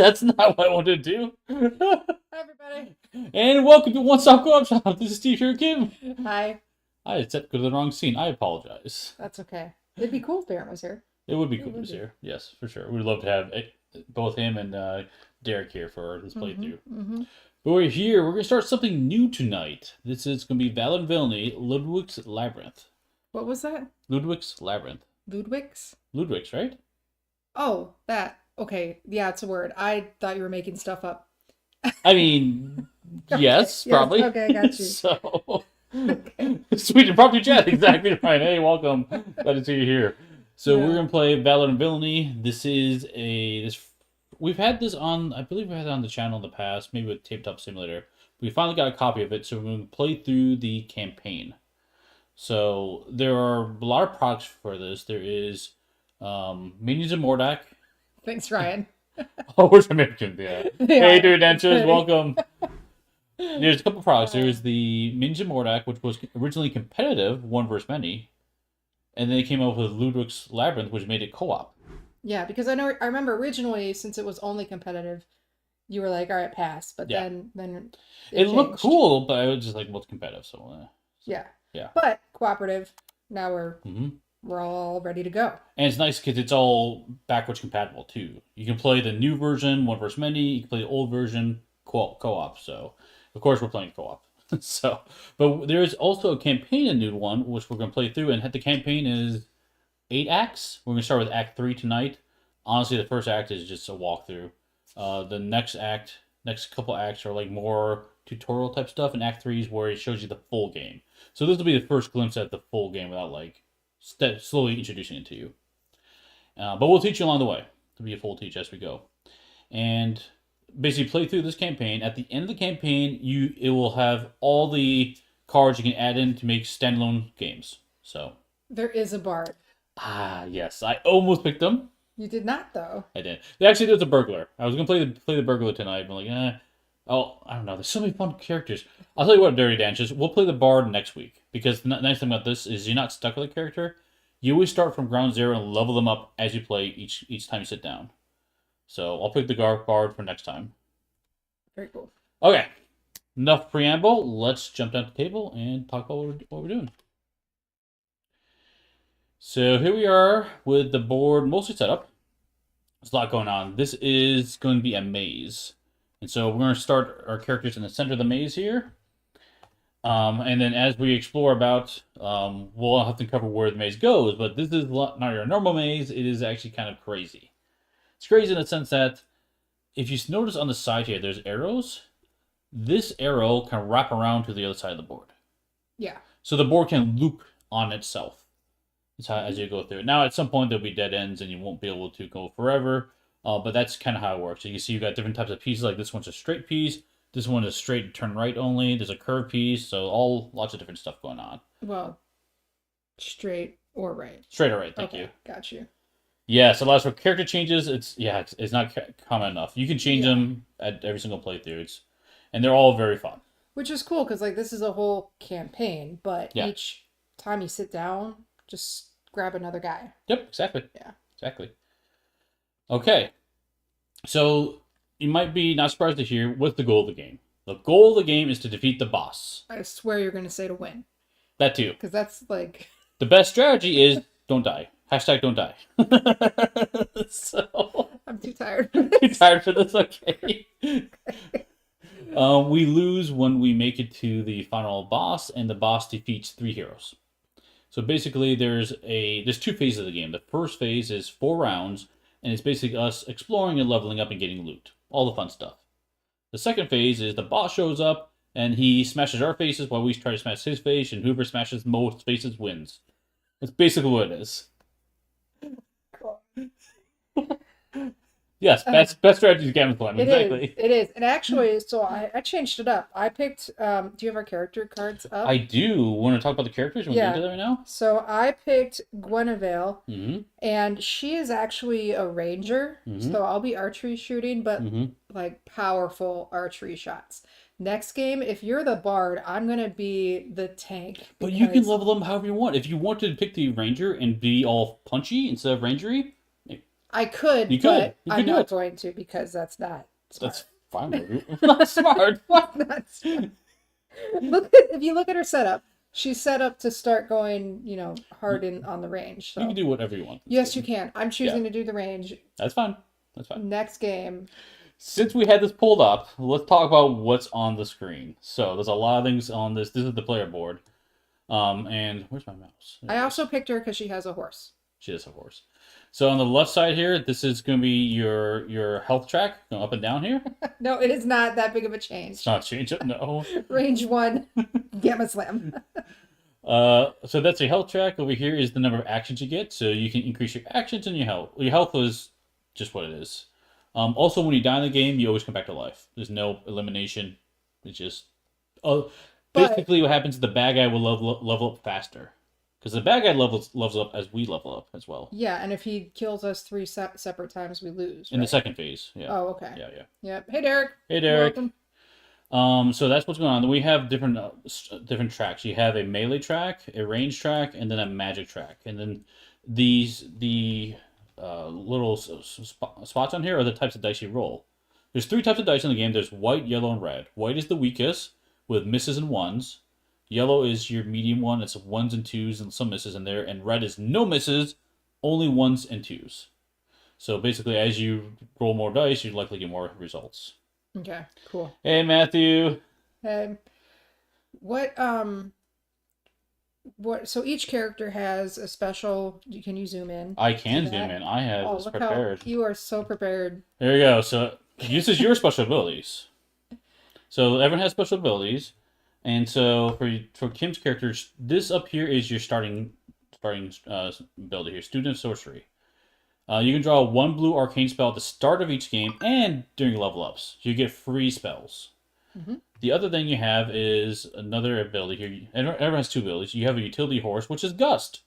That's not what I wanted to do. Hi, everybody. And welcome to One Stop Co-op This is Steve here, Kim. Hi. I set go to the wrong scene. I apologize. That's okay. It'd be cool if Aaron was here. It would be It cool would to be. here. Yes, for sure. We'd love to have both him and Derek here for this playthrough. Mm-hmm. But we're here. We're going to start something new tonight. This is going to be Valor Villainy, Lludwik's Labyrinth. What was that? Lludwik's Labyrinth. Lludwik's? Lludwik's, right? Oh, that. Okay. Yeah, it's a word. I thought you were making stuff up. I mean, Okay, yes, probably. Okay, I got you. So, Okay. sweet impromptu chat, exactly right. Hey, welcome. Glad to see you here. So Yeah. we're gonna play Valor Villainy. This is we've had this on, I believe we had it on the channel in the past, maybe with Tabletop Simulator. We finally got a copy of it, so we're going to play through the campaign. So there are a lot of products for this. There is Minions of Mordak. Thanks, Ryan. Oh, where's American? Yeah. Yeah. Hey, dude, Dentures, welcome. There's a couple products. There's the Minions of Mordak, which was originally competitive, one versus many. And then they came up with Lludwik's Labyrinth, which made it co-op. Yeah, because I remember originally, since it was only competitive, you were like, all right, pass. But Yeah. then It looked changed. cool, but I was just like, what's competitive? So, Yeah. Yeah. But cooperative, now mm-hmm. we're all ready to go. And it's nice because it's all backwards compatible too. You can play the new version, one versus many. You can play the old version, co-op. So, of course, we're playing co-op. So, but there is also a campaign, a new one, which we're going to play through. And the campaign is 8 acts. We're going to start with Act 3 tonight. Honestly, the first act is just a walkthrough. The next couple acts are like more tutorial type stuff. And Act 3 is where it shows you the full game. So this will be the first glimpse at the full game without like slowly introducing it to you. But we'll teach you along the way. It'll be a full teach as we go. And basically play through this campaign. At the end of the campaign, it will have all the cards you can add in to make standalone games. So There is a bard. Yes. I almost picked them. You did not, though. I did. Actually, there's a burglar. I was gonna play the burglar tonight, but oh, I don't know. There's so many fun characters. I'll tell you what, Dirty Dances. We'll play the bard next week because the nice thing about this is you're not stuck with a character. You always start from ground zero and level them up as you play each time you sit down. So I'll pick the bard for next time. Very cool. Okay. Enough preamble. Let's jump down to the table and talk about what we're doing. So here we are with the board mostly set up. There's a lot going on. This is going to be a maze. And so we're going to start our characters in the center of the maze here. And then as we explore about, we'll have to cover where the maze goes. But this is not your normal maze. It is actually kind of crazy. It's crazy in the sense that if you notice on the side here, there's arrows. This arrow can wrap around to the other side of the board. Yeah. So the board can loop on itself as you go through it. Now, at some point, there'll be dead ends and you won't be able to go forever. But that's kind of how it works. So you see you've got different types of pieces. Like this one's a straight piece. This one is straight turn right only. There's a curved piece. So lots of different stuff going on. Well, straight or right. Straight or right, thank you. Got you. Yeah, so as for character changes, it's not common enough. You can change them at every single playthrough. And they're all very fun. Which is cool because like this is a whole campaign, but Yeah. each time you sit down, just grab another guy. Yep, exactly. Yeah. Exactly. Okay. So you might be not surprised to hear what's the goal of the game. The goal of the game is to defeat the boss. I swear you're going to say to win. That too. Because that's like... The best strategy is don't die. Hashtag don't die. So I'm too tired. too tired for this? Okay. We lose when we make it to the final boss, and the boss defeats 3 heroes. So basically, there's 2 phases of the game. The first phase is 4 rounds, and it's basically us exploring and leveling up and getting loot. All the fun stuff. The second phase is the boss shows up, and he smashes our faces while we try to smash his face, and whoever smashes most faces wins. That's basically what it is. Yes, best strategy to game plan. Exactly. It is. And actually, so I changed it up. I picked, do you have our character cards up? I do. Want to talk about the characters? Want to get into that right now? So I picked Guinevere, Mm-hmm. and she is actually a ranger. Mm-hmm. So I'll be archery shooting, but like powerful archery shots. Next game, if you're the bard, I'm going to be the tank. But you can level them however you want. If you want to pick the ranger and be all punchy instead of rangery, I could, You but could. You I'm could do not it. going to because that's not smart. That's fine with you. Not smart. What? Not smart. If you look at her setup, she's set up to start going, hard in on the range. You can So do whatever you want. yes, you can. I'm Yeah, choosing to do the range. that's fine. That's fine. Next game. Since we had this pulled up, let's talk about what's on the screen. So there's a lot of things on this. This is the player board. And where's my mouse? There I it is. also picked her because she has a horse. She is a horse. So on the left side here, this is going to be your health track going up and down here. No, it is not that big of a It's change. not change it, no. Range 1, Gamma Slam. So that's your health track. Over here is the number of actions you get. So you can increase your actions and your health. Your health is just what it is. Also, when you die in the game, you always come back to life. There's no elimination. It's just basically what happens is the bad guy will level up faster. Because the bad guy levels up as we level up as well. Yeah, and if he kills us 3 separate times, we lose. In the second phase, yeah. Oh, okay. Yeah, yeah. Yep. Hey, Derek. Hey, Derek. Welcome. So that's what's going on. We have different tracks. You have a melee track, a range track, and then a magic track. And then the little spots on here are the types of dice you roll. There's 3 types of dice in the game. There's white, yellow, and red. White is the weakest, with misses and ones. Yellow is your medium one. It's 1s and 2s and some misses in there. And red is no misses, only 1s and 2s. So basically, as you roll more dice, you likely get more results. Okay, cool. Hey, Matthew. What so each character has a special, can you zoom in? I can zoom in. I have this look prepared. how you are so prepared. There you go. So this is your special abilities. So everyone has special abilities. And so for Kim's characters, this up here is your starting ability here, Student of Sorcery. You can draw 1 blue arcane spell at the start of each game and during level ups. So you get free spells. Mm-hmm. The other thing you have is another ability here. Everyone has 2 abilities. You have a utility horse, which is Gust.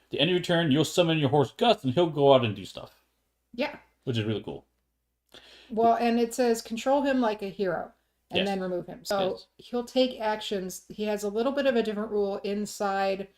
At the end of your turn, you'll summon your horse Gust, and he'll go out and do stuff. Yeah. Which is really cool. Well, and it says control him like a hero. And Yes. then remove him. So Yes. he'll take actions. He has a little bit of a different rule inside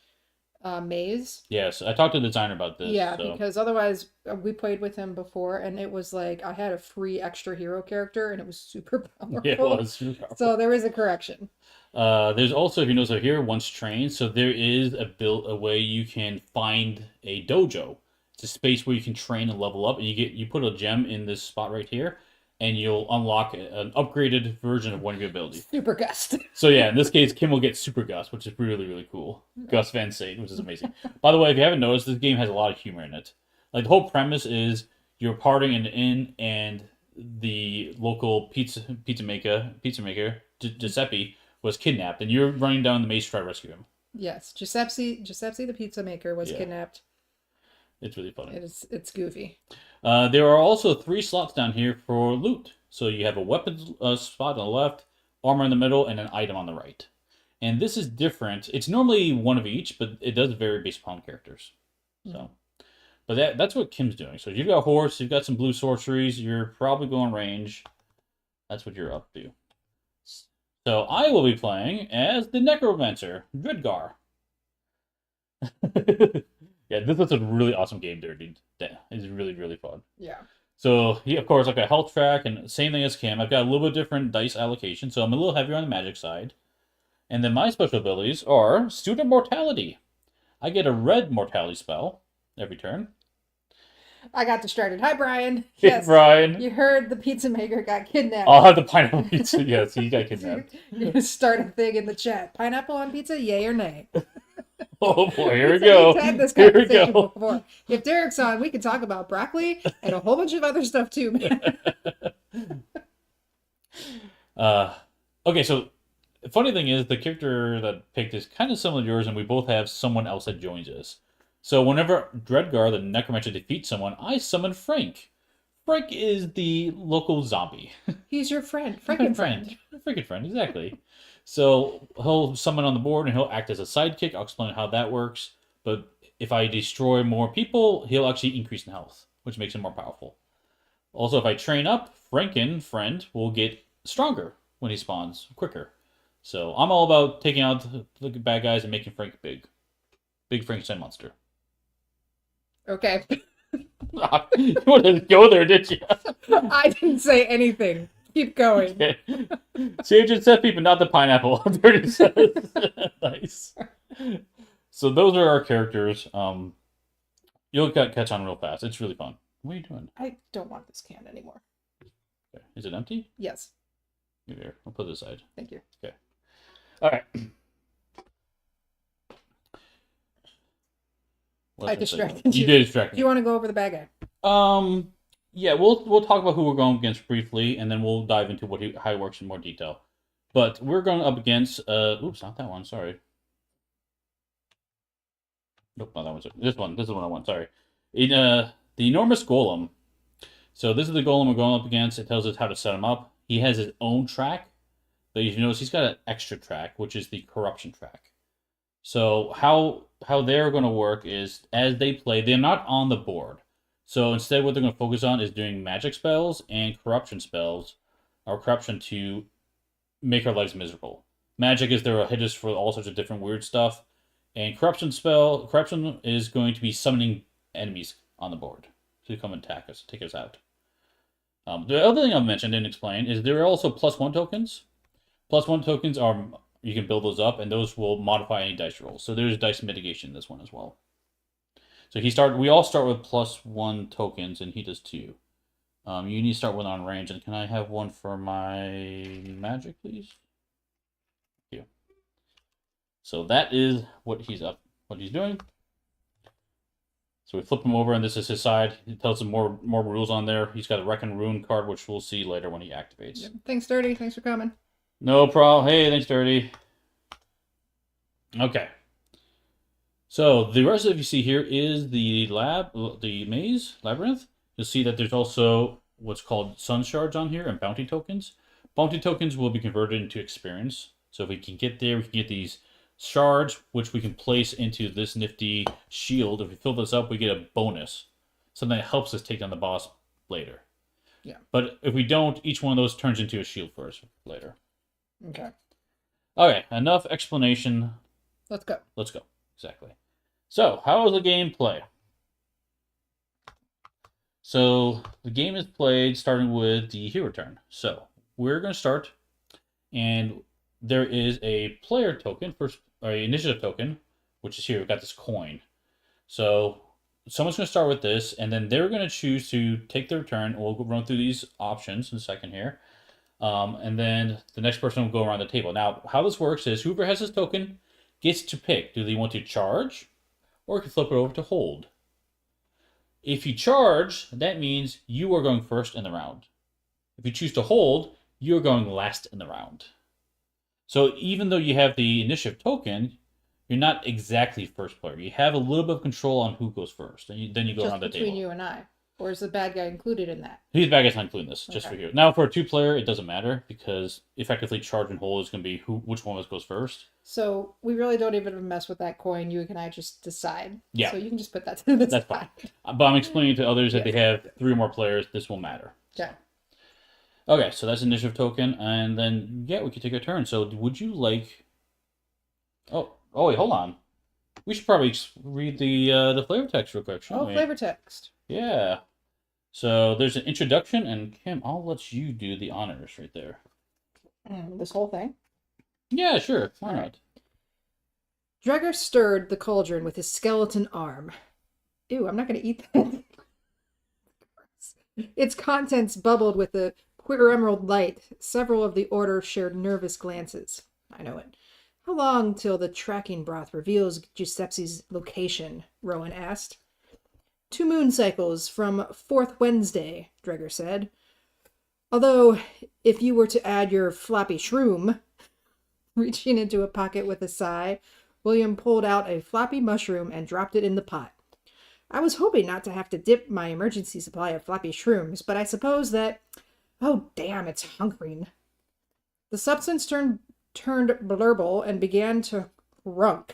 Maze. Yes, I talked to the designer about this. Yeah, so. because otherwise we played with him before, and it was like I had a free extra hero character, and it was super powerful. Yeah, it was super powerful. So there is a correction. There's also, if you notice over here, once trained, so there is a way you can find a dojo. It's a space where you can train and level up, and you put a gem in this spot right here, and you'll unlock an upgraded version of one of your abilities. Super Gust. So yeah, in this case, Kim will get Super Gust, which is really, really cool. Gus Van Sant, which is amazing. By the way, if you haven't noticed, this game has a lot of humor in it. Like, the whole premise is you're partying in an inn, and the local pizza maker, Giuseppe, was kidnapped, and you're running down the maze to try to rescue him. Yes, Giuseppe the pizza maker was kidnapped. It's really funny. It's goofy. There are also 3 slots down here for loot. So you have a weapons spot on the left, armor in the middle, and an item on the right. And this is different. It's normally one of each, but it does vary based upon characters. So, but that's what Kim's doing. So you've got a horse, you've got some blue sorceries, you're probably going range. That's what you're up to. So I will be playing as the Necromancer, Dredgar. Yeah, this is a really awesome game there, dude. It's really, really fun. Yeah. So, of course, I've got health track, and same thing as Kim. I've got a little bit different dice allocation, so I'm a little heavier on the magic side. And then my special abilities are Student Mortality. I get a red mortality spell every turn. I got distracted. Hi, Brian. Yes, Brian. You heard the pizza maker got kidnapped. I'll have the pineapple pizza. Yes, he got kidnapped. You start a thing in the chat. Pineapple on pizza, yay or nay? Oh boy, here we go. We've had this Here we conversation go. before. If Derek's on, we can talk about broccoli and a whole bunch of other stuff too, man. Okay, so the funny thing is the character that I picked is kind of similar to yours, and we both have someone else that joins us. So whenever Dredgar, the Necromancer, defeats someone, I summon Frank. Frank is the local zombie. He's your friend. Freaking friend. Freaking friend, exactly. So he'll summon on the board, and he'll act as a sidekick. I'll explain how that works. But if I destroy more people, he'll actually increase in health, which makes him more powerful. Also, if I train up, Franken, friend, will get stronger when he spawns quicker. So I'm all about taking out the bad guys and making Frank big. Big Frankenstein monster. Okay. You wanted to go there, did you? I didn't say anything. Keep going. Okay. Sage and Seth people, not the pineapple. Dirty says. Nice. So those are our characters. You'll catch on real fast. It's really fun. What are you doing? I don't want this can anymore. Okay. Is it empty? Yes. Here, I'll put it aside. Thank you. Okay. All right. I distracted you. You did distract Do me. you want to go over the bad guy? Yeah, we'll talk about who we're going against briefly, and then we'll dive into how he works in more detail. But we're going up against oops, not that one. Sorry. Nope, not that one. This one. This is the one I want. Sorry. The enormous golem. So this is the golem we're going up against. It tells us how to set him up. He has his own track, but you notice he's got an extra track, which is the corruption track. So how they're going to work is as they play, they're not on the board. So instead, what they're going to focus on is doing magic spells and corruption spells, or corruption to make our lives miserable. Magic is their hit us for all sorts of different weird stuff, and corruption is going to be summoning enemies on the board to come and attack us, take us out. The other thing I've mentioned and explained is there are also +1 tokens. +1 tokens are, you can build those up, and those will modify any dice rolls. So there's dice mitigation in this one as well. So we all start with +1 tokens, and he does 2. You need to start one on range, and can I have one for my magic, please? Thank you. So that is what he's doing. So we flip him over, and this is his side. It tells him more rules on there. He's got a Reckon Rune card, which we'll see later when he activates. Yep. Thanks, Dirty. Thanks for coming. No problem. Hey, thanks, Dirty. Okay. So the rest of you see here is the Labyrinth. You'll see that there's also what's called Sun Shards on here and Bounty Tokens. Bounty Tokens will be converted into experience. So if we can get there, we can get these shards, which we can place into this nifty shield. If we fill this up, we get a bonus. Something that helps us take down the boss later. Yeah. But if we don't, each one of those turns into a shield for us later. Okay. Okay, enough explanation. Let's go. Let's go. Exactly. So, how does the game play? So, the game is played starting with the hero turn. So, we're going to start, and there is a player token, or initiative token, which is here. We've got this coin. So, someone's going to start with this, and then they're going to choose to take their turn. We'll run through these options in a second here. And then the next person will go around the table. Now, how this works is whoever has this token gets to pick. Do they want to charge, or you can flip it over to hold? If you charge, that means you are going first in the round. If you choose to hold, you're going last in the round. So even though you have the initiative token, you're not exactly first player. You have a little bit of control on who goes first. And then you go around the table. Just between you and I. Or is the bad guy included in that? He's bad guy's not including this, just for here. Now, for a 2-player, it doesn't matter, because effectively charge and hold is going to be which one of us goes first. So we really don't even mess with that coin. You and I just decide. Yeah. So you can just put that to the That's fine. But I'm explaining to others that they have 3 or more players, this will matter. Okay. Okay, so that's initiative token, and then, yeah, we can take a turn. So would you like... Oh, wait, hold on. We should probably read the flavor text real quick, shouldn't we? Flavor text. Yeah. So there's an introduction, and Kim, I'll let you do the honors right there. This whole thing? Yeah, sure. Why not? Dregger stirred the cauldron with his skeleton arm. Ew, I'm not going to eat that. Its contents bubbled with a queer emerald light. Several of the order shared nervous glances. I know it. How long till the tracking broth reveals Giuseppe's location? Rowan asked. 2 moon cycles from 4th Wednesday, Dregger said. Although, if you were to add your floppy shroom... Reaching into a pocket with a sigh, William pulled out a floppy mushroom and dropped it in the pot. I was hoping not to have to dip my emergency supply of floppy shrooms, but I suppose that... Oh, damn, it's hunkering. The substance turned blurble and began to crunk.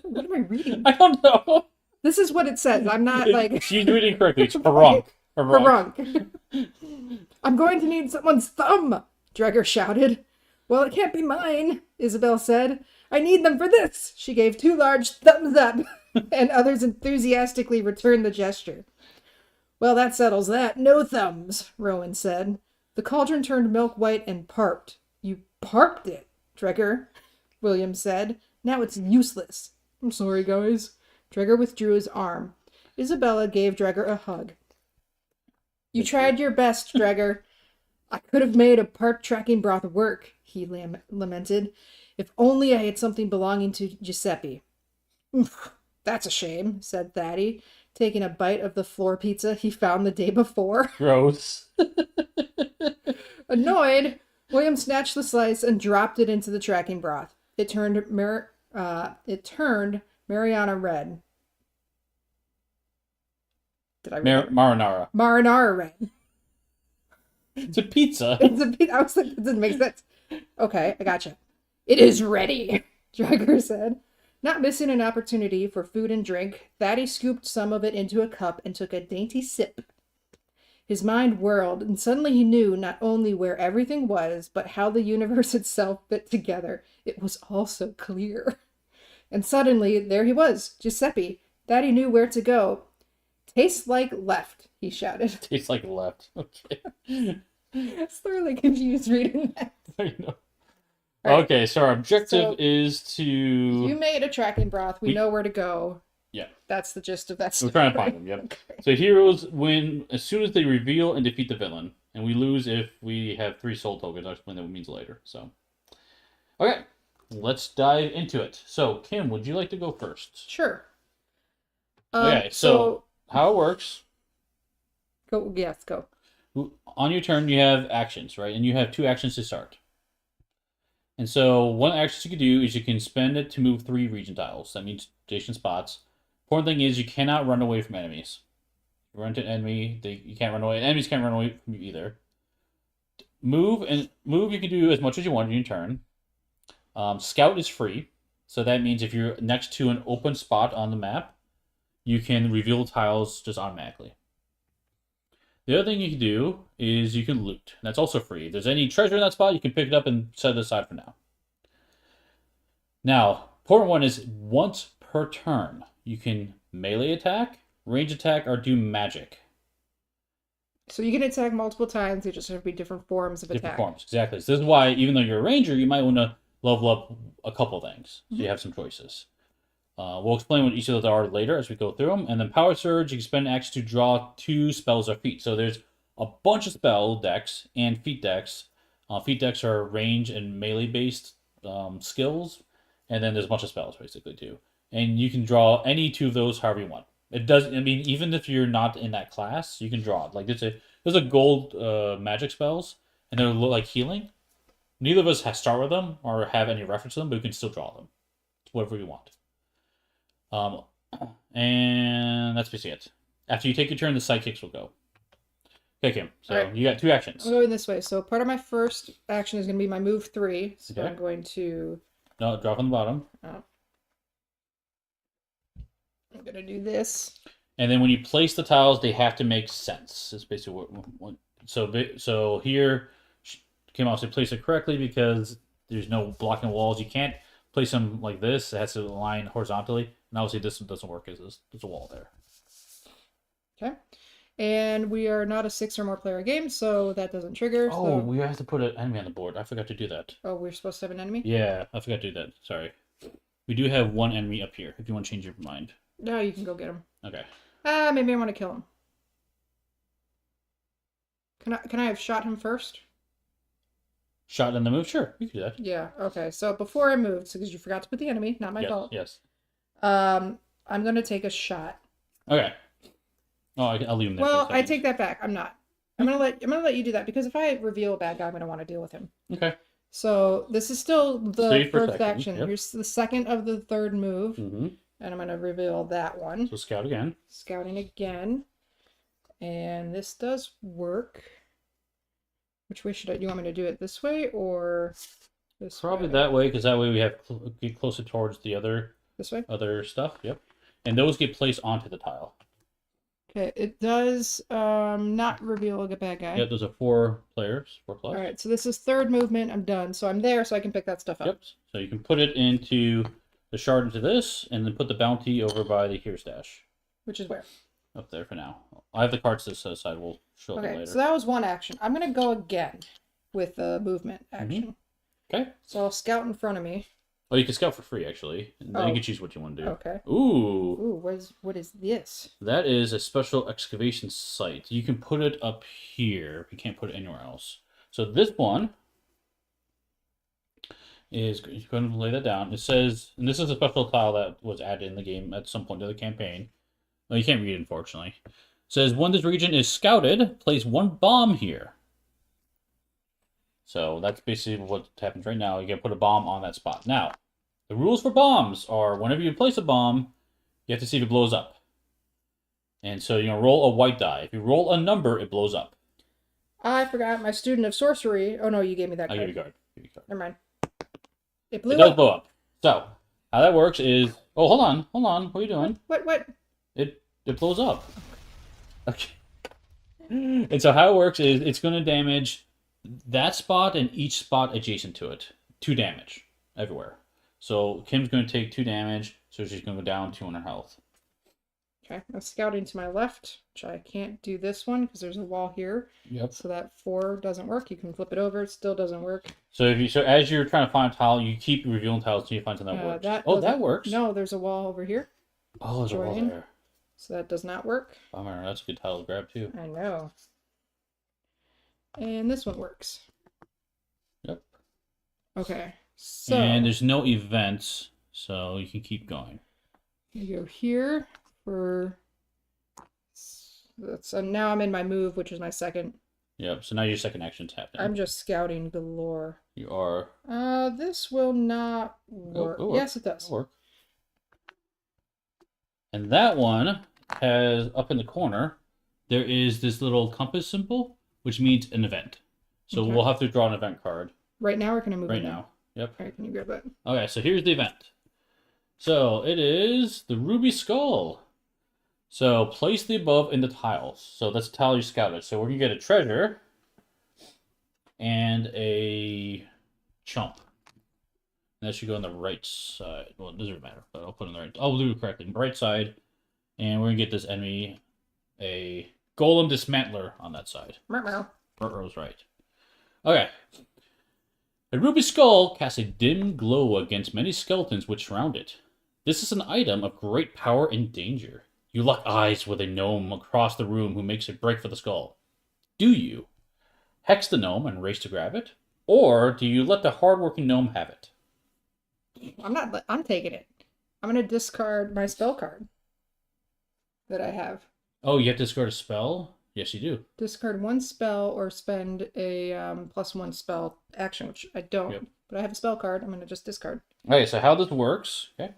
What am I reading? I don't know. This is what it says. I'm not like... She's reading correctly. It's harunk. Harunk. I'm going to need someone's thumb, Dregger shouted. Well, it can't be mine, Isabel said. I need them for this. She gave 2 large thumbs up, and others enthusiastically returned the gesture. Well, that settles that. No thumbs, Rowan said. The cauldron turned milk white and parped. You parped it, Trigger, William said. Now it's useless. I'm sorry, guys. Dregger withdrew his arm. Isabella gave Dregger a hug. You tried your best, Dregger. I could have made a parp tracking broth work, he lamented. If only I had something belonging to Giuseppe. That's a shame, said Thaddy, taking a bite of the floor pizza he found the day before. Gross. Annoyed, William snatched the slice and dropped it into the tracking broth. It turned Mariana red. Did I read Marinara. Marinara red. It's a pizza. It's a pizza. I was like, it doesn't make sense. Okay, I gotcha. It is ready, Dregger said. Not missing an opportunity for food and drink, Thaddy scooped some of it into a cup and took a dainty sip. His mind whirled, and suddenly he knew not only where everything was, but how the universe itself fit together. It was all so clear. And suddenly, there he was, Giuseppe. Thaddy knew where to go. Tastes like left, he shouted. Tastes like left. Okay. I was thoroughly confused reading that. I know. Right. Okay, so our objective is to... You made a tracking broth. We know where to go. Yeah. That's the gist of that story. We're trying to find them, yep. Okay. So heroes win as soon as they reveal and defeat the villain. And we lose if we have 3 soul tokens. I'll explain that what it means later. So, okay. Let's dive into it. So, Kim, would you like to go first? Sure. Okay, so how it works... Go. Yes, go. On your turn, you have actions, right? And you have 2 actions to start. And so one action you can do is you can spend it to move 3 region tiles. That means station spots. Important thing is you cannot run away from enemies. You run to an enemy, you can't run away. And enemies can't run away from you either. Move you can do as much as you want in your turn. Scout is free. So that means if you're next to an open spot on the map, you can reveal tiles just automatically. The other thing you can do is you can loot. That's also free. If there's any treasure in that spot, you can pick it up and set it aside for now. Now, important one is once per turn, you can melee attack, range attack, or do magic. So you can attack multiple times. They just have to be different forms of attack. Different forms, exactly. So this is why, even though you're a ranger, you might want to level up a couple things. So you have some choices. We'll explain what each of those are later as we go through them. And then Power Surge, you can spend action to draw 2 spells or feats. So there's a bunch of spell decks and feat decks. Feat decks are range and melee-based skills. And then there's a bunch of spells, basically, too. And you can draw any 2 of those however you want. It doesn't, I mean, even if you're not in that class, you can draw it. Like, there's a gold magic spells, and they're like healing. Neither of us start with them or have any reference to them, but we can still draw them. It's whatever we want. And that's basically it. After you take your turn, the sidekicks will go. Okay, Kim. So right. You got 2 actions. I'm going this way. So part of my first action is going to be my move 3. So okay. I'm going to... No, drop on the bottom. Oh. I'm going to do this. And then when you place the tiles, they have to make sense. That's basically what so here, Kim also place it correctly because there's no blocking walls. You can't place them like this. It has to align horizontally. And obviously this doesn't work because there's a wall there. Okay. And we are not a 6 or more player game, so that doesn't trigger. Oh, so... we have to put an enemy on the board. I forgot to do that. Oh, we're supposed to have an enemy? Yeah, I forgot to do that. Sorry. We do have 1 enemy up here if you want to change your mind. No, you can go get him. Okay. Maybe I want to kill him. Can I have shot him first? Shot in the move? Sure, you can do that. Yeah, okay. So before I moved, because you forgot to put the enemy, not my fault. Yes. I'm going to take a shot. Okay. Oh, I'll leave him there. Well, I take that back. I'm not. I'm gonna let you do that because if I reveal a bad guy, I'm gonna want to deal with him. Okay. So this is still the first action. Yep. Here's the second of the third move, mm-hmm. and I'm gonna reveal that one. So scout again. Scouting again, and this does work. Which way should I? Do you want me to do it this way or this? Probably way? that way, because that way we have get closer towards the other. This way. Other stuff. Yep. And those get placed onto the tile. Okay, it does not reveal a bad guy. Yeah, those are 4 players, 4 plus. All right, so this is third movement. I'm done. So I'm there, so I can pick that stuff up. Yep. So you can put it into the shard into this, and then put the bounty over by the here stash. Which is where? Up there for now. I have the cards to the side. We'll show them Okay, later. so that was one action. I'm gonna go again with the movement action. Okay. So I'll scout in front of me. Oh, you can scout for free, actually. And then you can choose what you want to do. Okay. Ooh. Ooh, what is this? That is a special excavation site. You can put it up here. You can't put it anywhere else. So this one is going to lay that down. It says, and this is a special tile that was added in the game at some point of the campaign. Well, you can't read it, unfortunately. It says, when this region is scouted, place one bomb here. So that's basically what happens right now. You can put a bomb on that spot. Now, the rules for bombs are whenever you place a bomb, you have to see if it blows up. And so you're going to roll a white die. If you roll a number, it blows up. I forgot my student of sorcery. Oh no, you gave me that card. I'll give you a card. Never mind. It blew It does up. blow up. So, how that works is... Oh, hold on. What are you doing? What? It blows up. Okay. And so how it works is it's going to damage that spot and each spot adjacent to it. 2 damage everywhere. So Kim's going to take 2 damage, so she's going to go down 2 on her health. Okay, I'm scouting to my left, which I can't do this one because there's a wall here. Yep. So that 4 doesn't work. You can flip it over. It still doesn't work. So as you're trying to find a tile, you keep revealing tiles until you find something that works. That works. No, there's a wall over here. Oh, there's a wall there. So that does not work. Bummer. That's a good tile to grab too. I know. And this one works. Yep. Okay. So and there's no events, so you can keep going. You go here for. So now I'm in my move, which is my second. Yep. So now your second action's happening. I'm just scouting galore. You are. This will not work. It'll work. Yes, it does. It'll work. And that one has up in the corner. There is this little compass symbol, which means an event. So we'll have to draw an event card. Right now, or can I move right now? Yep. All right, can you grab that? Okay, so here's the event. So it is the Ruby Skull. So place the above in the tiles. So that's the tile you scouted. So we're going to get a treasure and a chump. And that should go on the right side. Well, it doesn't matter, but I'll put it on the right. I'll do it correctly. Right side. And we're going to get this enemy a Golem Dismantler on that side. Burrow's right. Okay. A ruby skull casts a dim glow against many skeletons which surround it. This is an item of great power and danger. You lock eyes with a gnome across the room who makes a break for the skull. Do you hex the gnome and race to grab it? Or do you let the hardworking gnome have it? I'm taking it. I'm going to discard my spell card that I have. Oh, you have to discard a spell? Yes, you do. Discard 1 spell or spend a +1 spell action, which I don't. Yep. But I have a spell card. I'm going to just discard. Okay, so how this works... Okay.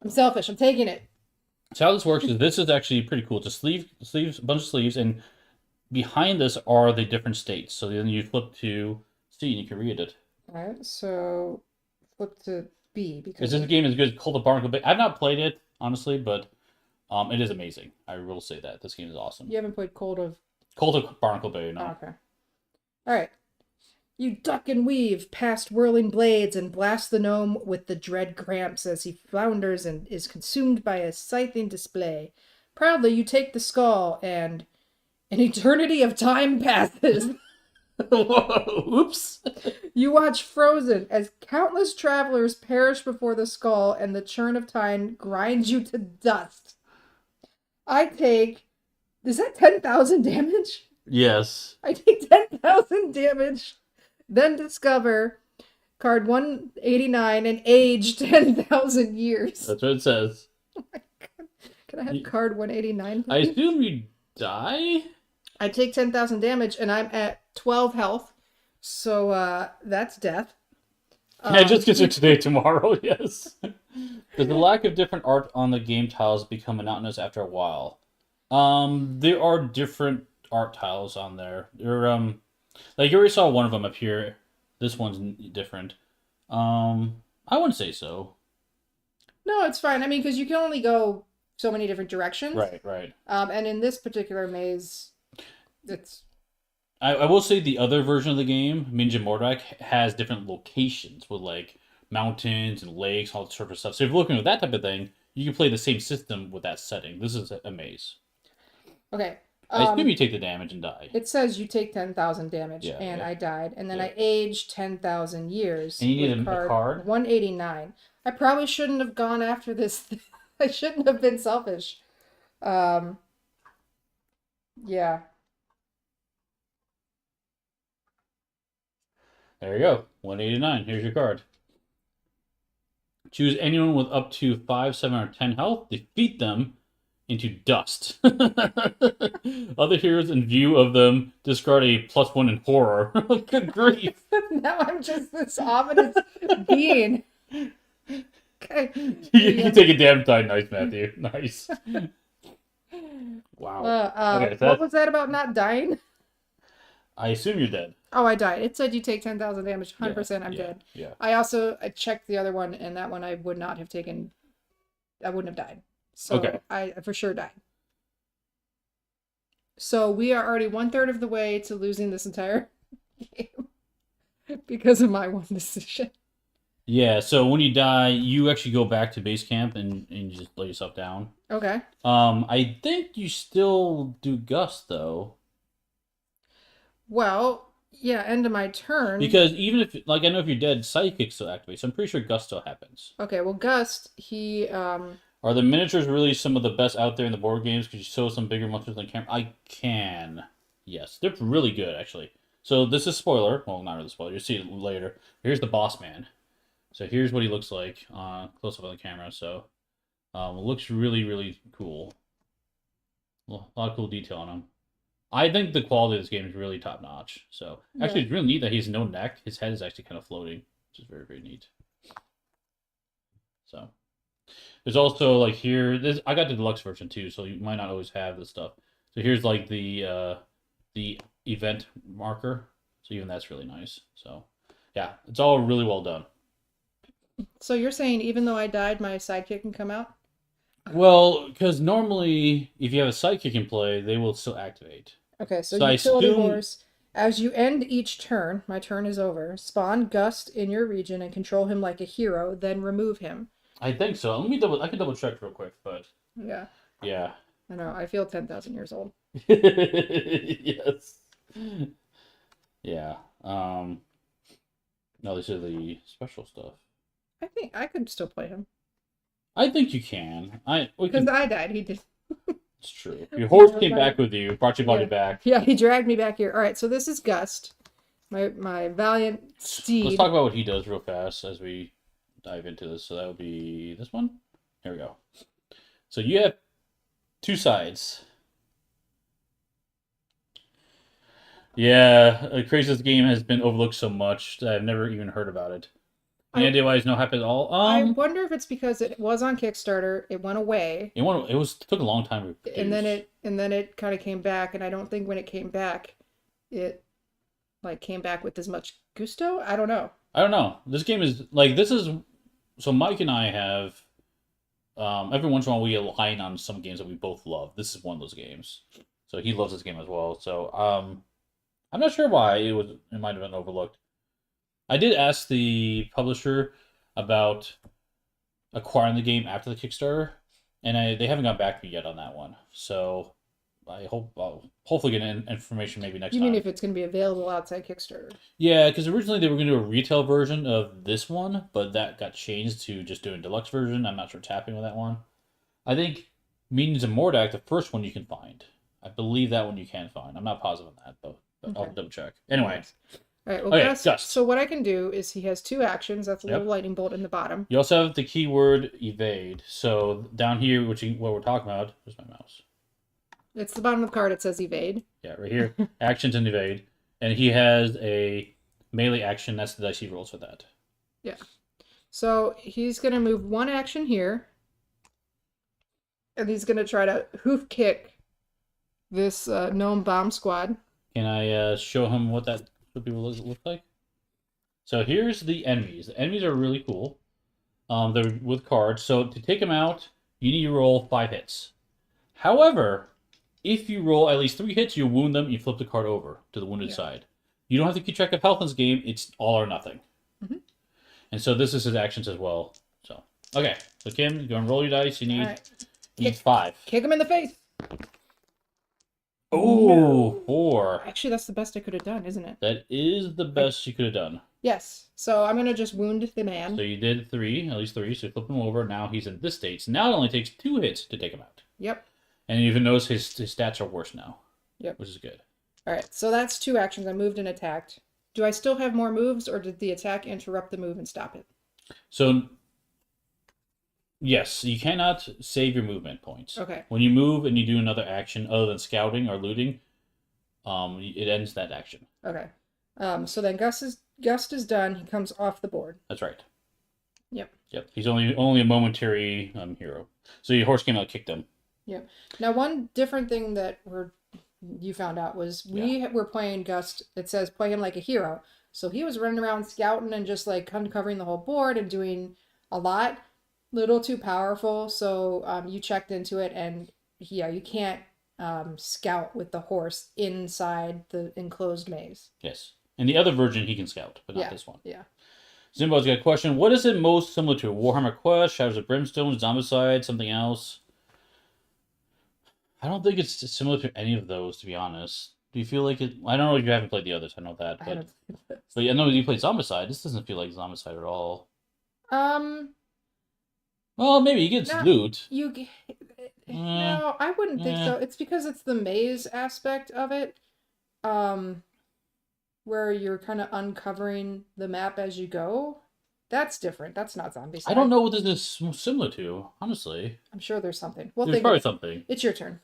I'm selfish. I'm taking it. So how this works is this is actually pretty cool. It's a sleeves, a bunch of sleeves, and behind this are the different states. So then you flip to C and you can read it. All right, so flip to B because This game is good. It's called the Barnacle Bay. I've not played it, honestly, but it is amazing. I will say that. This game is awesome. you haven't played Cold of Barnacle Bay, no. Oh, okay. All right. You duck and weave past whirling blades and blast the gnome with the dread cramps as he flounders and is consumed by a scything display. Proudly, you take the skull and an eternity of time passes. Whoa, oops. You watch frozen as countless travelers perish before the skull and the churn of time grinds you to dust. I take... Is that 10,000 damage? Yes. I take 10,000 damage. Then discover card 189 and age 10,000 years. That's what it says. Oh my god. Can I have card 189, please? I assume you die? I take 10,000 damage and I'm at 12 health. So that's death. I just get it today, tomorrow, yes. Does the lack of different art on the game tiles become monotonous after a while? There are different art tiles on there. They're, like you already saw one of them up here. This one's different. I wouldn't say so. No, it's fine. I mean, because you can only go so many different directions. Right. And in this particular maze, it's... I will say the other version of the game, Ninja Mordrak, has different locations with like mountains and lakes, all that sort of stuff. So if you're looking at that type of thing, you can play the same system with that setting. This is a maze. Okay. I assume you take the damage and die. It says you take 10,000 damage, Yeah, and yeah. I died, and then Yeah. I aged 10,000 years. And you need with a card? 189. I probably shouldn't have gone after this. I shouldn't have been selfish. Um, yeah. There you go. 189. Here's your card. Choose anyone with up to 5, 7, or 10 health. Defeat them into dust. Other heroes in view of them discard a +1 in horror. Good grief. Now I'm just this ominous being. Okay. You take a damn time. Nice, Matthew. Nice. Wow. Okay, so What was that about not dying? I assume you're dead. Oh, I died. It said you take 10,000 damage. 100% I'm dead. Yeah. I checked the other one, and that one I would not have taken. I wouldn't have died. So Okay. I for sure died. So we are already 1/3 of the way to losing this entire game because of my one decision. Yeah, so when you die, you actually go back to base camp and you just lay yourself down. Okay. I think you still do gust though. Well, yeah, end of my turn. Because even if, like, I know if you're dead, Psychic still activates. So I'm pretty sure Gust still happens. Okay, well, Gust, he, Are the miniatures really some of the best out there in the board games? Could you show some bigger monsters on camera? I can. Yes, they're really good, actually. So this is spoiler. Well, not really spoiler. You'll see it later. Here's the boss man. So here's what he looks like close up on the camera. So it looks really, really cool. A lot of cool detail on him. I think the quality of this game is really top notch. So actually, it's really neat that he has no neck. His head is actually kind of floating, which is very, very neat. So there's also like here. I got the deluxe version too, so you might not always have this stuff. So here's like the event marker. So even that's really nice. So yeah, it's all really well done. So you're saying even though I died, my sidekick can come out? Well, because normally if you have a sidekick in play, they will still activate. Okay, so So I utility assume- horse. As you end each turn, my turn is over. Spawn Gust in your region and control him like a hero, then remove him. I think so. I can double check real quick, but Yeah, yeah. I know. I feel 10,000 years old. Yes. Yeah. No, these are the special stuff. I think I could still play him. I think you can. Because I died. He did. It's true. Your horse came back with you, brought your body Yeah. back. Yeah, he dragged me back here. All right, so this is Gust, my valiant steed. Let's talk about what he does real fast as we dive into this. So that would be this one. Here we go. So you have two sides. Yeah, crazy this game has been overlooked so much that I've never even heard about it. Any idea why it's not happening at all? I wonder if it's because it was on Kickstarter, it went away, it took a long time to produce. and then it kind of came back, and I don't think when it came back, it like came back with as much gusto. I don't know. I don't know. This game is like so Mike and I have every once in a while we align on some games that we both love. This is one of those games. So he loves this game as well. So I'm not sure why it might have been overlooked. I did ask the publisher about acquiring the game after the Kickstarter, and they haven't got back to me yet on that one. So I hope I'll hopefully get information maybe next You time. mean if it's going to be available outside Kickstarter? Yeah, because originally they were going to do a retail version of this one, but that got changed to just doing a deluxe version. I'm not sure what's happening with that one. I think Meanings of Mordak, the first one you can find. I believe that one you can find. I'm not positive on that, but I'll double check. Anyway. All right, well, Okay, Gust. So what I can do is he has two actions. That's a Yep. little lightning bolt in the bottom. You also have the keyword evade. So down here, what we're talking about, where's my mouse? It's the bottom of the card. It says evade. Yeah, right here. Actions and evade. And he has a melee action. That's the dice he rolls for that. Yeah. So he's going to move one action here. And he's going to try to hoof kick this gnome bomb squad. Can I show him what people look like? So here's the enemies. The enemies are really cool. They're with cards. So to take them out, you need to roll 5 hits. However, if you roll at least 3 hits, you wound them. You flip the card over to the wounded side. You don't have to keep track of health in this game. It's all or nothing. Mm-hmm. And so this is his actions as well. So okay, so Kim, go and roll your dice. You need 5. Kick him in the face. Oh, No. 4. Actually, that's the best I could have done, isn't it? That is the best you could have done. Yes. So I'm gonna just wound the man. So you did 3, at least 3. So you flip him over. Now he's in this state. So now it only takes 2 hits to take him out. Yep. And you even notice his stats are worse now. Yep. Which is good. All right. So that's 2 actions. I moved and attacked. Do I still have more moves, or did the attack interrupt the move and stop it? So yes, you cannot save your movement points. Okay. When you move and you do another action other than scouting or looting, it ends that action. Okay. So then Gust is done. He comes off the board. That's right. Yep. Yep. He's only a momentary hero. So your horse came out, kicked him. Yep. Now, one different thing that you found out was we were playing Gust. It says play him like a hero. So he was running around scouting and just like uncovering the whole board and doing a lot. Little too powerful. So you checked into it, and yeah, you can't scout with the horse inside the enclosed maze. Yes. And the other version he can scout, but not Yeah. this one. Yeah. Zimbo's got a question. What is it most similar to? Warhammer Quest, Shadows of Brimstone, Zombicide, something else? I don't think it's similar to any of those, to be honest. Do you feel like it? I don't know if you haven't played the others. I know that, but yeah, no, you played Zombicide. This doesn't feel like Zombicide at all. Well, maybe he gets loot. No, I wouldn't think so. It's because it's the maze aspect of it, where you're kind of uncovering the map as you go. That's different. That's not Zombicide. I don't know what this is similar to, honestly. I'm sure there's something. There's probably something. It's your turn.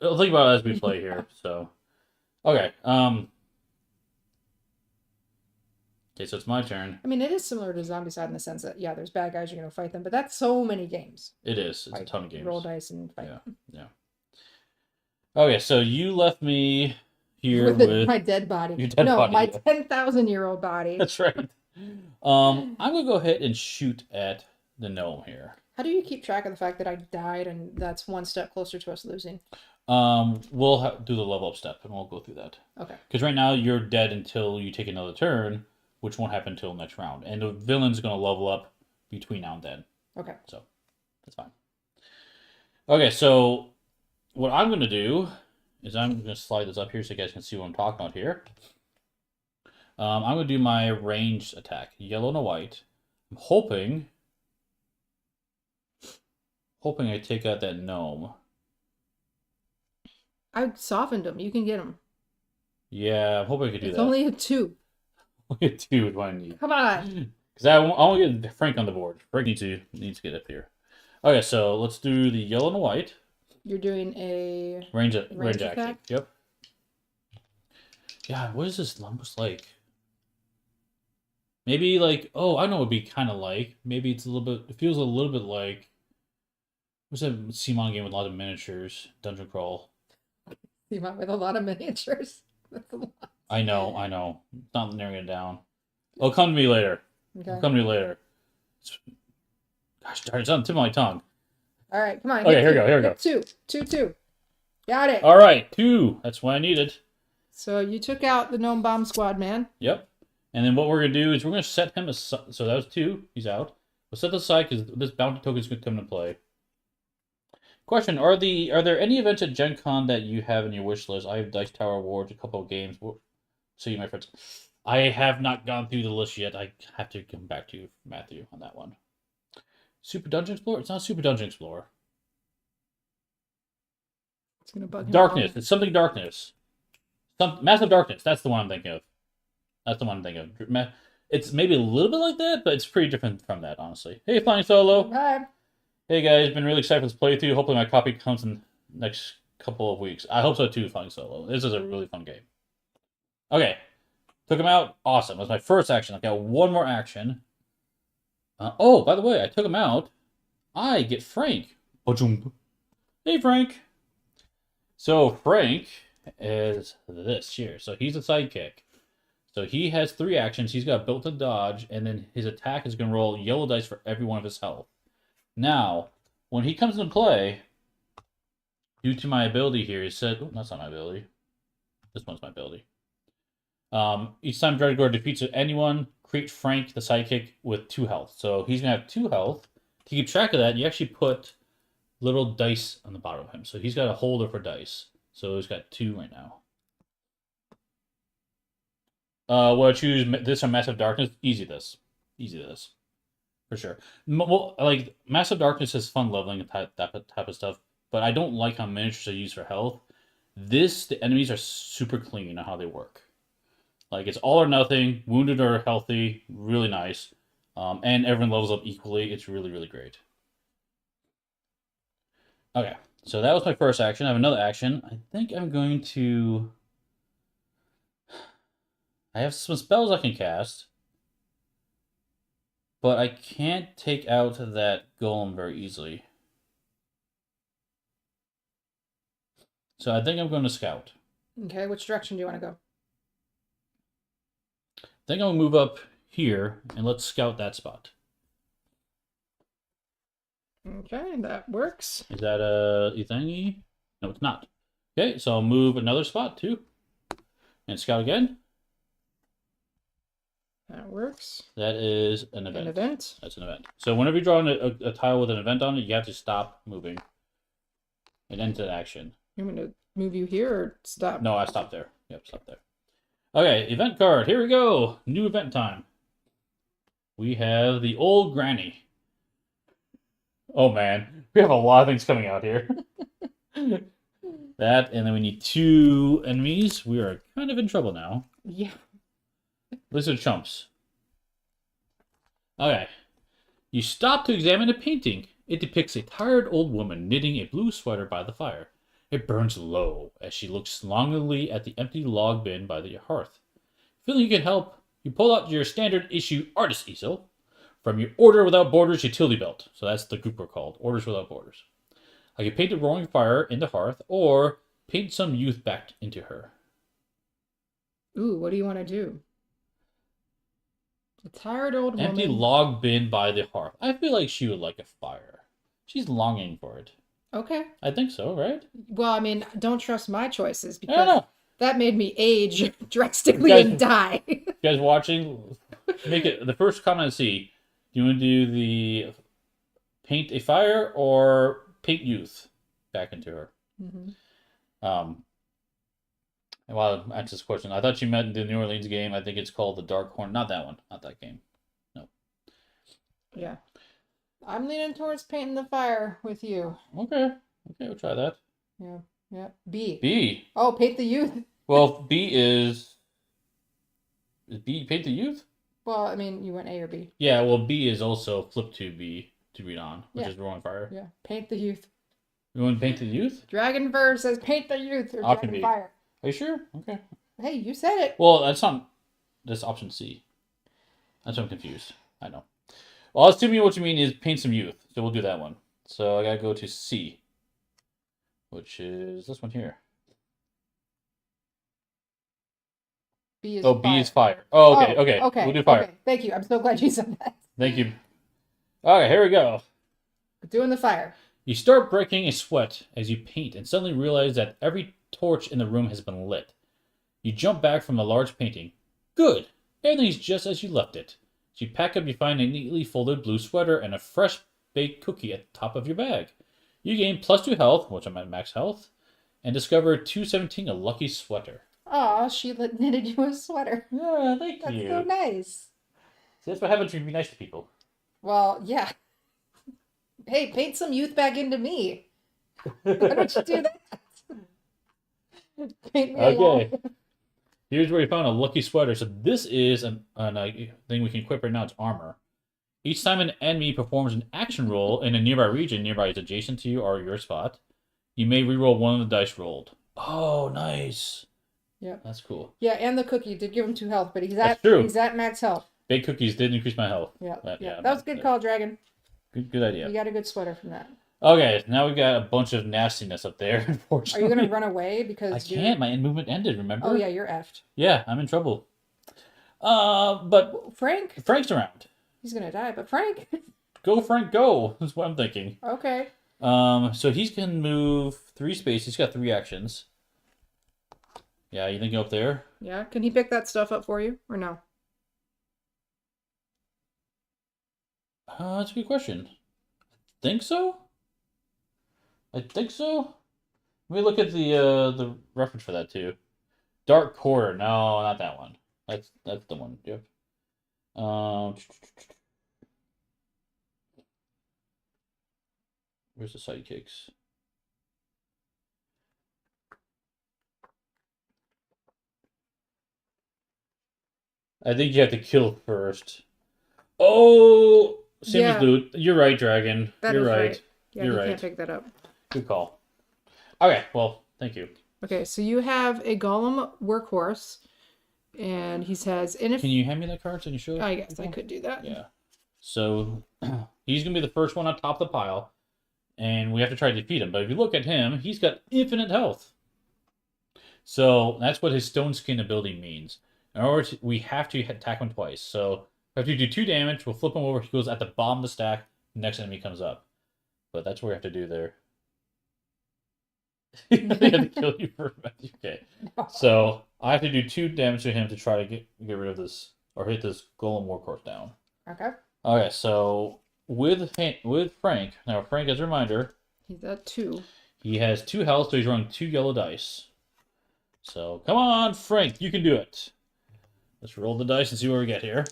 I'll think about it as we play here. So, okay. Okay, so it's my turn. I mean, it is similar to Zombicide in the sense that, yeah, there's bad guys, you're going to fight them, but that's so many games. It is. It's a ton of games. Roll dice and fight. Yeah. Okay, so you left me here with my dead body. Your dead body. My 10,000-year-old body. That's right. I'm going to go ahead and shoot at the gnome here. How do you keep track of the fact that I died and that's one step closer to us losing? We'll do the level up step and we'll go through that. Okay. Because right now you're dead until you take another turn, which won't happen until next round. And the villain's going to level up between now and then. Okay. So, that's fine. Okay, so what I'm going to do is I'm going to slide this up here so you guys can see what I'm talking about here. I'm going to do my ranged attack. Yellow and a white. I'm hoping I take out that gnome. I softened him. You can get him. Yeah, I'm hoping I could do that. It's only a 2. Only a 2 is what I need. Come on. Because I want to get Frank on the board. Frank needs to get up here. Okay, so let's do the yellow and white. You're doing a range attack? action. Yep. Yeah, what is this almost like? Maybe like, oh, I know what it'd be kind of like. Maybe it's a little bit, it feels a little bit like, what's that Simon game with a lot of miniatures? Dungeon Crawl. Simon with a lot of miniatures. That's a lot. I know. Not narrowing it down. It'll come to me later. Okay. It'll come to me later. Gosh darn, it's on the tip of my tongue. All right, come on. Okay, here we go. 2. Got it. All right, 2. That's what I needed. So you took out the gnome bomb squad man. Yep. And then what we're going to do is we're going to set him aside. So that was 2. He's out. We'll set this aside because this bounty token is going to come into play. Question, are there any events at Gen Con that you have in your wish list? I have Dice Tower Awards, a couple of games. See, my friends. I have not gone through the list yet. I have to come back to you, Matthew, on that one. Super Dungeon Explorer? It's not Super Dungeon Explorer. It's going to bug him. Darkness. It's something Darkness. Massive Darkness. That's the one I'm thinking of. It's maybe a little bit like that, but it's pretty different from that, honestly. Hey, Flying Solo. Hi. Hey, guys. Been really excited for this playthrough. Hopefully my copy comes in the next couple of weeks. I hope so, too, Flying Solo. This is a really fun game. Okay. Took him out. Awesome. That's my first action. I've got one more action. Oh, by the way, I took him out. I get Frank. Hey, Frank. So, Frank is this here. So, he's a sidekick. So, he has 3 actions. He's got built-in dodge, and then his attack is going to roll yellow dice for every one of his health. Now, when he comes into play, due to my ability here, he said, oh, that's not my ability. This one's my ability. Each time Dreadgore defeats anyone, create Frank, the sidekick, with 2 health. So he's going to have 2 health. To keep track of that, you actually put little dice on the bottom of him. So he's got a holder for dice. So he's got 2 right now. Will I choose this or Massive Darkness? Easy this. Easy this. For sure. Well, like, Massive Darkness is fun leveling and type of stuff, but I don't like how miniatures are used for health. The enemies are super clean on how they work. Like, it's all or nothing, wounded or healthy, really nice. And everyone levels up equally. It's really, really great. Okay, so that was my first action. I have another action. I think I'm going to... I have some spells I can cast, but I can't take out that golem very easily. So I think I'm going to scout. Okay, which direction do you want to go? I think I'm going to move up here, and let's scout that spot. Okay, that works. Is that a thingy? No, it's not. Okay, so I'll move another spot too. And scout again. That works. That is an event. An event? That's an event. So whenever you draw a tile with an event on it, you have to stop moving. And enter action. You want me to move you here or stop? No, I stopped there. Yep, stop there. Okay, event card. Here we go. New event time. We have the Old Granny. Oh man, we have a lot of things coming out here. That, and then we need 2 enemies. We are kind of in trouble now. Yeah. Lizard chumps. Okay. You stop to examine a painting. It depicts a tired old woman knitting a blue sweater by the fire. It burns low as she looks longingly at the empty log bin by the hearth. Feeling you can help, you pull out your standard issue artist easel from your Order Without Borders utility belt. So that's the group we're called, Orders Without Borders. I can paint a roaring fire in the hearth or paint some youth back into her. Ooh, what do you want to do? A tired old woman. Empty log bin by the hearth. I feel like she would like a fire. She's longing for it. Okay. I think so, right? Well, I mean, don't trust my choices I because don't know. that made me age drastically Guys- and die. You guys watching? Make it the first comment I see. Do you want to do the paint a fire or paint youth back into her? Mm-hmm. While I answer this question, I thought you meant the New Orleans game. I think it's called the Dark Horn. Not that one. Not that game. No. Yeah. I'm leaning towards painting the fire with you. Okay. Okay, we'll try that. Yeah. Yeah. B. B. Oh, paint the youth. Well, B is B paint the youth? Well, I mean, you went A or B. Yeah, well, B is also flip to B to read on, which Yeah. is Roaring Fire. Yeah. Paint the youth. You want to paint the youth? Dragon Verse says paint the youth or Option Dragon B. Fire. Are you sure? Okay. Hey, you said it. Well, that's not. That's option C. That's why I'm confused. I know. Well, assuming what you mean is paint some youth, so we'll do that one. So I gotta go to C, which is this one here. B is Oh, fire. B is fire. Oh, okay, okay. Okay. We'll do fire. Okay. Thank you. I'm so glad you said that. Thank you. Okay, here we go. Doing the fire. You start breaking a sweat as you paint and suddenly realize that every torch in the room has been lit. You jump back from the large painting. Good! Everything's just as you left it. As you pack up, you find a neatly folded blue sweater and a fresh baked cookie at the top of your bag. You gain +2 health, which I'm at max health, and discover 217, a lucky sweater. Aw, she knitted you a sweater. Yeah, thank That's you. so nice. See, that's what happens when you be nice to people. Well, yeah. Hey, paint some youth back into me. Why don't you do that? Paint me Okay. along. Here's where you found a lucky sweater. So this is a thing we can equip right now. It's armor. Each time an enemy performs an action roll in a nearby region, nearby is adjacent to you or your spot, you may reroll one of the dice rolled. Oh, nice. Yeah. That's cool. Yeah, and the cookie did give him 2 health, but That's true. he's at max health. Baked cookies did increase my health. Yeah. But, Yeah. That was a good call, Dragon. Good idea. You got a good sweater from that. Okay, now we've got a bunch of nastiness up there, Are unfortunately. you gonna run away because I can't. My end movement ended, remember? Oh yeah, you're effed. Yeah, I'm in trouble. But Frank? Frank's around. He's gonna die, but Frank. Go, Frank, go. That's what I'm thinking. Okay. So he can move 3 spaces. He's got 3 actions. Yeah, you think go up there? Yeah. Can he pick that stuff up for you or no? That's a good question. Think so? I think so. Let me look at the reference for that too. Dark Quarter. No, not that one. That's the one. Yep. Where's the sidekicks? I think you have to kill first. Oh, same as Yeah, loot. You're right, Dragon. that You're is right. right. Yeah, You're he right. can't pick that up. Good call. Okay, well, thank you. Okay, so you have a golem workhorse, and he says, "And if Can you hand me that card so you can show it? I guess I could do that." Yeah. So he's gonna be the first one on top of the pile, and we have to try to defeat him. But if you look at him, he's got infinite health. So that's what his stone skin ability means. In order to, we have to attack him twice. So if you do 2 damage, we'll flip him over. He goes at the bottom of the stack. The next enemy comes up. But that's what we have to do there. They have to kill you for okay. So I have to do 2 damage to him to try to get rid of this or hit this golem warcourse down. Okay. Okay, so with Frank, now Frank, as a reminder, He's at 2. he has 2 health, so he's rolling 2 yellow dice. So come on, Frank, you can do it. Let's roll the dice and see what we get here.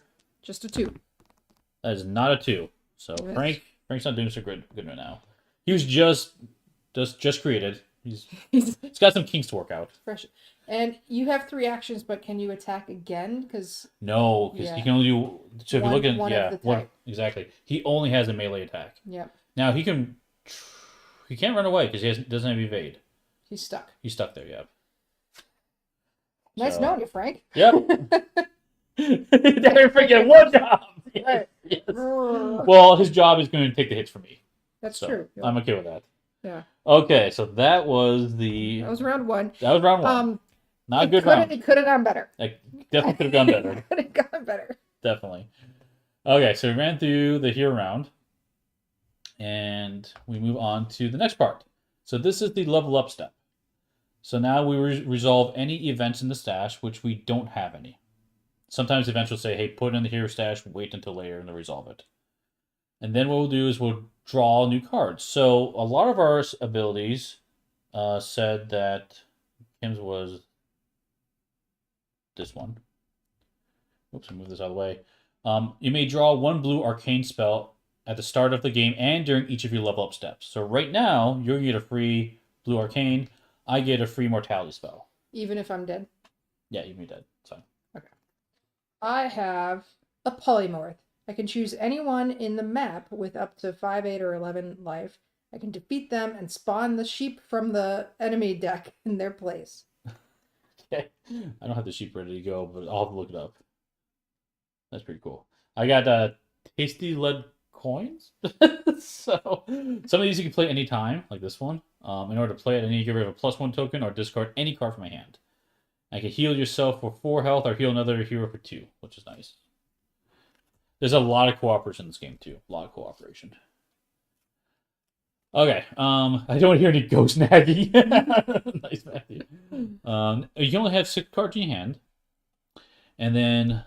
Just a 2. That is not a 2. So Yes. Frank's not doing so good right now. He was just created. He's He's got some kinks to work out. fresh. And you have 3 actions, but can you attack again? Because No, because Yeah. he can only do. So if you look at One of the one type. exactly, he only has a melee attack. Yep, Now he can. He can't run away because doesn't have evade. he's stuck. He's stuck there. Yep. Nice So- knowing you, Frank. Yep. Never forget one job. Right. Yes. Well, his job is going to take the hits for me. That's So true. I'm okay with that. Yeah. Okay, so that was the That was round 1. round one. Not a good round. It could have gone better. It definitely could have gone better. It could have gone better. Definitely. Okay, so we ran through the hero round, and we move on to the next part. So this is the level up step. So now we resolve any events in the stash, which we don't have any. Sometimes events will say, hey, put it in the hero stash, wait until later, and they'll resolve it. And then what we'll do is we'll draw new cards. So a lot of our abilities said that Kim's was this one. Oops, I moved this out of the way. You may draw 1 blue arcane spell at the start of the game and during each of your level up steps. So right now, you're going to get a free blue arcane. I get a free mortality spell. Even if I'm dead. Yeah, you may be dead. It's fine. Okay. I have a polymorph. I can choose anyone in the map with up to 5, 8, or 11 life. I can defeat them and spawn the sheep from the enemy deck in their place. Okay. I don't have the sheep ready to go, but I'll have to look it up. That's pretty cool. I got tasty lead coins. So some of these you can play anytime, like this one. In order to play it, I need to get rid of a +1 token or discard any card from my hand. I can heal yourself for 4 health or heal another hero for 2, which is nice. There's a lot of cooperation in this game too. A lot of cooperation. Okay. I don't hear any ghost nagging. Nice, Matthew. You can only have 6 cards in your hand, and then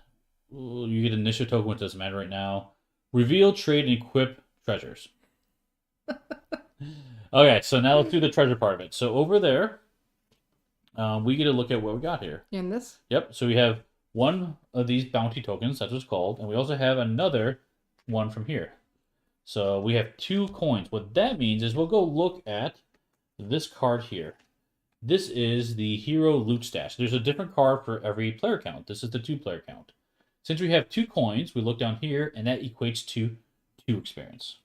you get an initiative token, which doesn't matter right now. Reveal, trade, and equip treasures. Okay, so now let's do the treasure part of it. So over there, we get to look at what we got here. In this? Yep. So we have one of these bounty tokens, that's what it's called, and we also have another one from here. So we have 2 coins. What that means is we'll go look at this card here. This is the hero loot stash. There's a different card for every player count. This is the 2-player count. Since we have 2 coins, we look down here, and that equates to 2 experience.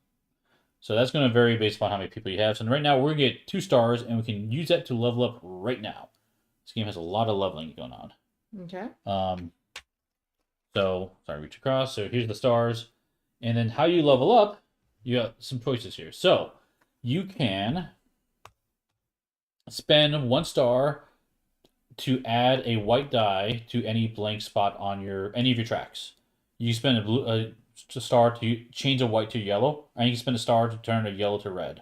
So that's going to vary based upon how many people you have. So right now, we're going to get 2 stars, and we can use that to level up right now. This game has a lot of leveling going on. Okay. So, sorry, reach across. So here's the stars. And then how you level up, you have some choices here. So you can spend 1 star to add a white die to any blank spot on any of your tracks. You spend a star to change a white to yellow, and you can spend a star to turn a yellow to red.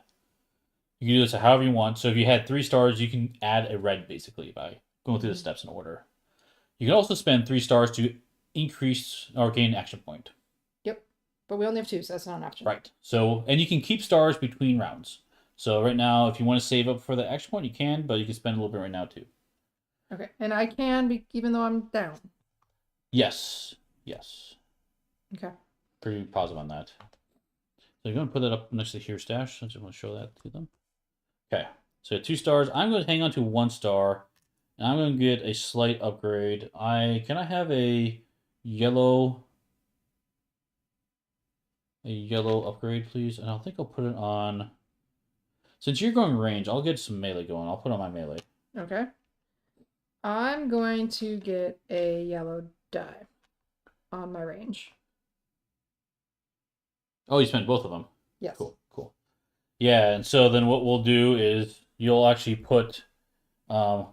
You can do this however you want. So if you had 3 stars, you can add a red basically by going through the steps in order. You can also spend 3 stars to increase or gain an action point. Yep. But we only have 2, so that's not an option. Right. So, and you can keep stars between rounds. So right now, if you want to save up for the extra point, you can, but you can spend a little bit right now too. Okay, and I can be even though I'm down. Yes. Yes. Okay. Pretty positive on that. So you're going to put that up next to here stash. I just want to show that to them. Okay. So 2 stars. I'm going to hang on to 1 star. And I'm going to get a slight upgrade. Can I have a yellow upgrade, please? And I think I'll put it on. Since you're going range, I'll get some melee going. I'll put on my melee. Okay. I'm going to get a yellow die on my range. Oh, you spent both of them. Yes. Cool. Yeah, and so then what we'll do is you'll actually put the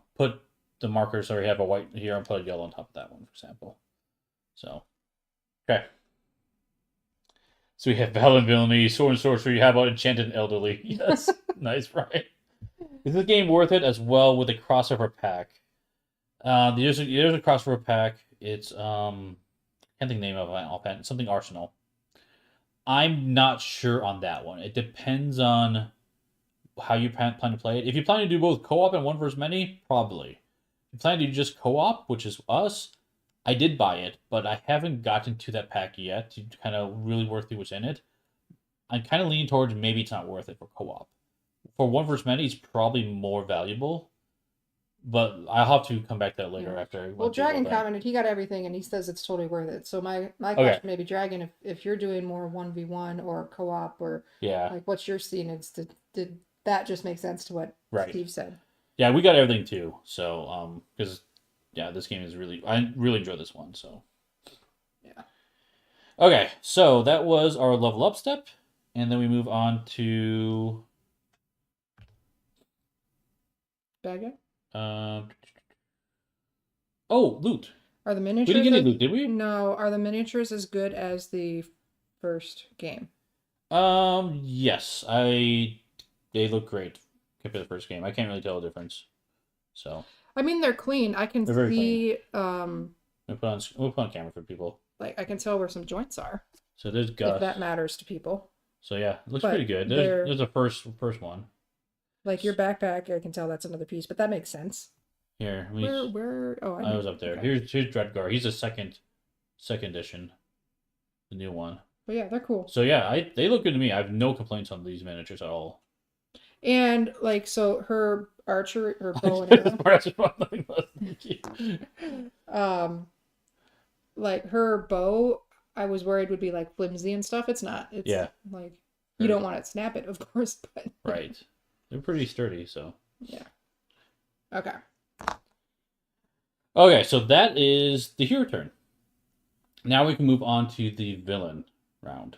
markers, or you have a white here, and put a yellow on top of that one, for example. So, okay. So we have Valor Villainy, Sword and Sorcery. How about Enchanted and Elderly? Yes, nice, right? Is this game worth it as well with a crossover pack? There's a crossover pack. It's can't think the name of it offhand. Something Arsenal. I'm not sure on that one. It depends on how you plan to play it. If you plan to do both co-op and one versus many, probably. If you plan to do just co-op, which is us, I did buy it, but I haven't gotten to that pack yet to kind of really work through what's in it. I'm kind of leaning towards maybe it's not worth it for co-op. For one versus many, it's probably more valuable. But I'll have to come back to that later after. Well, Dragon commented he got everything and he says it's totally worth it. So my question may be, Dragon, if you're doing more 1v1 or co-op or like what's your scene? Did that just make sense to what Steve said? Yeah, we got everything too. So because this game is I really enjoy this one. So yeah. Okay, so that was our level up step, and then we move on to bad guy. Loot. Are the miniatures? We didn't get any loot, did we? No. Are the miniatures as good as the first game? Yes. They look great compared to the first game. I can't really tell the difference. So. I mean, they're clean. I can see. We'll put on camera for people. Like I can tell where some joints are. So there's Gus. If that matters to people. So yeah, it looks pretty good. There's a first one. Like your backpack, I can tell that's another piece, but that makes sense. Here, where? Oh, I was up there. Okay. Here's Dreadgar. He's a second edition, the new one. But yeah, they're cool. So yeah, they look good to me. I have no complaints on these miniatures at all. And like, so her archery, her bow and arrow. Like her bow, I was worried would be like flimsy and stuff. It's not. It's like you don't want to snap it, of course, but right. They're pretty sturdy, so. Yeah. Okay. Okay, so that is the hero turn. Now we can move on to the villain round.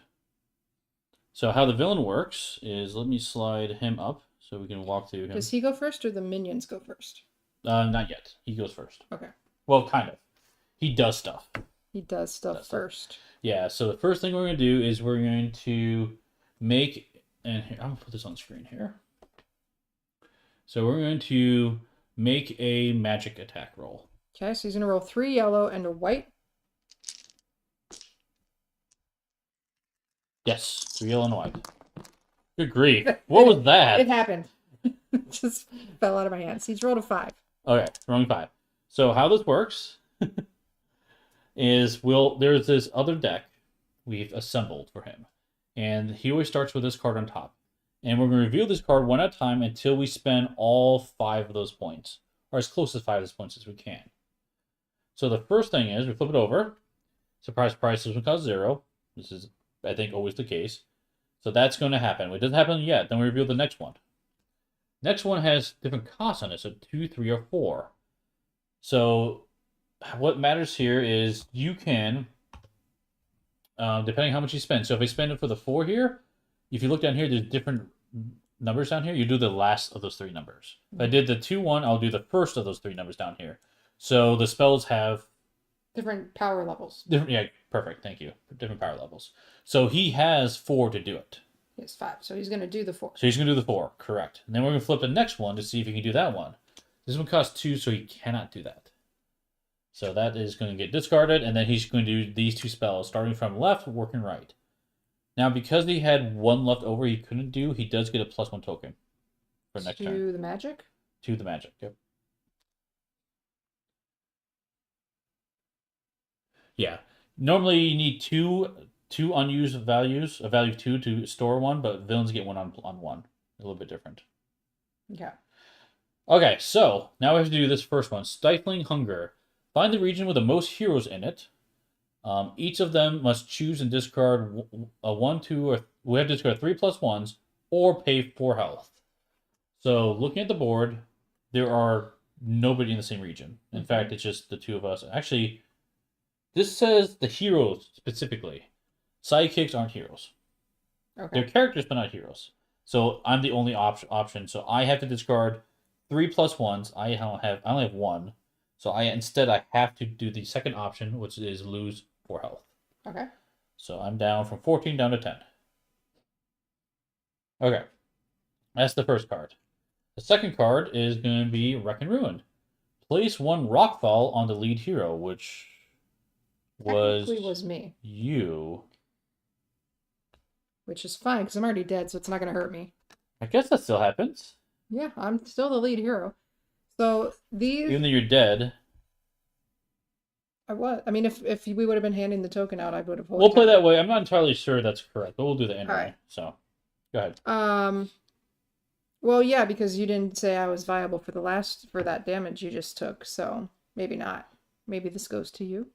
So how the villain works is, let me slide him up so we can walk through him. Does he go first or the minions go first? Not yet. He goes first. Okay. Well, kind of. He does stuff. He does stuff first. Yeah, so the first thing we're going to do is we're going to make, and here, I'm going to put this on screen here. So we're going to make a magic attack roll. Okay, so he's going to roll 3 yellow and a white. Yes, 3 yellow and a white. Good grief. What was that? It happened. It just fell out of my hands. He's rolled a 5. Okay, wrong 5. So how this works is there's this other deck we've assembled for him. And he always starts with this card on top. And we're going to reveal this card one at a time until we spend all 5 of those points. Or as close to 5 of those points as we can. So the first thing is, we flip it over. Surprise, surprise, this one costs 0. This is, I think, always the case. So that's going to happen. It doesn't happen yet. Then we reveal the next one. Next one has different costs on it. So 2, 3, or 4. So what matters here is you can, depending how much you spend. So if I spend it for the 4 here, if you look down here, there's different numbers down here. You do the last of those 3 numbers. If I did the 2, 1, I'll do the first of those 3 numbers down here. So the spells have different power levels. Yeah, perfect. Thank you. Different power levels. So he has 4 to do it. He has 5. So he's going to do the 4. So he's going to do the 4. Correct. And then we're going to flip the next one to see if he can do that one. This one costs 2, so he cannot do that. So that is going to get discarded, and then he's going to do these 2 spells, starting from left, working right. Now, because he had one left over he couldn't do, he does get a +1 token for next turn. To the magic? To the magic, yep. Yeah. Normally you need two unused values, a value of 2 to store one, but villains get one on one. A little bit different. Yeah. Okay, so now we have to do this first one. Stifling Hunger. Find the region with the most heroes in it. Each of them must choose and discard a 1, 2, or we have to discard 3+1s or pay 4 health. So looking at the board, there are nobody in the same region. In fact, it's just the two of us. Actually, this says the heroes specifically. Sidekicks aren't heroes. Okay. They're characters, but not heroes. So I'm the only option. So I have to discard 3+1s. I only have one. So I have to do the second option, which is lose 4 health. Okay. So I'm down from 14 down to 10. Okay. That's the first card. The second card is going to be Wreck and Ruin. Place 1 Rockfall on the lead hero, which was me. You. Which is fine, because I'm already dead, so it's not going to hurt me. I guess that still happens. Yeah, I'm still the lead hero. So these... Even though you're dead. I was. I mean, if we would have been handing the token out, I would have... We'll play that way. I'm not entirely sure that's correct, but we'll do that anyway. Right. So, go ahead. Well, yeah, because you didn't say I was viable for that damage you just took, so maybe not. Maybe this goes to you.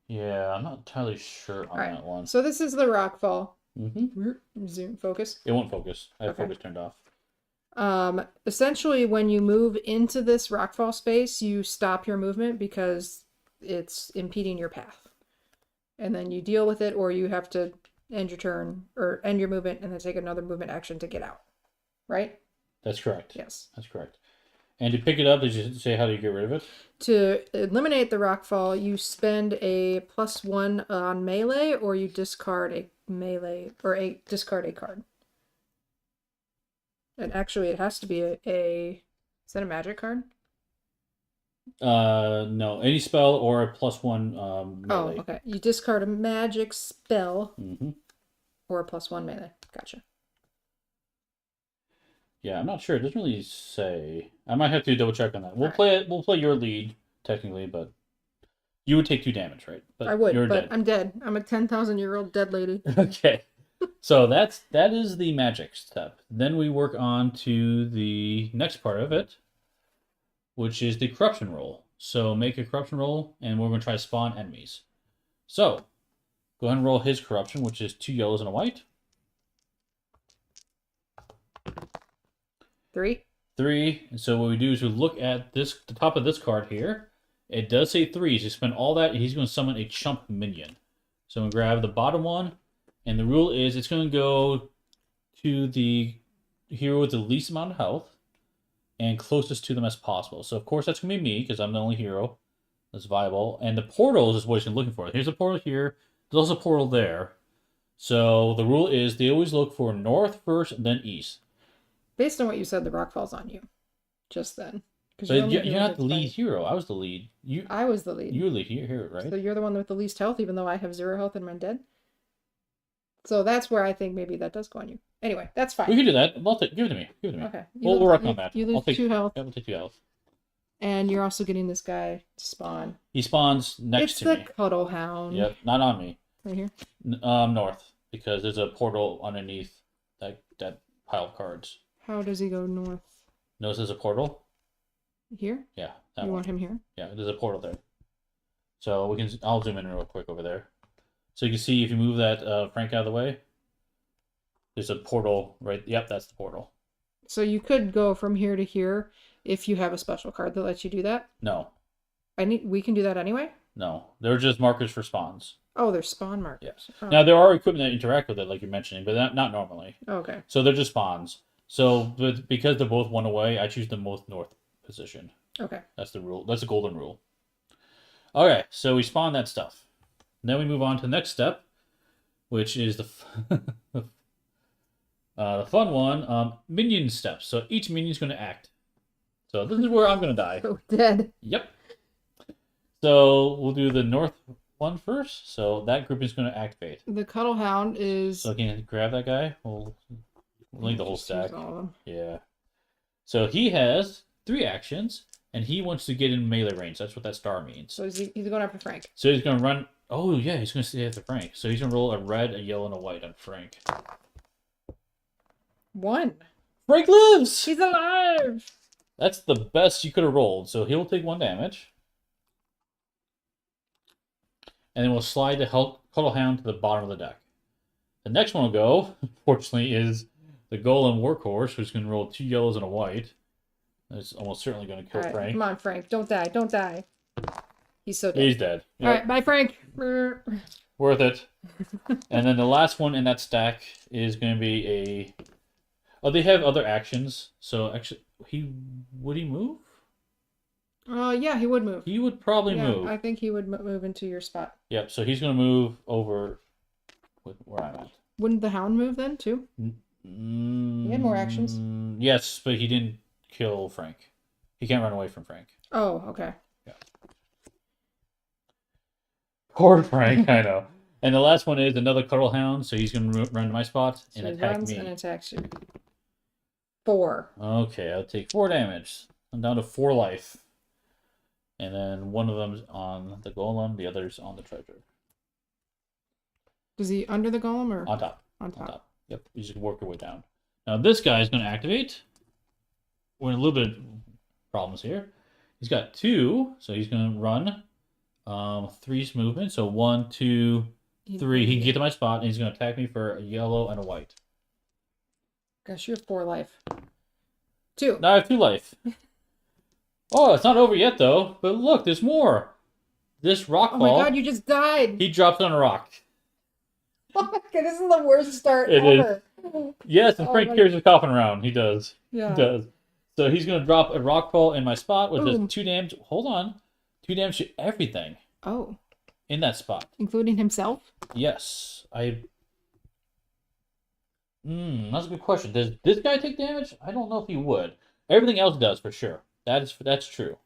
Yeah, I'm not entirely sure on that one. So this is the Rockfall. Mm-hmm. Zoom focus. It won't focus. I have focus turned off. Essentially, when you move into this Rockfall space, you stop your movement because it's impeding your path. And then you deal with it, or you have to end your turn, or end your movement, and then take another movement action to get out. Right? That's correct. Yes. That's correct. And to pick it up, did you say how do you get rid of it? To eliminate the Rockfall, you spend a +1 on melee, or you discard a melee, or discard a card. And actually, it has to be is that a magic card? No. Any spell or a +1 melee. Oh, okay. You discard a magic spell or a +1 melee. Gotcha. Yeah, I'm not sure. It doesn't really say. I might have to double check on that. We'll play it. We'll play your lead technically, but you would take 2 damage, right? But I would, you're but dead. I'm dead. I'm a 10,000-year-old dead lady. Okay. So that is the magic step. Then we work on to the next part of it, which is the corruption roll. So make a corruption roll, and we're going to try to spawn enemies. So go ahead and roll his corruption, which is 2 yellows and a white. 3. 3. And so what we do is we look at the top of this card here. It does say 3. So you spend all that, and he's going to summon a chump minion. So we grab the bottom one, and the rule is it's going to go to the hero with the least amount of health and closest to them as possible. So of course that's going to be me, because I'm the only hero that's viable. And the portals is what he's looking for. Here's a portal here. There's also a portal there. So the rule is they always look for north first, and then east. Based on what you said, the Rockfall's on you. Just then. But you're not the lead hero. I was the lead. I was the lead. You were the lead hero, right? So you're the one with the least health, even though I have 0 health and I'm dead. So that's where I think maybe that does go on you. Anyway, that's fine. We can do that. Give it to me. Give it to me. Okay. We'll work on that. You lose 2 health. Yeah, we'll take 2 health. And you're also getting this guy to spawn. He spawns next to me. It's the Cuddle Hound. Yep, not on me. Right here? North, because there's a portal underneath that pile of cards. How does he go north? Notice there's a portal? Here? Yeah. You want him here? Yeah, there's a portal there. So I'll zoom in real quick over there. So you can see if you move that Frank out of the way, there's a portal right. Yep, that's the portal. So you could go from here to here if you have a special card that lets you do that? No. We can do that anyway? No. They're just markers for spawns. Oh, they're spawn markers. Yes. Oh. Now there are equipment that interact with it, like you're mentioning, but not normally. Okay. So they're just spawns. So because they're both one away, I choose the most north position. Okay. That's the rule. That's the golden rule. Okay, so we spawn that stuff. Then we move on to the next step, which is the fun one, minion steps. So each minion's going to act. So this is where I'm going to die. So dead. Yep. So we'll do the north one first. So that group is going to activate. The Cuddle Hound is. So can you grab that guy? We'll leave the whole Just use stack. all of them. Yeah. So he has 3 actions, and he wants to get in melee range. That's what that star means. So he's going after Frank. So he's going to run. Oh, yeah, he's going to stay after Frank. So he's going to roll a red, a yellow, and a white on Frank. 1. Frank lives! He's alive! That's the best you could have rolled. So he'll take 1 damage. And then we'll slide the Cuddle Hound to the bottom of the deck. The next one will go, unfortunately, is the Golem Workhorse, who's going to roll 2 yellows and a white. That's almost certainly going to kill Right, Frank. come on, Frank. Don't die. Don't die. He's so dead. He's dead. Yep. All right, bye, Frank. Worth it. And then the last one in that stack is going to be a... Oh, they have other actions. So actually, would he move? Yeah, he would move. He would probably Yeah, move. I think he would move into your spot. Yep, so he's going to move over where I'm at. Wouldn't the Hound move then, too? He had more actions. Yes, but he didn't kill Frank. He can't run away from Frank. Oh, okay. Yeah. Poor Frank, I know. And the last one is another Cuddle Hound, so he's going to run to my spot and So he attack runs me. and attacks you. 4. Okay, I'll take 4 damage. I'm down to 4 life. And then one of them's on the Golem, the other's on the treasure. Is he under the Golem or On top. on top? On top. Yep, you just work your way down. Now this guy is going to activate. We're in a little bit of problems here. He's got 2, so he's going to run 3's movement. So 1, 2, 3. He can get to my spot, and he's going to attack me for a yellow and a white. Gosh, you have 4 life. 2. Now I have 2 life. Oh, it's not over yet, though. But look, there's more. This rock Oh ball. my god, you just died! He drops on a rock. Oh my god, this is the worst start It ever. Yes, and Oh Frank my- carries his coffin around. He does. Yeah. He does. So he's going to drop a rock ball in my spot, which Boom. does 2 damage. Hold on. 2 damage to everything Oh, in that spot. including himself? Yes. That's a good question. Does this guy take damage? I don't know if he would. Everything else does, for sure. That's true.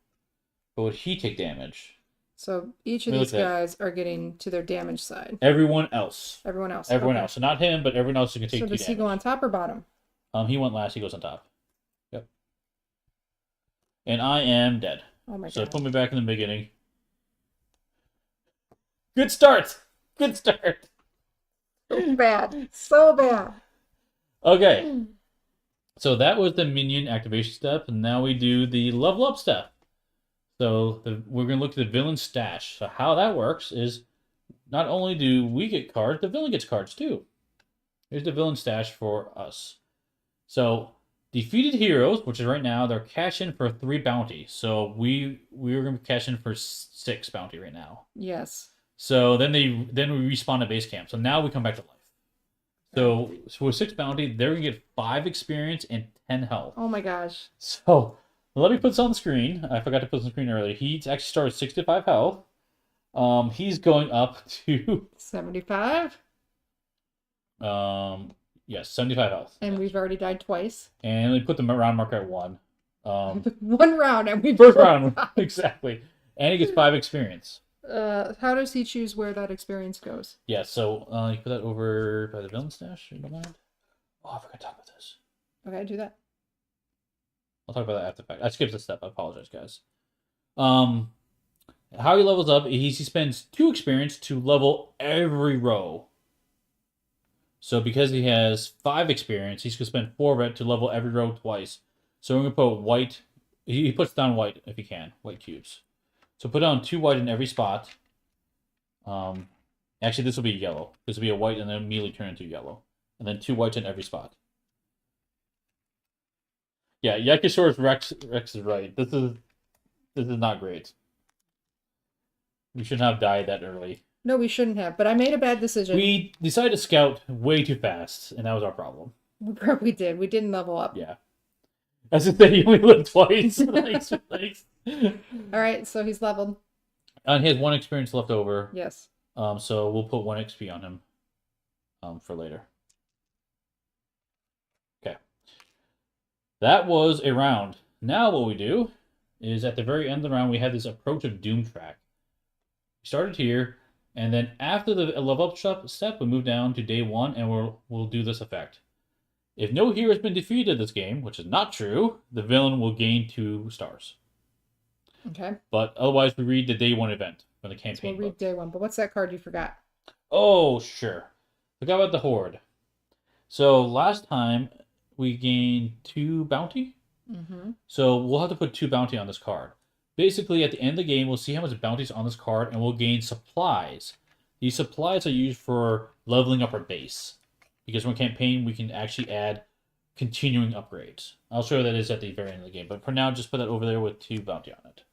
But would he take damage? So each of Let me these look at that. guys are getting to their damage side. Everyone else. Everyone else. Everyone Okay. else. So not him, but everyone else is going to take So 2 does damage. he go on top or bottom? He went last. He goes on top. Yep. And I am dead. Oh my So god. put me back in the beginning. Good start. Good start. So bad. So bad. Okay. So that was the minion activation step, and now we do the level up step. So we're going to look at the villain stash. So how that works is not only do we get cards, the villain gets cards too. Here's the villain stash for us. So defeated heroes, which is right now, they're cash in for 3 bounty. So we're going to cash in for 6 bounty right now. Yes. So then we respawn at base camp. So now we come back to life. So with 6 bounty, they're going to get 5 experience and 10 health. Oh my gosh. So let me put this on the screen. I forgot to put this on the screen earlier. He actually started 65 health. He's going up to 75. Yes, 75 health. And we've already died twice. And we put the round marker at 1. 1 round and we've First round, exactly. And he gets 5 experience. How does he choose where that experience goes? Yeah, so you put that over by the villain stash, you don't mind? Oh, I forgot to talk about this. Okay, do that. I'll talk about that after the fact. I skipped a step. I apologize, guys. How he levels up, he spends 2 experience to level every row. So because he has 5 experience, he's going to spend 4 of it to level every row twice. So we're going to put white. He puts down white if he can, white cubes. So put down 2 white in every spot. Actually, this will be yellow. This will be a white and then immediately turn into yellow. And then 2 whites in every spot. Yeah, Yakisaurus Rex is right. This is not great. We shouldn't have died that early. No, we shouldn't have, but I made a bad decision. We decided to scout way too fast, and that was our problem. We probably did. We didn't level up. Yeah. As I said, he only lived twice. Thanks. All right, so he's leveled. And he has 1 experience left over. Yes. So we'll put 1 XP on him for later. Okay. That was a round. Now what we do is at the very end of the round, we have this Approach of Doom track. We started here. And then after the level up step, we move down to day 1, and we'll do this effect. If no hero has been defeated this game, which is not true, the villain will gain 2 stars. Okay. But otherwise, we read the day 1 event from the campaign. So we'll read day 1. But what's that card you forgot? Oh, sure. Forgot about the Horde. So last time we gained 2 bounty. Mm-hmm. So we'll have to put 2 bounty on this card. Basically, at the end of the game, we'll see how much bounties on this card, and we'll gain supplies. These supplies are used for leveling up our base. Because from campaign, we can actually add continuing upgrades. I'll show you that is at the very end of the game. But for now, just put that over there with 2 bounty on it.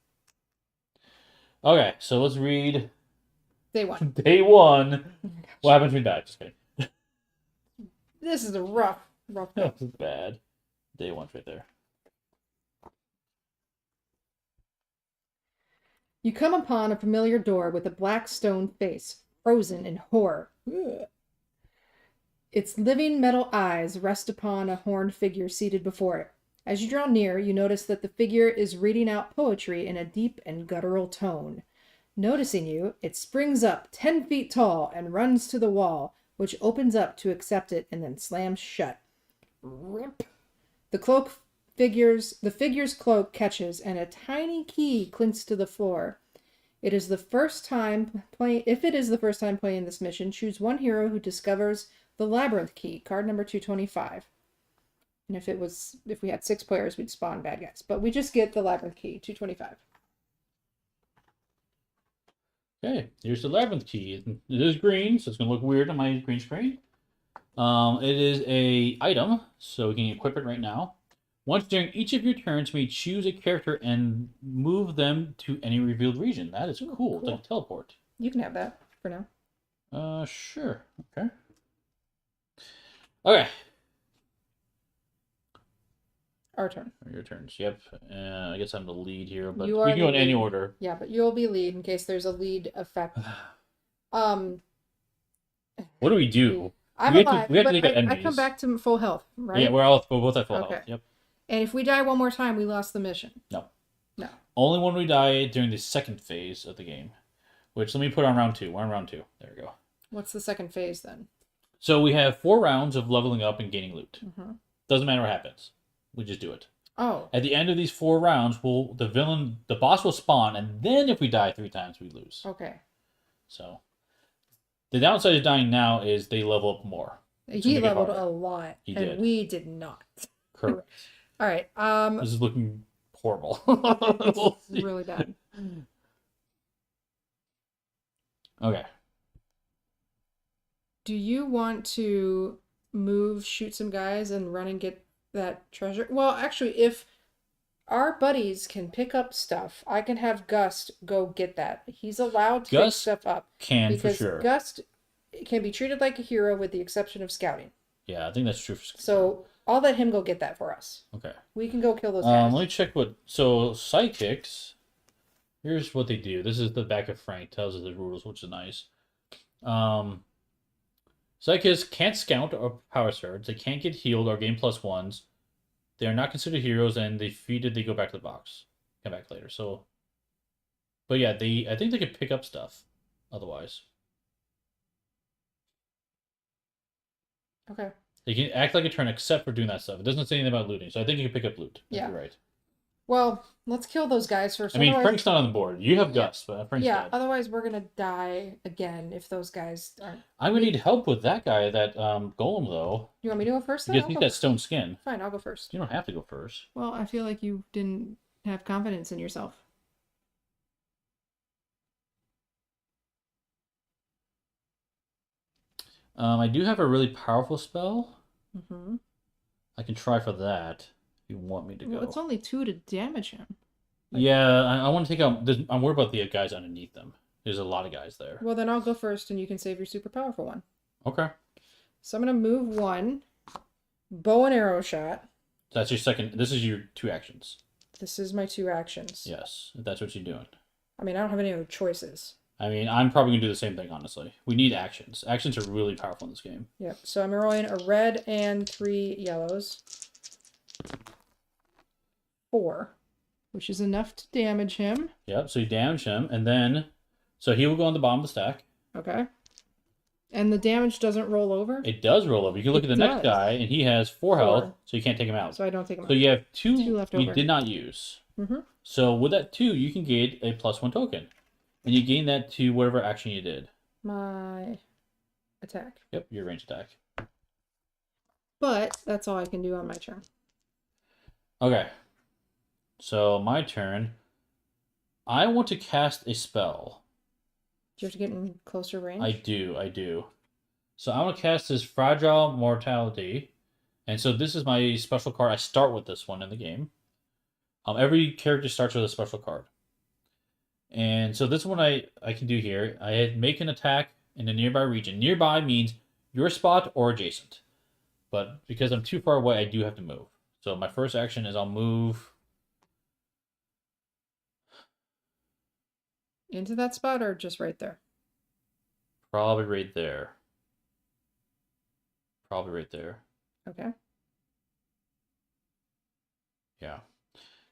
Okay, so let's read... Day 1. Day 1. What happens when we die? Just kidding. This is a rough This is bad. Day 1's right there. You come upon a familiar door with a black stone face, frozen in horror. Ugh. Its living metal eyes rest upon a horned figure seated before it. As you draw near, you notice that the figure is reading out poetry in a deep and guttural tone. Noticing you, it springs up 10 feet tall and runs to the wall, which opens up to accept it and then slams shut. Rip. The figure's cloak catches, and a tiny key clinks to the floor. If it is the first time playing this mission, choose one hero who discovers the Labyrinth key, card number 225. And if we had 6 players, we'd spawn bad guys. But we just get the Labyrinth key, 225. Okay, here's the Labyrinth key. It is green, so it's going to look weird on my green screen. It is a item, so we can equip it right now. Once during each of your turns, you may choose a character and move them to any revealed region. That is cool. It's like a teleport. You can have that for now. Sure. Okay. Okay. Our turn. Your turns. Yep. I guess I'm the lead here, but You we are can go in the any lead. order. Yeah, but you'll be lead in case there's a lead effect. What do we do? I'm we have alive, to, we have but to take out I enemies. come back to full health, right? Yeah, we're both at full Okay. health. Yep. And if we die one more time, we lost the mission. No. No. Only when we die during the second phase of the game. Which, let me put on round 2. We're on round 2. There we go. What's the second phase then? So we have 4 rounds of leveling up and gaining loot. Mm-hmm. Doesn't matter what happens. We just do it. Oh. At the end of these 4 rounds, the boss will spawn, and then if we die 3 times, we lose. Okay. So, the downside of dying now is they level up more. He leveled a lot, He and did. we did not. Correct. All right. This is looking horrible. It's really bad. Okay. Do you want to shoot some guys, and run and get that treasure? Well, actually, if our buddies can pick up stuff, I can have Gust go get that. He's allowed to pick stuff up. Can, because for sure. Gust can be treated like a hero with the exception of scouting. Yeah, I think that's true. So I'll let him go get that for us. Okay. We can go kill those guys. Let me check what... So, psychics... Here's what they do. This is the back of Frank. Tells us the rules, which is nice. Psychics can't scout or power surge. They can't get healed or gain +1s. They are not considered heroes, and defeated, they go back to the box. Come back later. So, but yeah, I think they could pick up stuff. Otherwise, Okay. they can act like a turn except for doing that stuff. It doesn't say anything about looting, so I think you can pick up loot. Yeah. You're right. Well, let's kill those guys first. I mean, otherwise- Frank's not on the board. You have Gus, but Frank's yeah, dead. otherwise we're gonna die again if those guys aren't. I'm gonna need help with that guy, that golem though. You want me to go first? Then Because I'll he's go got first. stone skin. Fine, I'll go first. You don't have to go first. Well, I feel like you didn't have confidence in yourself. I do have a really powerful spell. Mm-hmm. I can try for that if you want me to go. Well, it's only 2 to damage him. Yeah, I want to take out... I'm worried about the guys underneath them. There's a lot of guys there. Well, then I'll go first, and you can save your super powerful one. Okay. So I'm gonna move 1, bow and arrow shot. That's your second... This is your 2 actions. This is my 2 actions. Yes, if that's what you're doing. I mean, I don't have any other choices. I mean, I'm probably going to do the same thing, honestly. We need actions. Actions are really powerful in this game. Yep. So I'm rolling a red and 3 yellows. 4, which is enough to damage him. Yep, so you damage him, and then... So he will go on the bottom of the stack. Okay. And the damage doesn't roll over? It does roll over. You can look It at the next does. guy, and he has 4 health, 4. so you can't take him out. So I don't take him So out. you have 2 2 left you over. did not use. Mm-hmm. So with that 2, you can gain a +1 token. And you gain that to whatever action you did. My attack. Yep, your range attack. But that's all I can do on my turn. Okay. So my turn. I want to cast a spell. Do you have to get in closer range? I do. So I want to cast this Fragile Mortality. And so this is my special card. I start with this one in the game. Every character starts with a special card. And so this one I can do here. I make an attack in a nearby region. Nearby means your spot or adjacent. But because I'm too far away, I do have to move. So my first action is I'll move into that spot or just right there? probably right there. Probably right there. Okay. Yeah.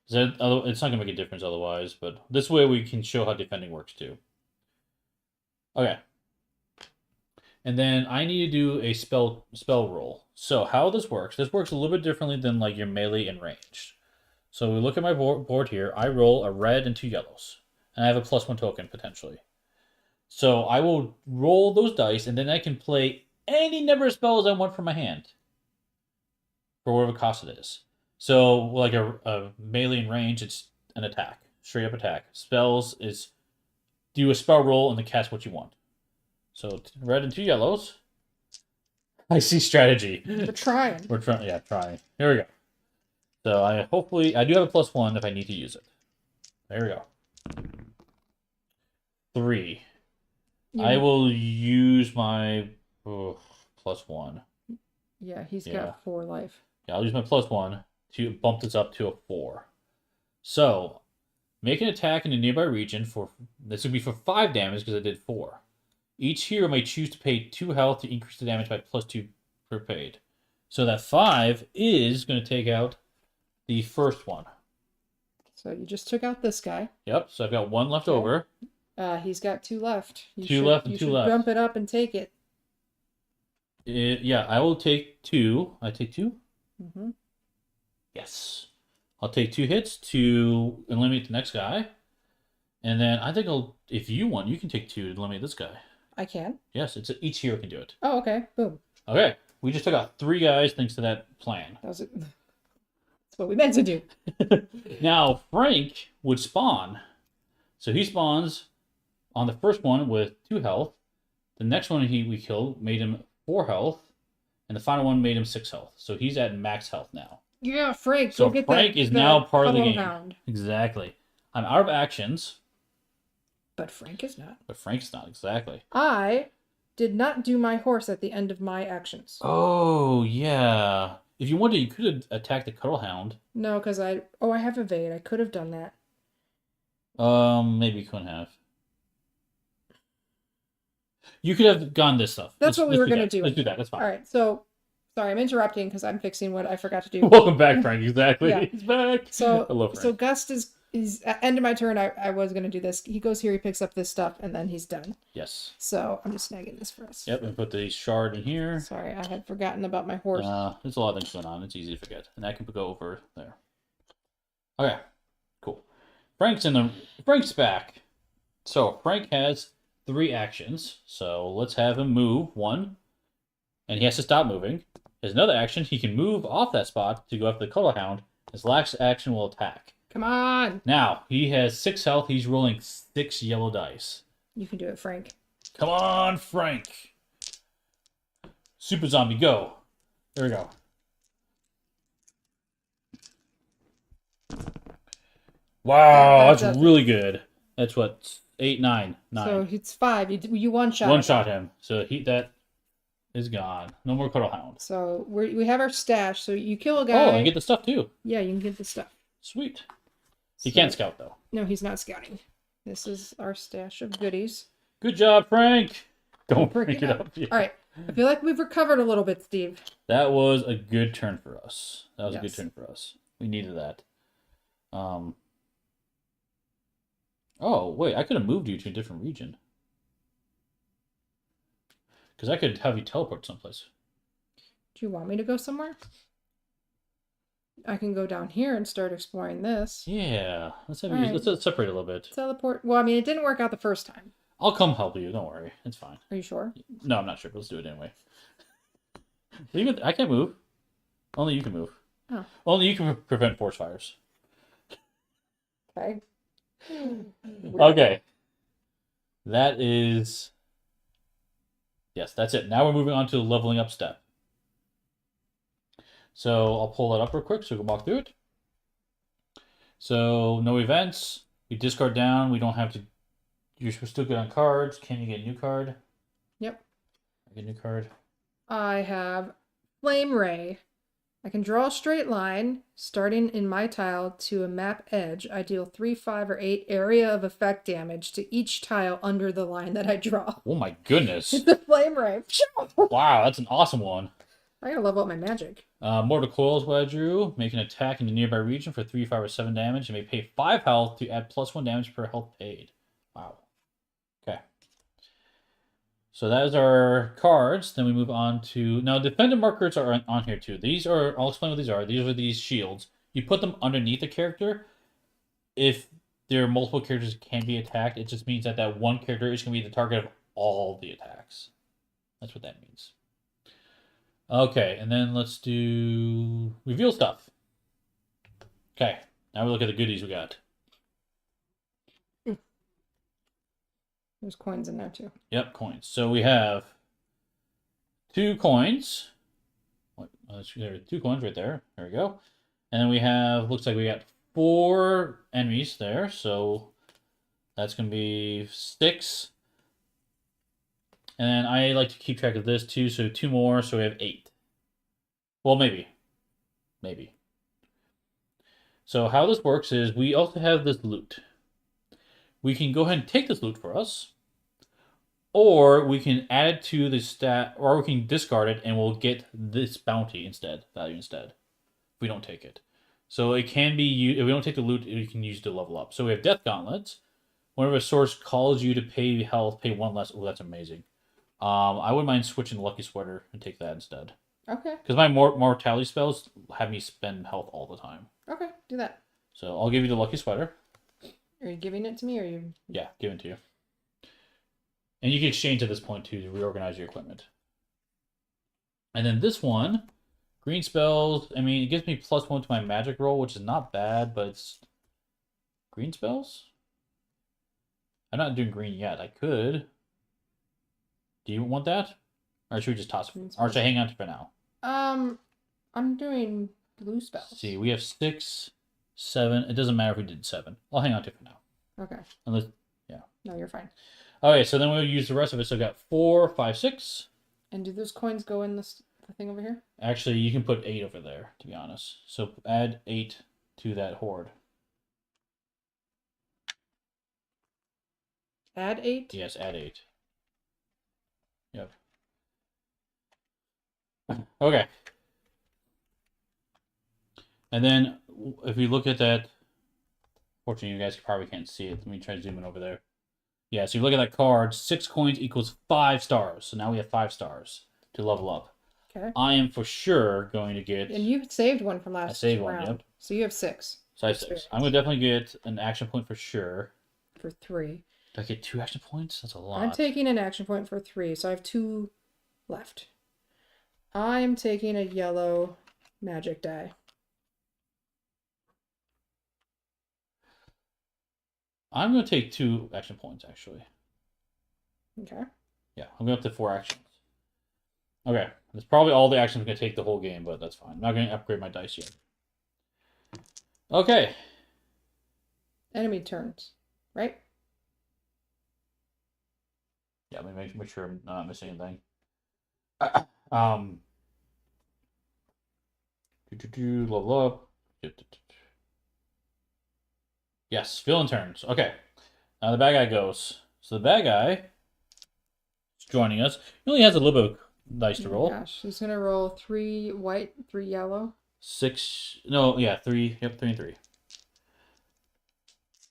It's not going to make a difference otherwise, but this way we can show how defending works too. Okay. And then I need to do a spell roll. So how this works a little bit differently than like your melee and ranged. So we look at my board here. I roll a red and 2 yellows. And I have a +1 token potentially. So I will roll those dice, and then I can play any number of spells I want from my hand. For whatever cost it is. So like a melee and range, it's an attack. Straight up attack. Spells is do a spell roll and then cast what you want. So red and 2 yellows. I see strategy. We're trying. We're trying. Yeah, trying. Here we go. So I do have a +1 if I need to use it. There we go. 3. I will use my +1. Yeah, he's got 4 life. Yeah, I'll use my +1 to bump this up to a 4. So make an attack in a nearby region this would be for 5 damage because I did 4. Each hero may choose to pay 2 health to increase the damage by +2 per paid. So that 5 is going to take out the first one. So you just took out this guy. Yep, so I've got 1 left over. He's got 2 left. You 2 left and 2 left. Bump it up and take it. Yeah, I will take 2. I take 2? Mm-hmm. Yes. I'll take 2 hits to eliminate the next guy. And then I think if you want, you can take 2 to eliminate this guy. I can? Yes, each hero can do it. Oh, okay. Boom. Okay, we just took out 3 guys thanks to that plan. That's what we meant to do. Now, Frank would spawn. So he spawns on the first one with 2 health. The next one we killed made him 4 health. And the final one made him 6 health. So he's at max health now. Yeah, Frank. So go get Frank that, is now part of the game. Hound. Exactly. I'm out of actions. But Frank is not. But Frank's not, exactly. I did not do my horse at the end of my actions. Oh, yeah. If you wanted, you could have attacked the Cuddle Hound. No, because I have evade. I could have done that. Maybe you couldn't have. You could have gone this stuff. That's what we were going to do. Let's do that. That's fine. All right. So, sorry, I'm interrupting because I'm fixing what I forgot to do. Welcome back, Frank. Exactly. Yeah. He's back. So, I love Frank. So Gust is at end of my turn. I was going to do this. He goes here. He picks up this stuff, and then he's done. Yes. So I'm just snagging this for us. Yep, and put the shard in here. Sorry, I had forgotten about my horse. There's a lot of things going on. It's easy to forget, and that can go over there. Okay, cool. Frank's back. So Frank has 3 actions. So let's have him move 1, and he has to stop moving. There's another action. He can move off that spot to go after the Cuddle Hound. His last action will attack. Come on. Now he has 6 health. He's rolling 6 yellow dice. You can do it, Frank. Come on, Frank. Super Zombie, go. There we go. Wow, that's really good. That's what, 8, 9. So it's 5. You one shot. One shot him. So that is gone. No more Cuddle Hound. So we have our stash. So you kill a guy. Oh, I get the stuff too. Yeah, you can get the stuff. Sweet. He can't scout though. No, he's not scouting. This is our stash of goodies. Good job, Frank. Don't break it up. All right. I feel like we've recovered a little bit, Steve. That was a good turn for us. A good Yes. turn for us. We needed that. Oh, wait. I could have moved you to a different region. Because I could have you teleport someplace. Do you want me to go somewhere? I can go down here and start exploring this. Yeah. Let's have All you. right. Let's separate a little bit. Teleport. Well, I mean, it didn't work out the first time. I'll come help you. Don't worry. It's fine. Are you sure? No, I'm not sure. But let's do it anyway. I can't move. Only you can move. Oh. Only you can prevent forest fires. Okay. Okay. That is... Yes, that's it. Now we're moving on to the leveling up step. So I'll pull that up real quick so we can walk through it. So no events. You discard down. We don't have to... You're still good on cards. Can you get a new card? Yep. Get a new card. I have Flame Ray. I can draw a straight line, starting in my tile to a map edge. I deal 3, 5, or 8 area of effect damage to each tile under the line that I draw. Oh my goodness. It's a Flame Ray. Wow, that's an awesome one. I gotta level up my magic. Mortal Coil is what I drew. Make an attack in the nearby region for 3, 5, or 7 damage. You may pay 5 health to add +1 damage per health paid. Wow. Okay. So that is our cards. Then we move on to... Now, defendant markers are on here too. These are... I'll explain what these are. These are these shields. You put them underneath the character. If there are multiple characters that can be attacked, it just means that that one character is going to be the target of all the attacks. That's what that means. Okay, and then let's do... Reveal stuff. Okay, now we look at the goodies we got. There's coins in there too. Yep, coins. So we have 2 coins. There are 2 coins right there. There we go. And then we have, looks like we got 4 enemies there. So that's going to be 6. And then I like to keep track of this too. So 2 more. So we have 8. Well, maybe. Maybe. So how this works is we also have this loot. We can go ahead and take this loot for us, or we can add it to the stat, or we can discard it and we'll get this bounty value instead, if we don't take it. So it can be used, if we don't take the loot, we can use it to level up. So we have Death Gauntlets. Whenever a source calls you to pay health, pay 1 less. Oh, that's amazing. I wouldn't mind switching to Lucky Sweater and take that instead. Okay. Because my mortality spells have me spend health all the time. Okay, do that. So I'll give you the Lucky Sweater. Are you giving it to me, or are you... Yeah, give it to you. And you can exchange at this point too to reorganize your equipment. And then this one, green spells. I mean, it gives me +1 to my magic roll, which is not bad, but it's green spells. I'm not doing green yet. I could. Do you want that, or should we just toss it? Or should I hang on to it for now? I'm doing blue spells. Let's see, we have 6, 7. It doesn't matter if we did 7. I'll hang on to it for now. Okay. Unless, yeah. No, you're fine. Okay, so then we'll use the rest of it. So we got 4, 5, 6. And do those coins go in the thing over here? Actually, you can put 8 over there, to be honest. So add 8 to that hoard. Add 8? Yes, add 8. Yep. Okay. And then if we look at that, fortunately you guys probably can't see it. Let me try to zoom in over there. Yeah, so you look at that card, 6 coins equals 5 stars. So now we have 5 stars to level up. Okay. I am for sure going to get... And you saved one from last round. I saved one, yep. So you have 6. So I have 6. I'm going to definitely get an action point for sure. For 3. Do I get 2 action points? That's a lot. I'm taking an action point for 3, so I have 2 left. I am taking a yellow magic die. I'm going to take 2 action points, actually. Okay. Yeah, I'm going up to 4 actions. Okay, that's probably all the actions I'm going to take the whole game, but that's fine. I'm not going to upgrade my dice yet. Okay. Enemy turns, right? Yeah, let me make sure I'm not missing anything. Level up. Yes, villain turns. Okay. Now the bad guy goes. So the bad guy is joining us. He only has a little bit of dice to roll. Gosh, he's gonna roll 3 white, 3 yellow. 6. No, yeah, 3. Yep, 3 and 3.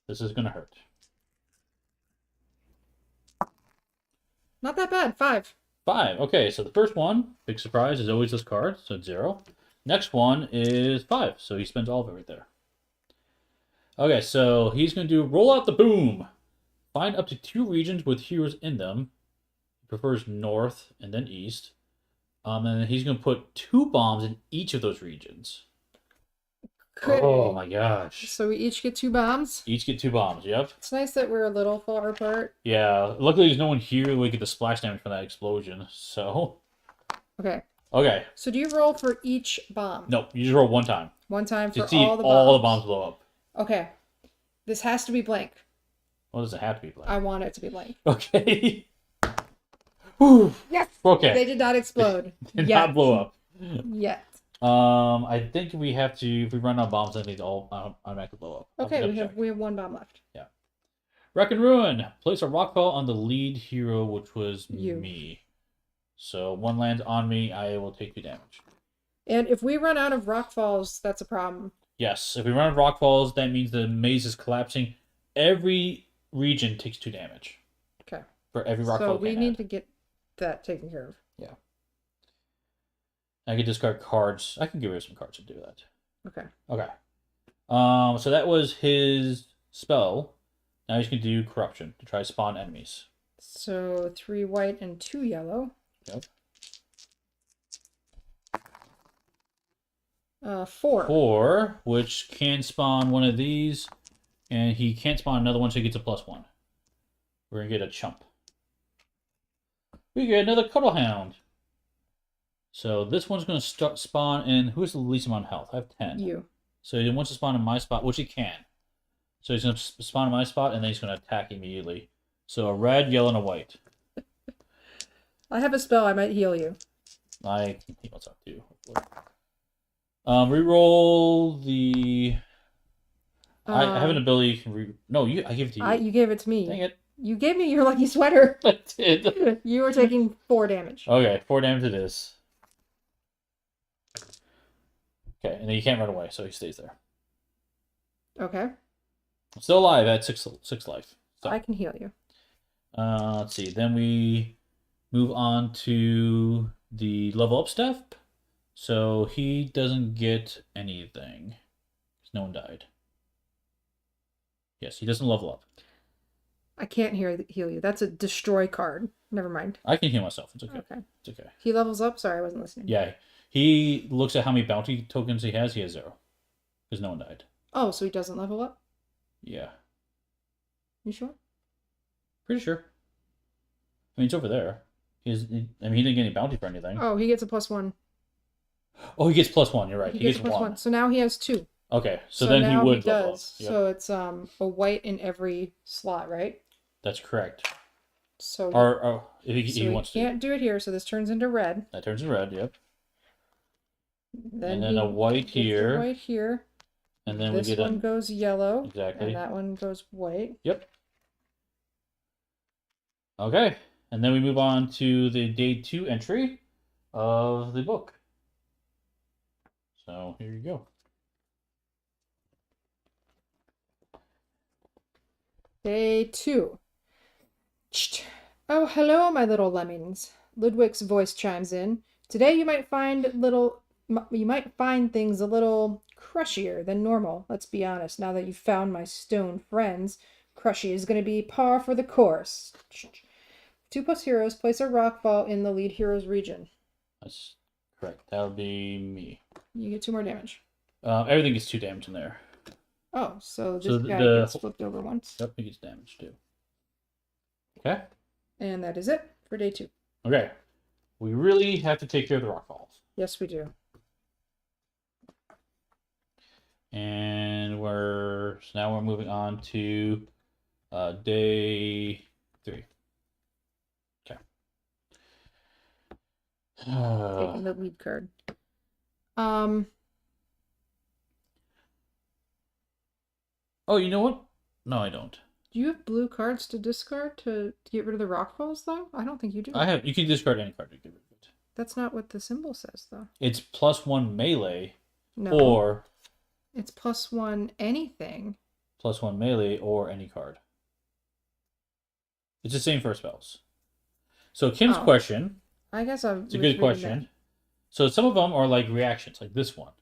This is gonna hurt. Not that bad. 5. 5. Okay, so the first one, big surprise, is always this card, so it's 0. Next one is 5, so he spends all of it right there. Okay, so he's going to do roll out the boom. Find up to 2 regions with heroes in them. He prefers north and then east. And he's going to put 2 bombs in each of those regions. Okay. Oh my gosh. So we each get 2 bombs? Each get 2 bombs, yep. It's nice that we're a little far apart. Yeah, luckily there's no one here who would get the splash damage from that explosion, so... Okay. Okay. So do you roll for each bomb? No, you just roll 1 time. 1 time for To see all the bombs? all the bombs blow up. Okay. This has to be blank. Well, does it have to be blank? I want it to be blank. Okay. Whew. Yes! Okay. They did not explode. Did Yet. not blow up. Yet. I think we have to, if we run out of bombs, I think they all automatically blow up. Okay, we have 1 bomb left. Yeah. Wreck and Ruin. Place a rockfall on the lead hero, which was You. me. So 1 lands on me, I will take 2 damage. And if we run out of rock falls, that's a problem. Yes, if we run out of rockfalls, that means the maze is collapsing. Every region takes 2 damage. Okay. For every rockfall. So we need to get that taken care of. Yeah. I can discard cards. I can give her some cards to do that. Okay. Okay. So that was his spell. Now he's going to do corruption to try to spawn enemies. So 3 white and 2 yellow. Yep. 4. 4, which can spawn one of these, and he can't spawn another one, so he gets a +1. We're going to get a chump. We get another Cuddle Hound. So this one's going to spawn in... Who has the least amount of health? I have 10. You. So he wants to spawn in my spot, which he can. So he's going to spawn in my spot, and then he's going to attack immediately. So a red, yellow, and a white. I have a spell. I might heal you. I can heal myself too. Reroll the... I have an ability you can No, I gave it to you. You gave it to me. Dang it. You gave me your lucky sweater. I did. You were taking 4 damage. Okay, 4 damage it is. Okay, and then you can't run away, so he stays there. Okay. Still alive at 6 life. So, I can heal you. let's see. Then we move on to the level up step. So he doesn't get anything. Because no one died. Yes, he doesn't level up. I can't heal you. That's a destroy card. Never mind. I can heal myself. It's okay. Okay. It's okay. He levels up? Sorry, I wasn't listening. Yeah. He looks at how many bounty tokens he has. He has 0. Because no one died. Oh, so he doesn't level up? Yeah. You sure? Pretty sure. I mean, it's over there. He didn't get any bounty for anything. Oh, he gets a +1. Oh, he gets +1. You're right. He gets +1. So now he has 2. Okay, so then he would level up. Yep. So it's a white in every slot, right? That's correct. So if he wants to. He can't do it here, so this turns into red. That turns to red, yep. Then a white here. White here. And then this we get one goes yellow. Exactly. And that one goes white. Yep. Okay. And then we move on to the day 2 entry of the book. So here you go. Day 2. Oh, hello, my little lemmings. Lludwik's voice chimes in. Today you might find things a little crushier than normal. Let's be honest. Now that you've found my stone friends, crushy is going to be par for the course. 2+ heroes place a rockfall in the lead hero's region. That's correct. That would be me. You get 2 more damage. Everything gets 2 damage in there. Oh, so this guy gets flipped over once. Yep, he gets damage too. Okay. And that is it for day 2. Okay. We really have to take care of the rock falls. Yes, we do. And now we're moving on to day 3. Okay. Taking the lead card. Oh, you know what? No, I don't. Do you have blue cards to discard to get rid of the rockfalls, though? I don't think you do. You can discard any card to get rid of it. That's not what the symbol says, though. It's +1 melee. No. Or... It's +1 anything. +1 melee or any card. It's the same for spells. So Kim's question, I guess I It's a was good reading question. So some of them are like reactions, like this one.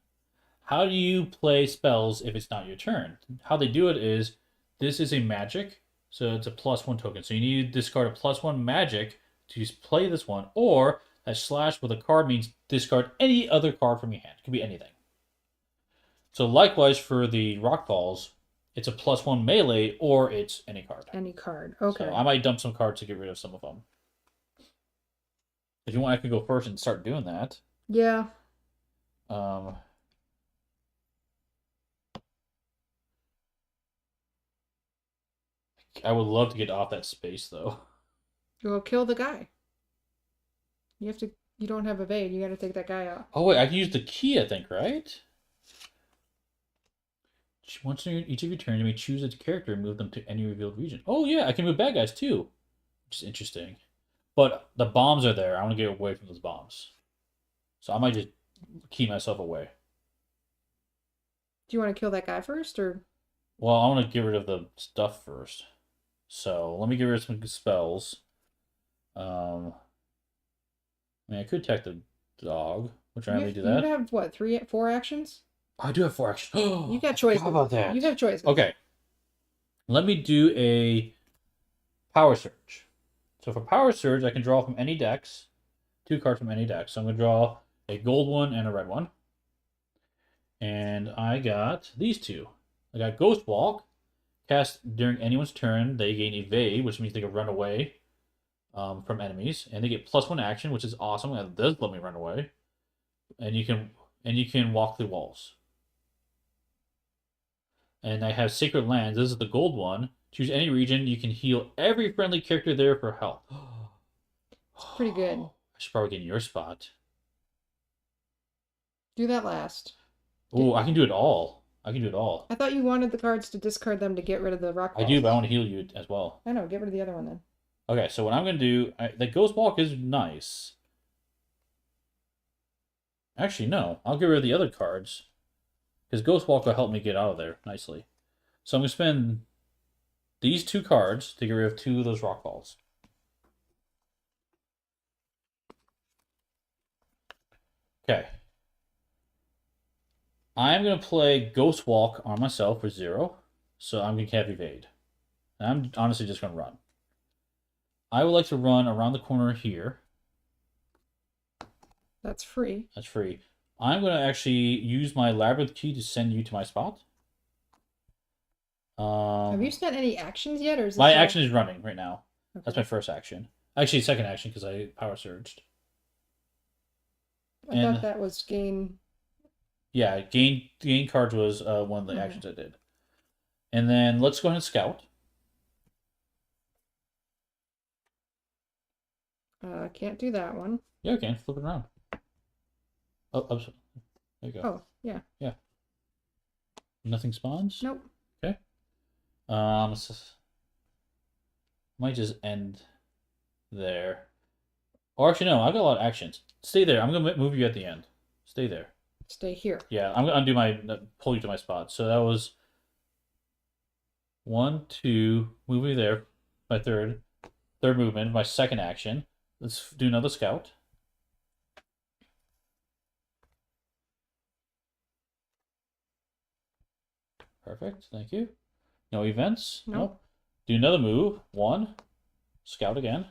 How do you play spells if it's not your turn? How they do it is this is a magic, so it's a +1 token. So you need to discard a +1 magic to play this one, or a slash with a card means discard any other card from your hand. It could be anything. So likewise for the rock balls, it's a +1 melee or it's any card. Any card. So Okay. I might dump some cards to get rid of some of them. If you want, I can go first and start doing that. Yeah. Um, I would love to get off that space though. Well, kill the guy. You have to. You don't have evade. You got to take that guy out. Oh wait, I can use the key, I think, right? Once in each of your turns, you may choose a character and move them to any revealed region. Oh yeah, I can move bad guys too, which is interesting. But the bombs are there. I want to get away from those bombs, so I might just key myself away. Do you want to kill that guy first, or? Well, I want to get rid of the stuff first. So let me get rid of some spells. I mean, I could attack the dog. Which I may do that. You have what? 4 actions? I do have 4 actions. Oh, You got choices. how about that? You have choices. Okay. Let me do a power surge. So for power surge, I can draw from any decks, 2 cards from any deck. So I'm going to draw a gold one and a red one. And I got these 2. I got Ghost Walk. Cast during anyone's turn, they gain evade, which means they can run away from enemies, and they get +1 action, which is awesome. That does let me run away, and you can walk through walls. And I have Sacred Lands. This is the gold one. Choose any region. You can heal every friendly character there for health. It's pretty good. I should probably get in your spot. Do that last. Oh, I can do it all. I can do it all. I thought you wanted the cards to discard them to get rid of the rock balls. I do, but I want to heal you as well. I know. Get rid of the other one then. Okay, so what I'm going to do... the Ghost Walk is nice. Actually, no. I'll get rid of the other cards. Because Ghost Walk will help me get out of there nicely. So I'm going to spend these 2 cards to get rid of 2 of those rock balls. Okay. I'm going to play Ghost Walk on myself for 0. So I'm going to have evade. And I'm honestly just going to run. I would like to run around the corner here. That's free. That's free. I'm going to actually use my Labyrinth key to send you to my spot. Have you spent any actions yet, or is this my action is running right now. Okay. That's my first action. Actually, second action because I power surged. I thought that was gain. Yeah, gain cards was one of the actions I did. And then let's go ahead and scout. Can't do that one. Yeah, okay, flip it around. Oh, there you go. Oh, yeah. Yeah. Nothing spawns? Nope. Okay. Might just end there. Or actually, no, I've got a lot of actions. Stay there. I'm going to move you at the end. Stay there. Stay here. Yeah, I'm going to pull you to my spot. So that was 1, 2, move me there. My third movement, my second action. Let's do another scout. Perfect, thank you. No events? Nope. Do another move. 1. Scout again.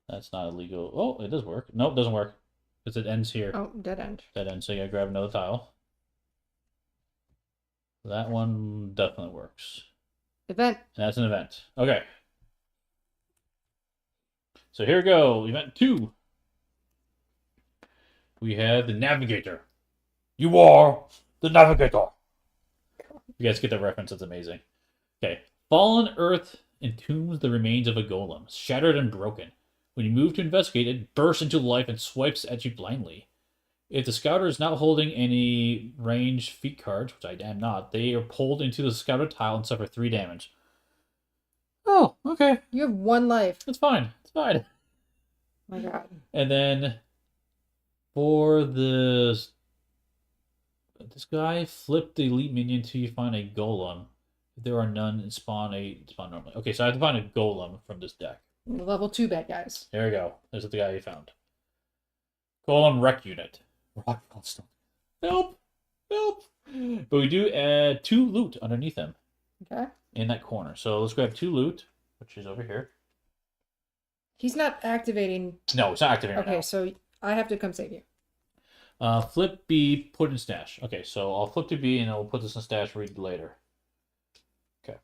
That's not illegal. Oh, it does work. Nope, doesn't work. Because it ends here. Oh, dead end. Dead end, so you gotta grab another tile. That one definitely works. Event. And that's an event. Okay. So here we go. Event 2. We have the Navigator. You are the Navigator. You guys get the reference. It's amazing. Okay. Fallen Earth entombs the remains of a golem, shattered and broken. When you move to investigate, it bursts into life and swipes at you blindly. If the scouter is not holding any ranged feat cards, which I am not, they are pulled into the scouter tile and suffer 3 damage. Oh, okay. You have 1 life. It's fine. It's fine. My God. And then for this guy, flip the elite minion until you find a golem. If there are none, spawn normally. Okay, so I have to find a golem from this deck. Level 2 bad guys. There we go. There's the guy you found. Golem Rec Unit. Rock Monster. Help! Help! But we do add 2 loot underneath him. Okay. In that corner. So let's grab 2 loot, which is over here. He's not activating. No, it's not activating Okay, right now. so I have to come save you. Flip B, put in stash. Okay, so I'll flip to B and I'll put this in stash, read later. Okay.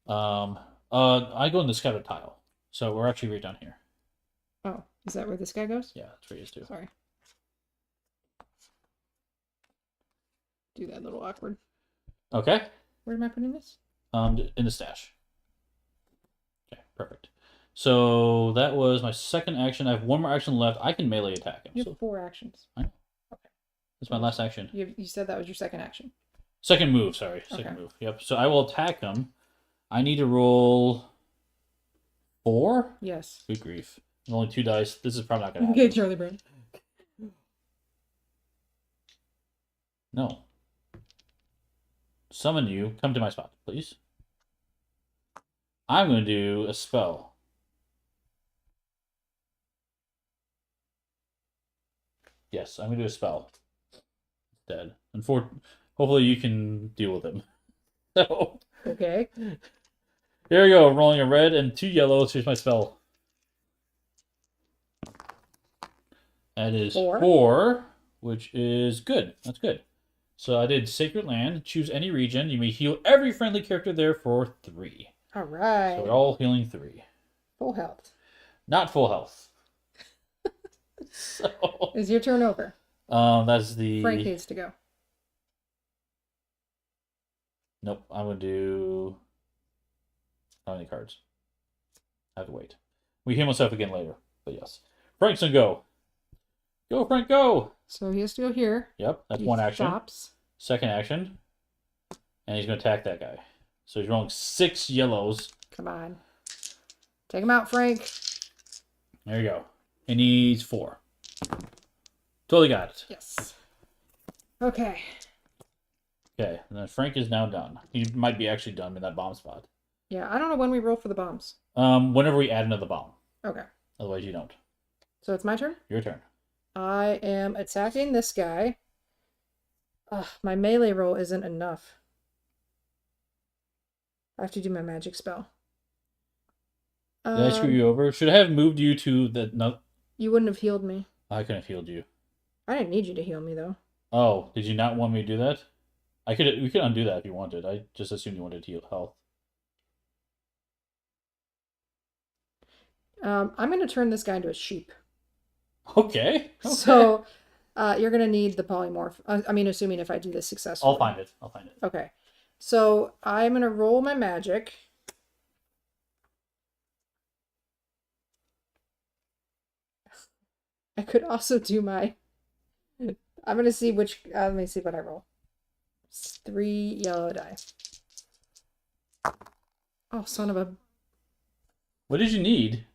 I go in the scattered tile. So we're actually right down here. Oh, is that where this guy goes? Yeah, that's where he is too. Sorry. Do that a little awkward. Okay. Where am I putting this? In the stash. Okay, perfect. So that was my second action. I have 1 more action left. I can melee attack him. You have 4 actions. I know. Okay. That's my last action. You said that was your second action. Second move, sorry. Second Okay. move. Yep. So I will attack him. I need to roll 4? Yes. Good grief. Only 2 dice. This is probably not going to happen. Okay, Charlie Brown. No. Summon you. Come to my spot, please. I'm going to do a spell. Yes, I'm going to do a spell. Dead. Hopefully you can deal with him. So, Okay. here we go. Rolling a red and 2 yellows. Here's my spell. That is 4, which is good. That's good. So I did Sacred Land. Choose any region. You may heal every friendly character there for 3. All right. So we're all healing 3. Full health. Not full health. So Is your turn over? that's the Frank needs to go. Nope. I'm gonna do not any cards. I have to wait. We heal myself again later. But yes. Frank's gonna go. Go, Frank, go! So he has to go here. Yep, that's He 1 action. stops. Second action. And he's gonna attack that guy. So he's rolling 6 yellows. Come on. Take him out, Frank. There you go. He needs 4. Totally got it. Yes. Okay. Okay, and then Frank is now done. He might be actually done in that bomb spot. Yeah, I don't know when we roll for the bombs. Whenever we add another bomb. Okay. Otherwise you don't. So it's my turn? Your turn. I am attacking this guy. Ugh, my melee roll isn't enough. I have to do my magic spell. Did I screw you over? Should I have moved you to the... No, You wouldn't have healed me. I couldn't have healed you. I didn't need you to heal me, though. Oh, did you not want me to do that? We could undo that if you wanted. I just assumed you wanted to heal health. I'm going to turn this guy into a sheep. Okay. So, you're going to need the polymorph. I mean, assuming if I do this successfully. I'll find it. Okay. So, I'm going to roll my magic. I could also do my... I'm going to see which... let me see what I roll. 3 yellow die. Oh, son of a... What did you need?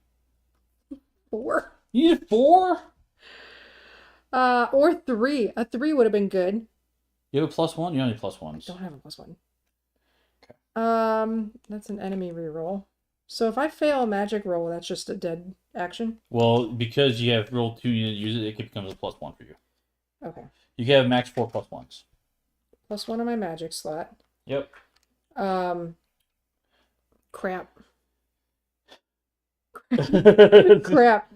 4. You needed 4? Or 3. A 3 would have been good. You have a +1? You don't need +1s. Don't have a +1. Okay. That's an enemy reroll. So if I fail a magic roll, that's just a dead action? Well, because you have rolled 2 and you didn't use it, it becomes a +1 for you. Okay. You can have max 4 +1s. +1 on my magic slot. Yep. Crap. Crap.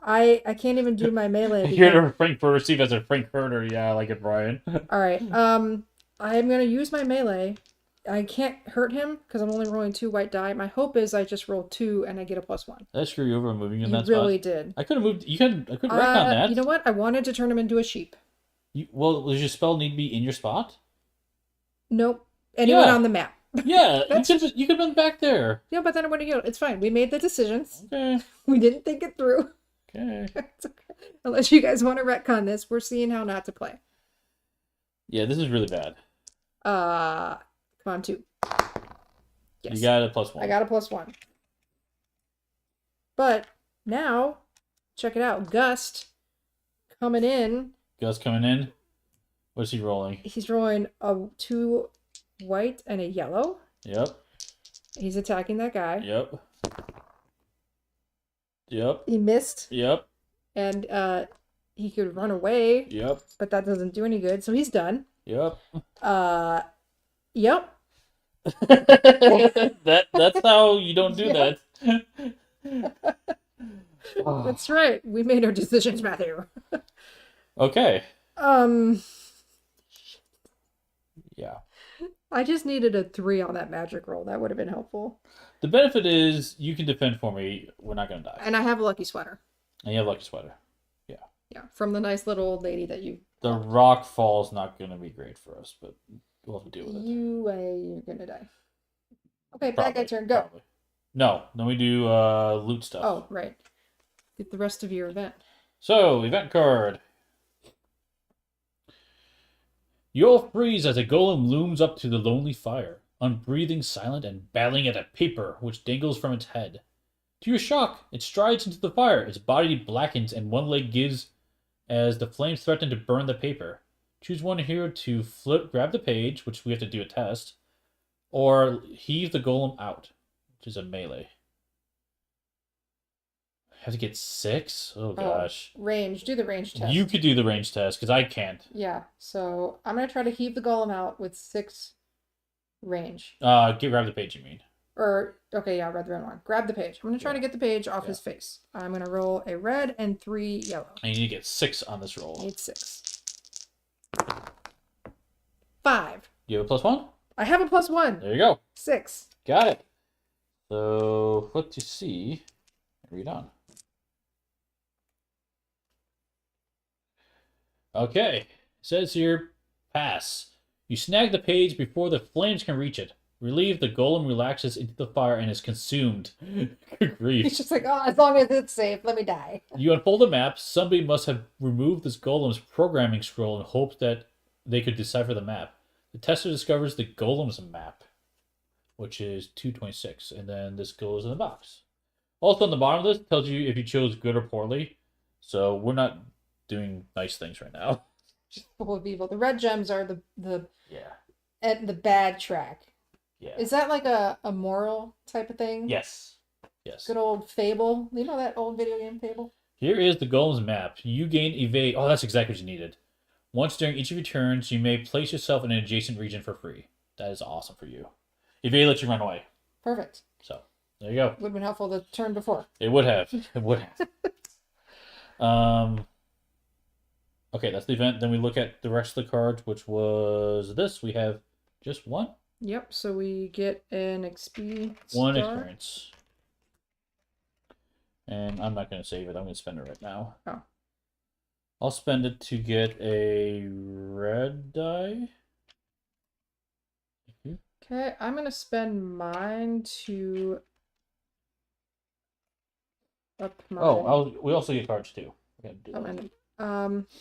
I can't even do my melee. You're to receive as a Frank Herder. Yeah, I like it, Brian. Alright. I'm going to use my melee. I can't hurt him because I'm only rolling 2 white die. My hope is I just roll 2 and I get a +1. Did I screw you over moving you in You that really spot? did. I could have moved. I could retcon that. You know what? I wanted to turn him into a sheep. Well, does your spell need to be in your spot? Nope. Anyone Yeah. on the map. Yeah, you could have been back there. Yeah, but then I would have healed. It's fine. We made the decisions. Okay. We didn't think it through. Okay. It's okay. Unless you guys want to retcon this, we're seeing how not to play. Yeah, this is really bad. Come on, 2. Yes. You got a +1. I got a +1. But now, check it out. Gust coming in. Gus coming in. What's he rolling? He's rolling a 2 white and a yellow. Yep. He's attacking that guy. Yep. Yep. He missed. Yep. And he could run away. Yep. But that doesn't do any good, so he's done. Yep. Yep. That's how you don't do that. That's right. We made our decisions, Matthew. Okay. Yeah. I just needed a 3 on that magic roll. That would have been helpful. The benefit is you can defend for me. We're not gonna die. And I have a lucky sweater. And you have lucky sweater. Yeah. Yeah, from the nice little old lady that you. The rock fall's not gonna be great for us, but we'll have to deal with it. You're gonna die. Okay, Probably, bad guy turn. Go. Probably. No, then we do loot stuff. Oh, right. Get the rest of your event. So, event card. You'll freeze as a golem looms up to the lonely fire, unbreathing, silent, and battling at a paper which dangles from its head. To your shock, it strides into the fire, its body blackens, and one leg gives as the flames threaten to burn the paper. Choose one here to grab the page, which we have to do a test, or heave the golem out, which is a melee. Have to get 6? Oh gosh. Range. Do the range test. You could do the range test, because I can't. Yeah, so I'm going to try to heave the golem out with 6 range. Grab the page, you mean. Okay, yeah, red one. Grab the page. I'm going to try to get the page off his face. I'm going to roll a red and 3 yellow. And you need to get 6 on this roll. I need 6. 5. You have a +1? I have a +1. There you go. 6. Got it. So, what you see, read on. Okay, it says here, pass. You snag the page before the flames can reach it. Relieved, the golem relaxes into the fire and is consumed. Good grief. He's just like, oh, as long as it's safe, let me die. You unfold the map. Somebody must have removed this golem's programming scroll in hopes that they could decipher the map. The tester discovers the golem's map, which is 226, and then this goes in the box. Also on the bottom of this tells you if you chose good or poorly, so we're not doing nice things right now. Full of evil. The red gems are the Yeah. the bad track. Yeah. Is that like a moral type of thing? Yes. Yes. Good old Fable. You know that old video game Fable? Here is the golem's map. You gain evade. Oh, that's exactly what you needed. Once during each of your turns, you may place yourself in an adjacent region for free. That is awesome for you. Evade lets you run away. Perfect. So, there you go. Would have been helpful the turn before. It would have. It would have. Okay, that's the event. Then we look at the rest of the cards, which was this. We have just one. Yep, so we get an XP One star. experience. And I'm not going to save it. I'm going to spend it right now. Oh. I'll spend it to get a red die. Okay, I'm going to spend mine to up my... Oh, we also get cards too. I'm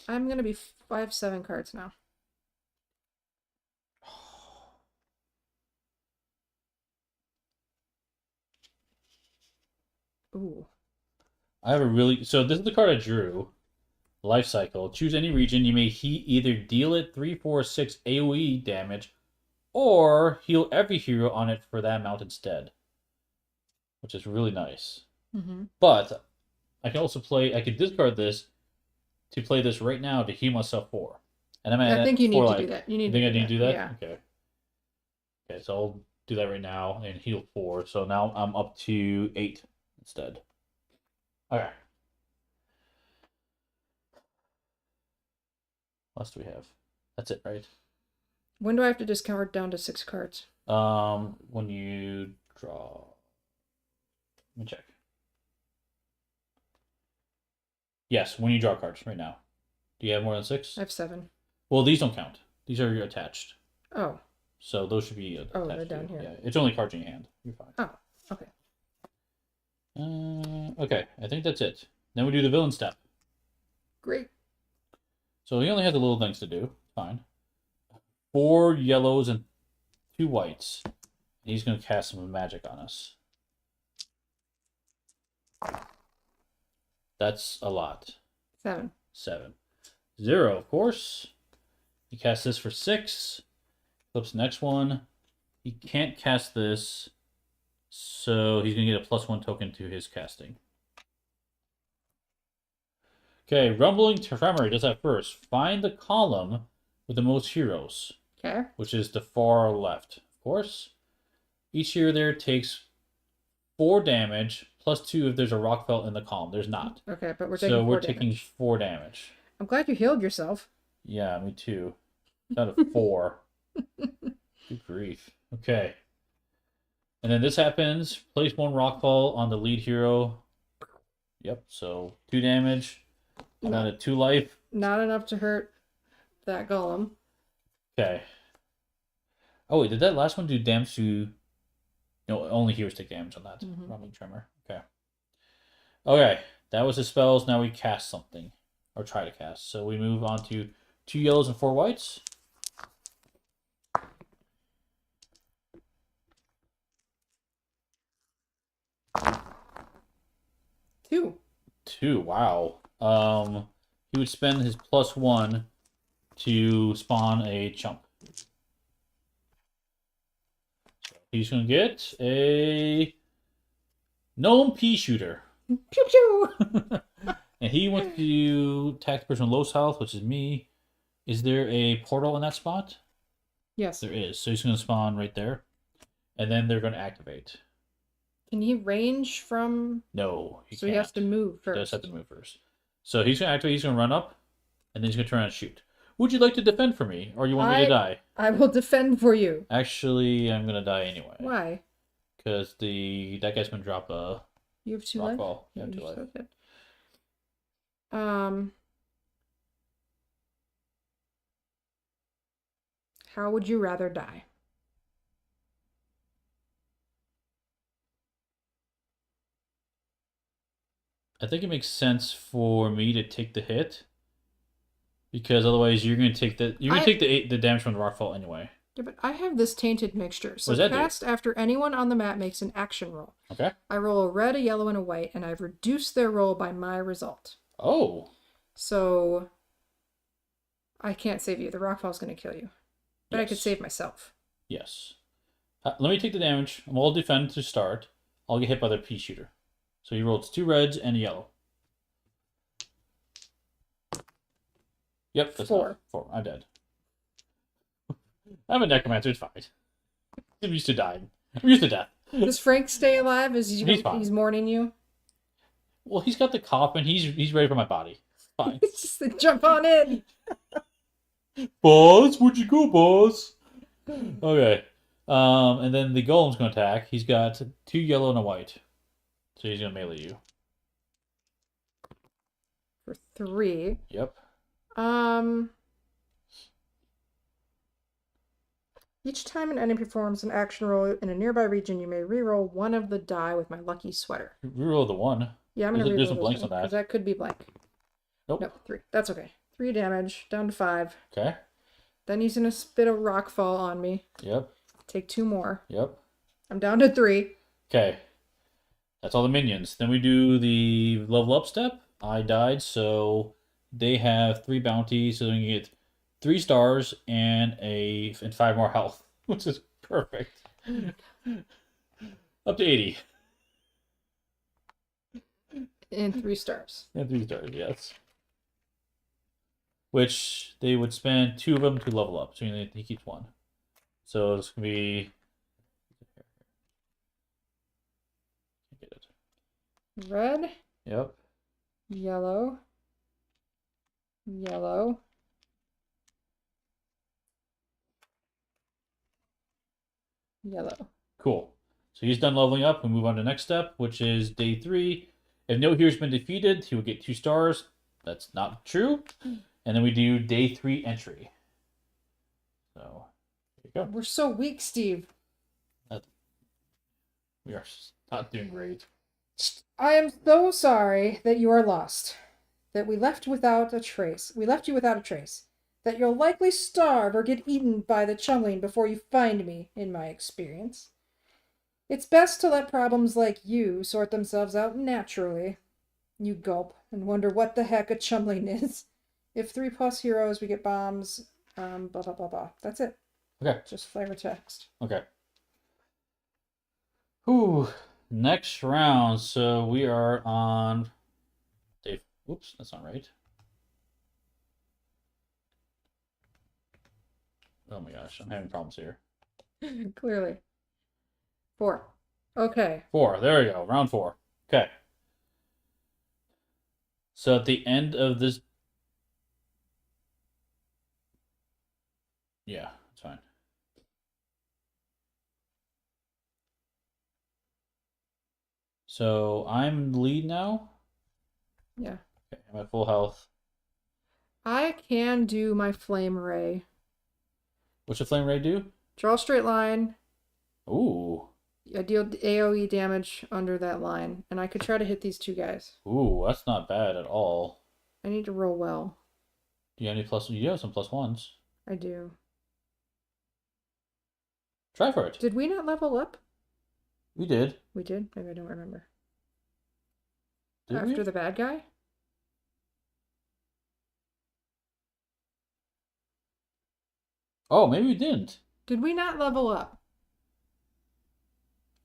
going to be 5-7 cards now. Ooh. I have a really... So this is the card I drew. Life cycle. Choose any region. You may either deal it 3, 4, 6 AoE damage, or heal every hero on it for that amount instead. Which is really nice. Mm-hmm. But I can also play... I could discard this to play this right now to heal myself 4. And I'm at I think you need to like, do that. You think need I need to do that? Yeah. Okay. Okay, so I'll do that right now and heal 4. So now I'm up to 8 instead. Okay. What else do we have? That's it, right? When do I have to discard down to 6 cards? When you draw. Let me check. Yes, when you draw cards right now. Do you have more than 6? I have 7. Well, these don't count. These are attached. Oh. So those should be attached. Oh, they're down here. Yeah, it's only cards in your hand. You're fine. Oh, okay. Okay, I think that's it. Then we do the villain step. Great. So he only has the little things to do. Fine. 4 yellows and 2 whites. And he's going to cast some magic on us. That's a lot. 7. 7. 0, of course. He casts this for 6. Flips the next one. He can't cast this, so he's going to get a +1 token to his casting. Okay, Rumbling Tremor does that first. Find the column with the most heroes, Okay. which is the far left, of course. Each hero there takes 4 damage, +2 if there's a rock felt in the column. There's not. Okay, but we're So taking 4 we're damage. taking 4 damage. I'm glad you healed yourself. Yeah, me too. Down to 4. Good grief. Okay. And then this happens. Place 1 rockfall on the lead hero. Yep, so 2 damage. I'm down to 2 life. Not enough to hurt that golem. Okay. Oh, wait, did that last one do damage to... No, only heroes take damage on that. Rumbling Tremor. Okay. Okay, that was the spells. Now we cast something. Or try to cast. So we move on to 2 yellows and 4 whites. Two. Wow. He would spend his +1 to spawn a chump. So he's gonna get a gnome pea shooter. Pew pew. And he wants to attack the person with low health, which is me. Is there a portal in that spot? Yes. There is. So he's gonna spawn right there, and then they're gonna activate. Can he range from? No, so he has to move first. He does have to move first. So he's gonna activate. He's gonna run up, and then he's gonna turn around and shoot. Would you like to defend for me, or you want me to die? I will defend for you. Actually, I'm gonna die anyway. Why? Because that guy's gonna drop a. You have 2 rock life. ball. You have 2 life. So good. How would you rather die? I think it makes sense for me to take the hit, because otherwise you're gonna take the the damage from the rockfall anyway. Yeah, but I have this tainted mixture. So What does that cast after anyone on the map makes an action roll. Okay. I roll a red, a yellow, and a white, and I've reduced their roll by my result. Oh. So I can't save you. The rockfall's going to kill you. But yes. I could save myself. Yes. Let me take the damage. I'll defend to start. I'll get hit by the pea shooter. So he rolls 2 reds and a yellow. Yep, that's 4. 4. I'm dead. I'm a necromancer. It's fine. I'm used to dying. I'm used to death. Does Frank stay alive? He's mourning you? Well, he's got the cop and he's ready for my body. Fine. Just jump on in. Boss, where'd you go, boss? Okay. And then the golem's gonna attack. He's got 2 yellow and a white. So he's gonna melee you. For 3. Yep. Each time an enemy performs an action roll in a nearby region, you may reroll one of the die with my lucky sweater. Reroll the 1. Yeah, I'm gonna reroll. There's some blanks on that. Because that could be blank. Nope. No, 3. That's okay. 3 damage, down to 5. Okay. Then he's gonna spit a rockfall on me. Yep. Take 2 more. Yep. I'm down to 3. Okay. That's all the minions. Then we do the level up step. I died, so they have 3 bounties, so they can get 3 stars and 5 more health, which is perfect. Up to 80. And 3 stars. And 3 stars, yes. Which they would spend 2 of them to level up, so he keeps 1. So it's gonna be. Get it. Red. Yep. Yellow. Yellow. Yellow. Cool. So he's done leveling up. We move on to the next step, which is day 3. If no hero's been defeated, he will get 2 stars. That's not true. And then we do day 3 entry. So, here you go. We're so weak, Steve. We are not doing great. I am so sorry that you are lost. That we left without a trace. We left you without a trace. That you'll likely starve or get eaten by the chumling before you find me, in my experience. It's best to let problems like you sort themselves out naturally. You gulp and wonder what the heck a chumling is. If 3+ heroes, we get bombs, blah, blah, blah, blah. That's it. Okay. Just flavor text. Okay. Whew. Next round. So we are on Dave. Whoops, that's not right. Oh my gosh, I'm having problems here. Clearly. 4. Okay. 4. There we go. Round 4. Okay. So at the end of this, yeah, it's fine. So I'm lead now. Yeah. Okay, I'm at full health. I can do my flame ray. What's your flame ray do? Draw a straight line. Ooh. I deal AoE damage under that line, and I could try to hit these 2 guys. Ooh, that's not bad at all. I need to roll well. Do you have any plus? You have some +1s. I do. Try for it. Did we not level up? We did. We did? Maybe I don't remember. Did After we? the bad guy? Oh, maybe we didn't. Did we not level up?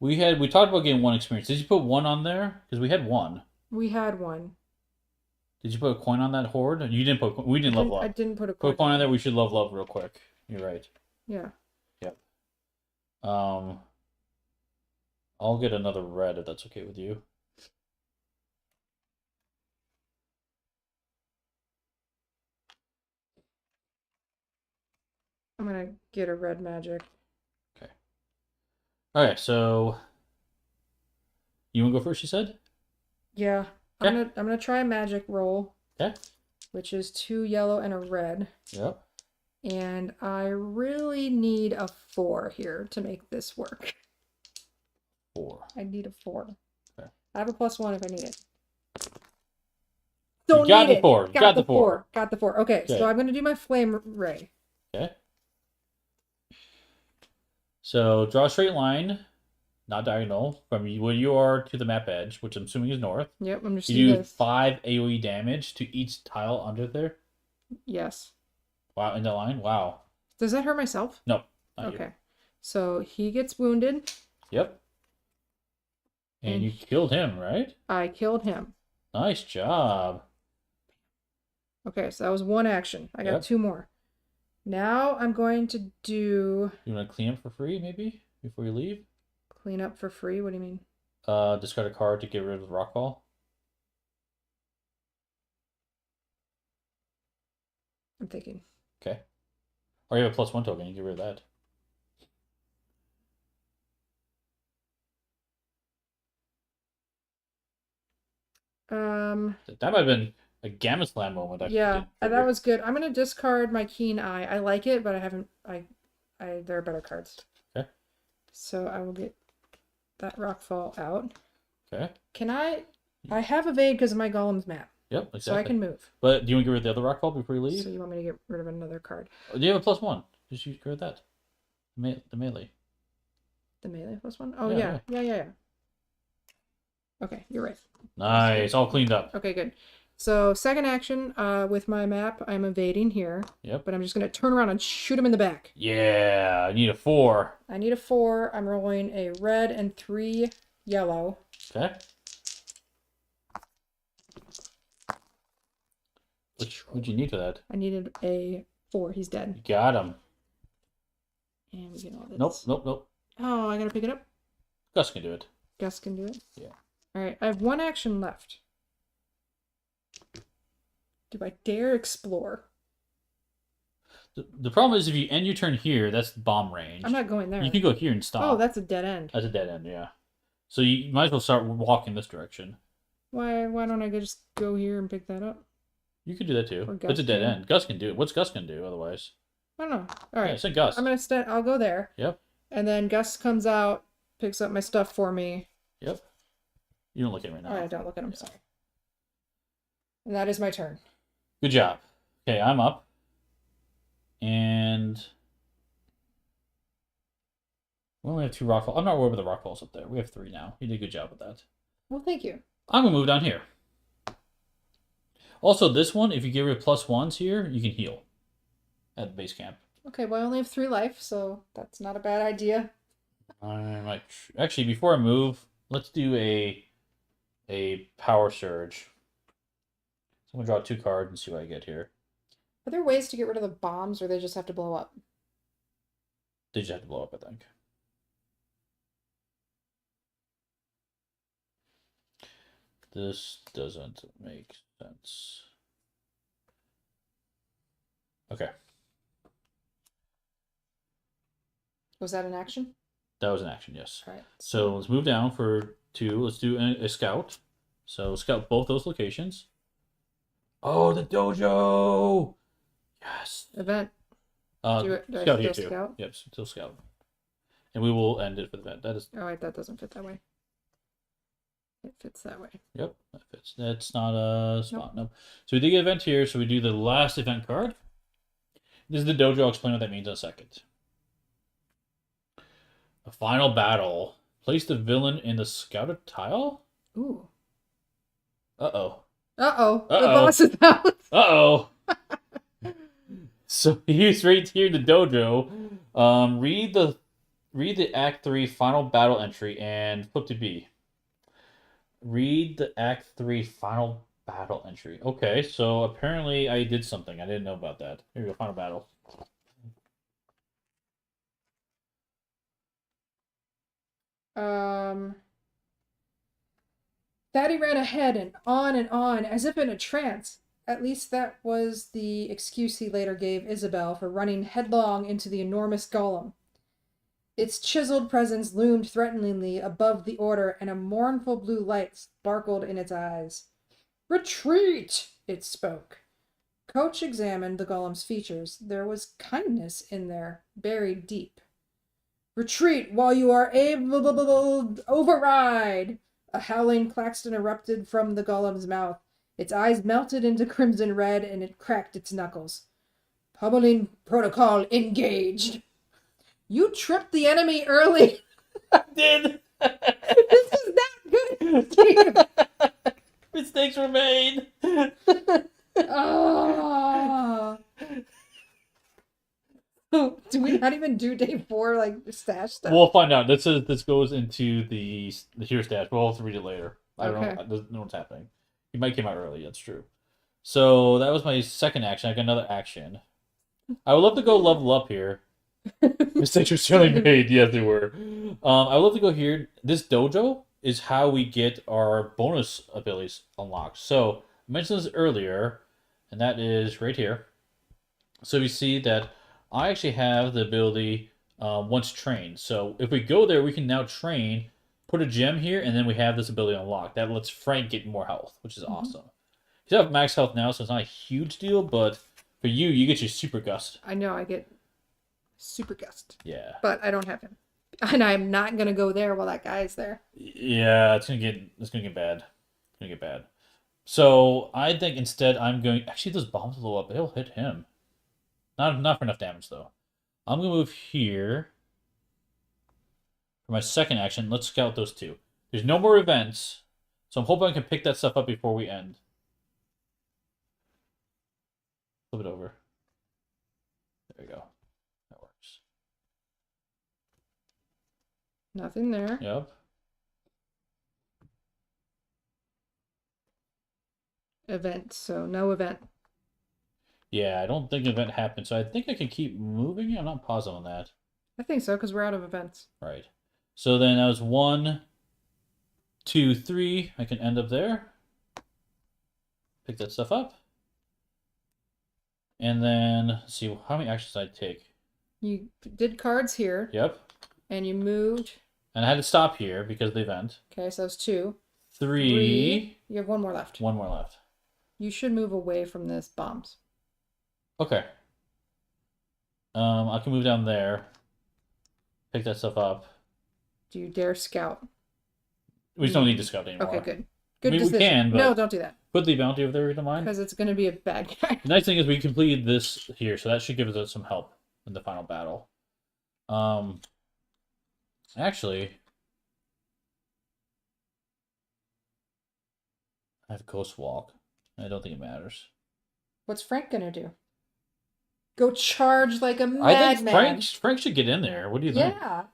We talked about getting 1 experience. Did you put 1 on there? Because we had 1. We had 1. Did you put a coin on that horde? You didn't put. We didn't level up. I didn't put a Put a coin on there. We should level up real quick. You're right. Yeah. Yep. I'll get another red if that's okay with you. I'm gonna get a red magic. Okay. Okay, so you wanna go first? You said. Yeah. Okay. I'm gonna try a magic roll. Okay. Which is 2 yellow and a red. Yep. And I really need a 4 here to make this work. 4. I need a 4. Okay. I have a +1 if I need it. You Don't got need the it. 4. Got the 4. Got the 4. Okay, Okay. so I'm gonna do my flame ray. Okay. So draw a straight line, not diagonal, from where you are to the map edge, which I'm assuming is north. Yep, I'm just You do this. 5 AoE damage to each tile under there. Yes. Wow, in the line. Wow. Does that hurt myself? No. Not Okay. You. So he gets wounded. Yep. And you killed him, right? I killed him. Nice job. Okay, so that was 1 action. I got Yep. 2 more. Now I'm going to do You want to clean up for free, maybe, before you leave? clean up for free. What do you mean? Discard a card to get rid of the rock ball. I'm thinking. Okay. Or you have a +1 token, you get rid of that. That might have been a Gamma Slam moment. Yeah, that was good. I'm gonna discard my Keen Eye. I like it, but I haven't. There are better cards. Okay. So I will get that Rockfall out. Okay. Can I? I have evade because of my Golem's map. Yep, exactly. So I can move. But do you want to get rid of the other rock ball before you leave? So you want me to get rid of another card? Do you have a +1? Just get rid of that. The melee. The melee +1? Oh Yeah, yeah. Okay, you're right. Nice, all cleaned up. Okay, good. So second action, with my map, I'm evading here. Yep. But I'm just gonna turn around and shoot him in the back. Yeah, I need a 4. I need a 4. I'm rolling a red and 3 yellow. Okay. What'd you need for that? I needed a 4. He's You dead. got him. And we get all this. Nope. Oh, I gotta pick it up? Gus can do it. Gus can do it? Yeah. Alright, I have 1 action left. Do I dare explore? The problem is if you end your turn here, that's bomb range. I'm not going there. You can go here and stop. Oh, that's a dead end. That's a dead end, yeah. So you might as well start walking this direction. Why don't I just go here and pick that up? You could do that too. Or It's a dead can. end. Gus can do it. What's Gus gonna do otherwise? I don't know. Alright. Yeah, send Gus. I'm gonna I'll go there. Yep. And then Gus comes out, picks up my stuff for me. Yep. You don't look at it right now. Alright, don't look at him, sorry. And that is my turn. Good job. Okay, I'm up. And we only have 2 rock falls. I'm not worried about the rock falls up there. We have 3 now. You did a good job with that. Well, thank you. I'm gonna move down here. Also, this one, if you get rid of +1s here, you can heal at the base camp. Okay, well, I only have 3 life, so that's not a bad idea. I might actually before I move, let's do a power surge. So I'm gonna draw 2 cards and see what I get here. Are there ways to get rid of the bombs, or they just have to blow up? They just have to blow up, I think. This doesn't make sense. Okay, Was that an action? that was an action, yes. All right. So let's move down for 2. Let's do a scout. So scout both those locations. Oh, the dojo! Yes. Event. Do I Scout here still too. scout? Yep, still scout. And we will end it for the event. That is. Oh, wait, that doesn't fit that way. It fits that way. Yep, that fits. That's not a spot. Nope. So we did get event here. So we do the last event card. This is the dojo. I'll explain what that means in a second. A final battle. Place the villain in the scouted tile. Ooh. Uh-oh. Uh-oh. The Uh-oh. boss is out. Uh-oh. So he's right here in the dojo. Read the Act 3 final battle entry and flip to B. Read the Act 3 final battle entry. Okay, so apparently I did something. I didn't know about that. Here we go, final battle. Thaddy ran ahead and on, as if in a trance. At least that was the excuse he later gave Isabel for running headlong into the enormous golem. Its chiseled presence loomed threateningly above the order, and a mournful blue light sparkled in its eyes. Retreat! It spoke. Coach examined the golem's features. There was kindness in there, buried deep. Retreat while you are able. Override! A howling klaxon erupted from the golem's mouth. Its eyes melted into crimson red, and it cracked its knuckles. Pummeling protocol engaged. You tripped the enemy early. I did! This is not good, Steve. Mistakes were made! Oh. Do we not even do day 4 like stash stuff? We'll find out. This goes into the hero stats. We'll have to read it later. I don't Okay. know. I don't know what's happening. It might came out early. That's true. So that was my second action. I got another action. I would love to go level up here. Mistakes were certainly made. Yes, they were. I would love to go here. This dojo is how we get our bonus abilities unlocked. So I mentioned this earlier, and that is right here. So we see that I actually have the ability once trained. So if we go there, we can now train, put a gem here, and then we have this ability unlocked. That lets Frank get more health, which is awesome. He's have max health now, so it's not a huge deal, but for you, you get your super gust. I know, I get super gust. Yeah. But I don't have him. And I'm not gonna go there while that guy's there. Yeah, it's gonna get bad. It's gonna get bad. So I think instead I'm going. Actually, those bombs blow up. They'll hit him. Not for enough damage though. I'm gonna move here for my second action. Let's scout those 2. There's no more events, so I'm hoping I can pick that stuff up before we end. Flip it over. There we go. That works. Nothing there. Yep. Event, so no event. Yeah, I don't think an event happened, so I think I can keep moving. I'm not positive on that. I think so, because we're out of events. Right. So then that was 1, 2, 3. I can end up there. Pick that stuff up. And then, let's see, how many actions did I take? You did cards here. Yep. And you moved. And I had to stop here because of the event. Okay, so that's 2. 3. You have 1 more left. 1 more left. You should move away from this bombs. Okay. I can move down there. Pick that stuff up. Do you dare scout? We just don't need to scout anymore. Okay, good. Good I mean, we decision. can, but No, don't do that. put the bounty over there if you don't mind. Because it's going to be a bad guy. The nice thing is we completed this here, so that should give us some help in the final battle. Actually, I have Ghost Walk. I don't think it matters. What's Frank going to do? Go charge like a I think madman. Frank should get in there. What do you think? Yeah.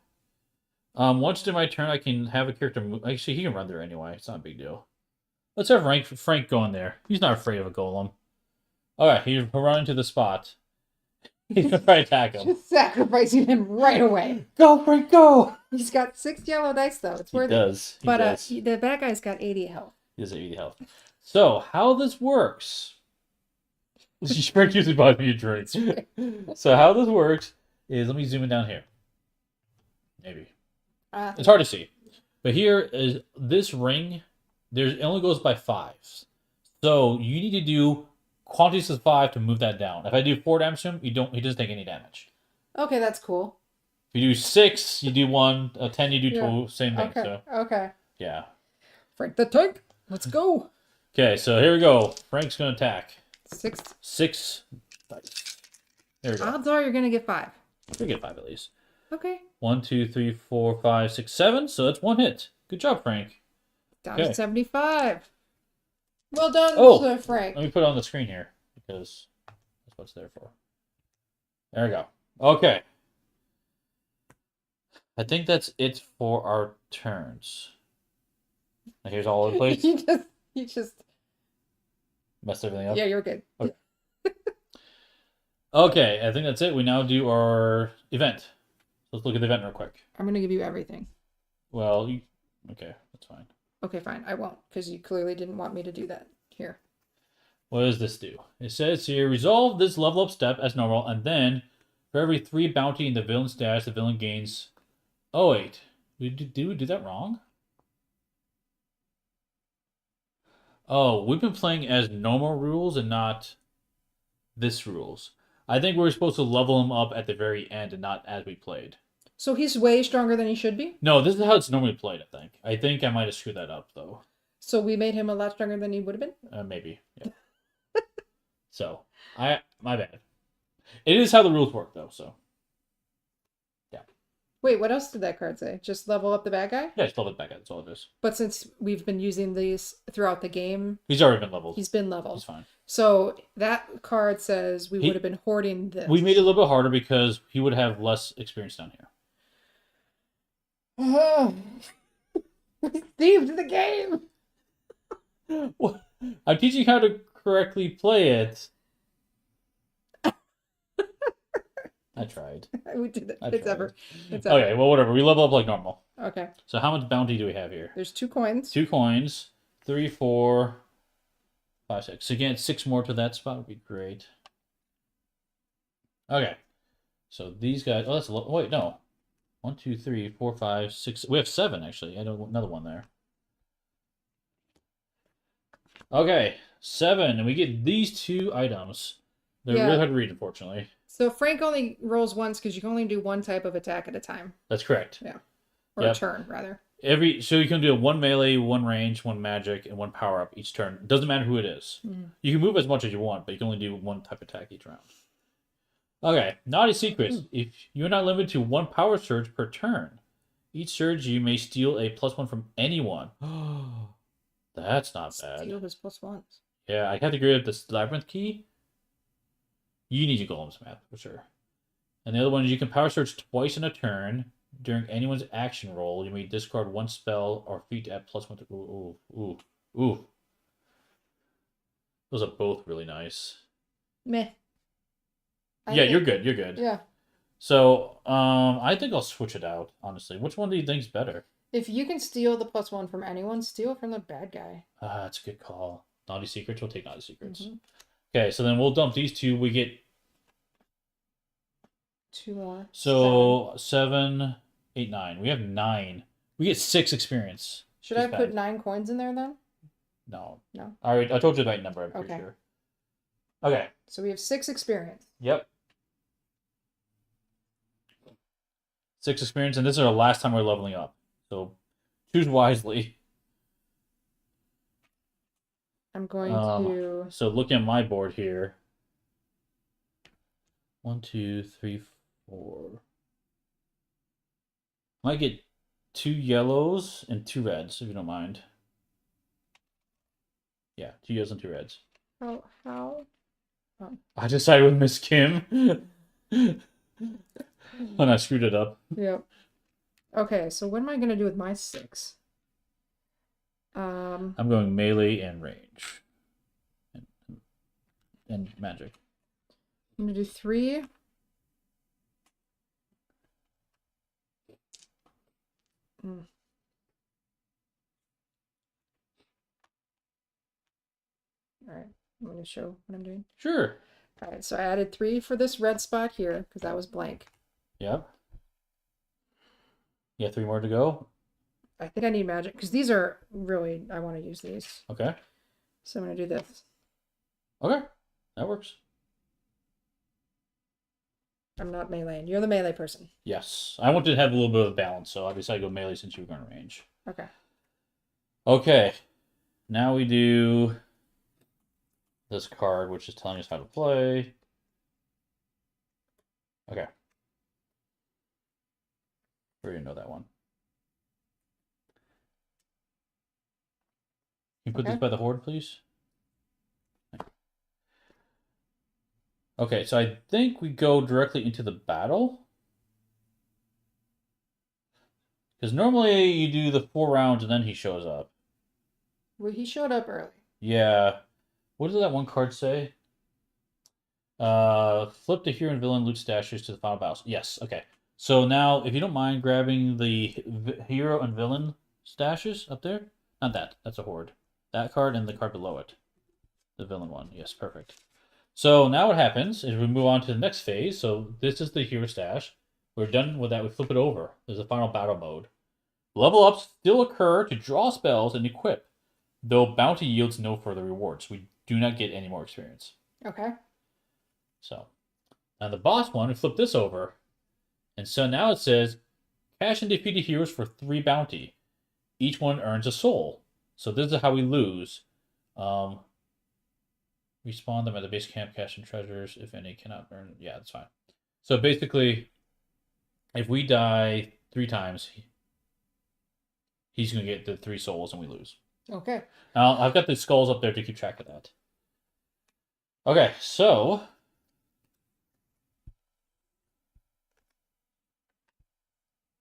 Once in my turn, I can have a character move. Actually, he can run there anyway. It's not a big deal. Let's have Frank go in there. He's not afraid of a golem. All right, he'll run into the spot. He's gonna try to attack him. Just sacrificing him right away. Go, Frank, go! He's got 6 yellow dice, though. It's worth He does. it. But the bad guy's got 80 health. He has 80 health. So, how this works... Frank usually buys me a drink. So, how this works is... Let me zoom in down here. Maybe. It's hard to see. But here is this ring. It only goes by 5s. So, you need to do quantities of 5 to move that down. If I do 4 damage to him, he doesn't take any damage. Okay, that's cool. If you do 6, you do 1. 10, you do 2. Same thing. Okay. So, okay. yeah. Frank the tank. Let's go. Okay, so here we go. Frank's going to attack. 6 dice. There we go. Odds are you're going to get 5. We get 5 at least. Okay. 1, 2, 3, 4, 5, 6, 7. So that's 1 hit. Good job, Frank. Down to 75. Well done, Sir Frank. Let me put it on the screen here because that's what it's there for. There we go. Okay. I think that's it for our turns. Now here's all over the place. you just Messed everything up. Yeah, you're good. Okay. Okay, I think that's it. We now do our event. Let's look at the event real quick. I'm going to give you everything. Well, okay, that's fine. Okay, fine. I won't, because you clearly didn't want me to do that. Here. What does this do? It says here, resolve this level up step as normal, and then for every 3 bounty in the villain stash, the villain gains... Oh, wait. Did we do that wrong? Oh, we've been playing as normal rules and not this rules. I think we were supposed to level him up at the very end and not as we played. So he's way stronger than he should be? No, this is how it's normally played, I think. I think I might have screwed that up, though. So we made him a lot stronger than he would have been? Maybe, yeah. So, my bad. It is how the rules work, though, so. Yeah. Wait, what else did that card say? Just level up the bad guy? Yeah, just level it back out, that's all it is. But since we've been using these throughout the game... He's already been leveled. He's been leveled. He's fine. So that card says we would have been hoarding this. We made it a little bit harder because he would have less experience down here. Oh. We saved the game! What? I'm teaching how to correctly play it. I tried. We did it. I It's tried. ever. Okay, well, whatever. We level up like normal. Okay. So how much bounty do we have here? There's 2 coins. 2 coins. 3, 4, 5, 6. So again, 6 more to that spot would be great. Okay. So these guys... Oh, that's a lot. Wait, no. 1, 2, 3, 4, 5, 6... We have 7, actually. I know another one there. Okay. 7. And we get these 2 items. They're really hard to read, unfortunately. So Frank only rolls once because you can only do 1 type of attack at a time. That's correct. Yeah. Or a turn, rather. So you can do 1 melee, 1 range, 1 magic, and 1 power up each turn. It doesn't matter who it is. Mm-hmm. You can move as much as you want, but you can only do 1 type of attack each round. Okay, naughty secrets. If you're not limited to 1 power surge per turn, each surge you may steal a +1 from anyone. That's not bad. Steal his +1s. Yeah, I have to agree with this Labyrinth key. You need your golems math for sure. And the other one is you can power surge twice in a turn. During anyone's action roll, you may discard 1 spell or feat to add +1 to... Ooh. Those are both really nice. Meh. You're good. You're good. Yeah. So, I think I'll switch it out, honestly. Which one do you think is better? If you can steal the +1 from anyone, steal it from the bad guy. That's a good call. Naughty secrets. We'll take naughty secrets. Mm-hmm. Okay, so then we'll dump these 2. We get 2 more. So 7, 8, 9. We have 9. We get 6 experience. Should I put 9 coins in there then? No. No. All right, I told you the right number. I'm pretty sure. Okay. So we have 6 experience. Yep. 6 experience, and this is our last time we're leveling up. So choose wisely. I'm going to... So looking at my board here. 1, 2, 3, 4. Might get 2 yellows and 2 reds, if you don't mind. Yeah, 2 yellows and 2 reds. How? Oh. I decided with Miss Kim. When I screwed it up. Yep. Okay, so what am I gonna do with my 6? I'm going melee and range. And magic. I'm gonna do 3. Mm. All right, I'm gonna show what I'm doing. Sure. All right, so I added 3 for this red spot here because that was blank. Yep. Yeah, 3 more to go. I think I need magic because these are really, I want to use these. Okay. So I'm gonna do this. Okay. That works. I'm not melee. You're the melee person. Yes. I wanted to have a little bit of balance, so I decided to go melee since you were going to range. Okay. Okay. Now we do this card, which is telling us how to play. Okay. We already know that one. Can you put Okay. this by the horde, please? Okay, so I think we go directly into the battle. Because normally you do the 4 rounds and then he shows up. Well, he showed up early. Yeah. What does that one card say? Flip the hero and villain loot stashes to the final battle. Yes, okay. So now, if you don't mind grabbing the hero and villain stashes up there. Not that. That's a horde. That card and the card below it. The villain one. Yes, perfect. So now what happens is we move on to the next phase. So this is the hero stash. We're done with that. We flip it over. There's a final battle mode. Level ups still occur to draw spells and equip, though bounty yields no further rewards. We do not get any more experience. Okay. So now the boss one, we flip this over. And so now it says cash and defeated heroes for 3 bounty. Each one earns a soul. So this is how we lose. Respawn them at the base camp, cash and treasures. If any cannot earn. Yeah, that's fine. So basically, if we die 3 times, he's going to get the 3 souls and we lose. Okay. Now, I've got the skulls up there to keep track of that. Okay, so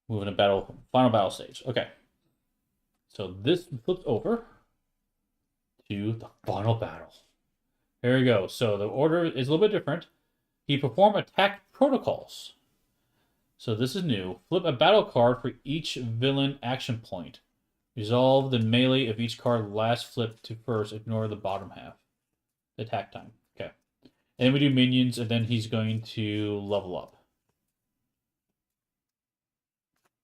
moving to final battle stage. Okay. So this flips over to the final battle. Here we go. So the order is a little bit different. He performed attack protocols. So this is new. Flip a battle card for each villain action point. Resolve the melee of each card last flip to first. Ignore the bottom half. Attack time. Okay. And then we do minions, and then he's going to level up.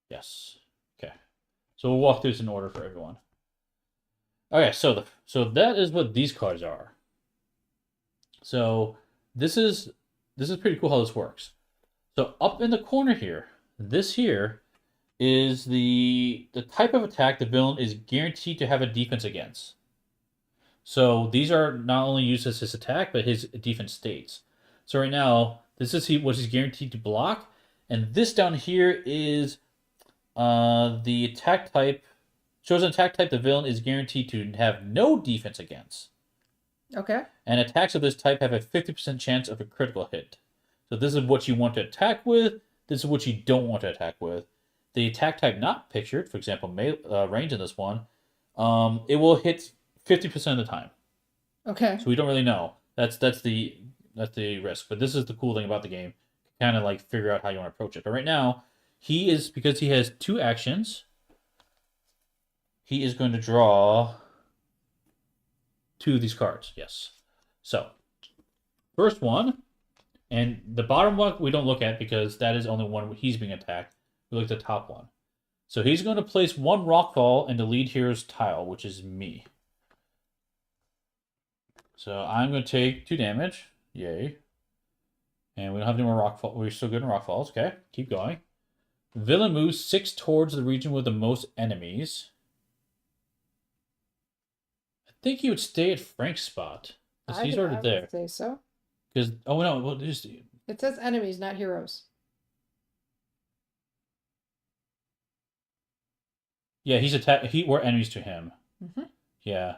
Yes. Okay. So we'll walk through this in order for everyone. Okay, so that is what these cards are. So this is pretty cool how this works. So up in the corner here, this here is the type of attack the villain is guaranteed to have a defense against. So these are not only used as his attack, but his defense states. So right now, this is what he's guaranteed to block, and this down here is the attack type. Shows an attack type the villain is guaranteed to have no defense against. Okay. And attacks of this type have a 50% chance of a critical hit. So this is what you want to attack with. This is what you don't want to attack with. The attack type not pictured, for example, range in this one, it will hit 50% of the time. Okay. So we don't really know. That's the risk. But this is the cool thing about the game. Kind of like figure out how you want to approach it. But right now, because he has 2 actions, he is going to draw 2 of these cards. Yes. So, first one, and the bottom one we don't look at because that is only one he's being attacked. We look at the top one. So he's going to place 1 rockfall in the lead hero's tile, which is me. So I'm going to take 2 damage. Yay. And we don't have any more rockfall. We're still good in rockfalls. Okay, keep going. Villain moves 6 towards the region with the most enemies. I think he would stay at Frank's spot. Because he's already there. I say so. Because, oh no, well, It says enemies, not heroes. yeah, we're enemies to him. Mm-hmm. Yeah.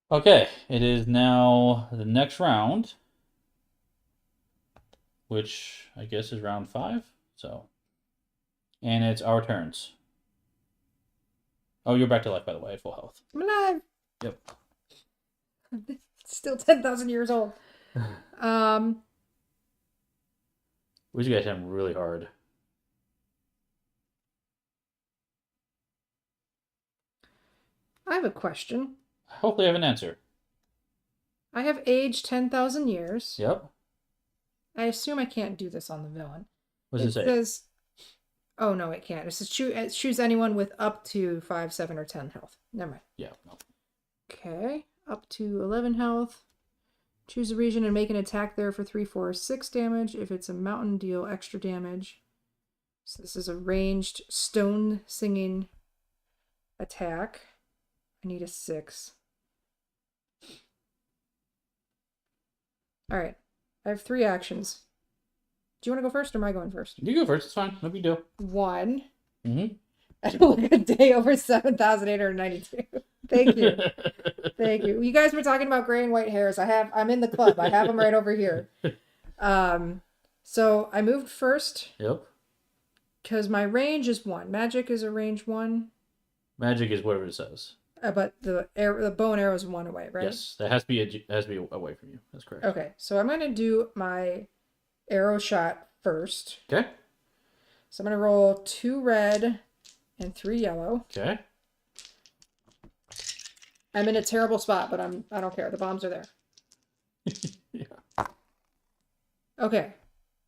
Okay, it is now the next round, which I guess is round 5. So, and it's our turns. Oh, you're back to life, by the way, at full health. I'm alive. Yep. Still 10,000 years old. Which you guys hit him really hard. I have a question. Hopefully, I have an answer. I have aged 10,000 years. Yep. I assume I can't do this on the villain. What does it say? Says, oh no, it can't. It says choose anyone with up to 5, 7, or 10 health. Never mind. Yeah. No. Okay, up to 11 health. Choose a region and make an attack there for 3, 4, or 6 damage. If it's a mountain, deal extra damage. So this is a ranged stone singing attack. I need a 6. All right, I have 3 actions. Do you want to go first or am I going first? You go first. It's fine. No big deal. 1. Mm-hmm. I don't look a day over 7,892. Thank you. Thank you. You guys were talking about gray and white hairs. I'm in the club. I have them right over here. So I moved first. Yep. Because my range is 1. Magic is a range 1. Magic is whatever it says. But the bow and arrow is 1 away, right? Yes, that has to be away from you. That's correct. Okay, so I'm going to do my arrow shot first. Okay. So I'm going to roll 2 red and 3 yellow. Okay. I'm in a terrible spot, but I don't care. The bombs are there. Yeah. Okay.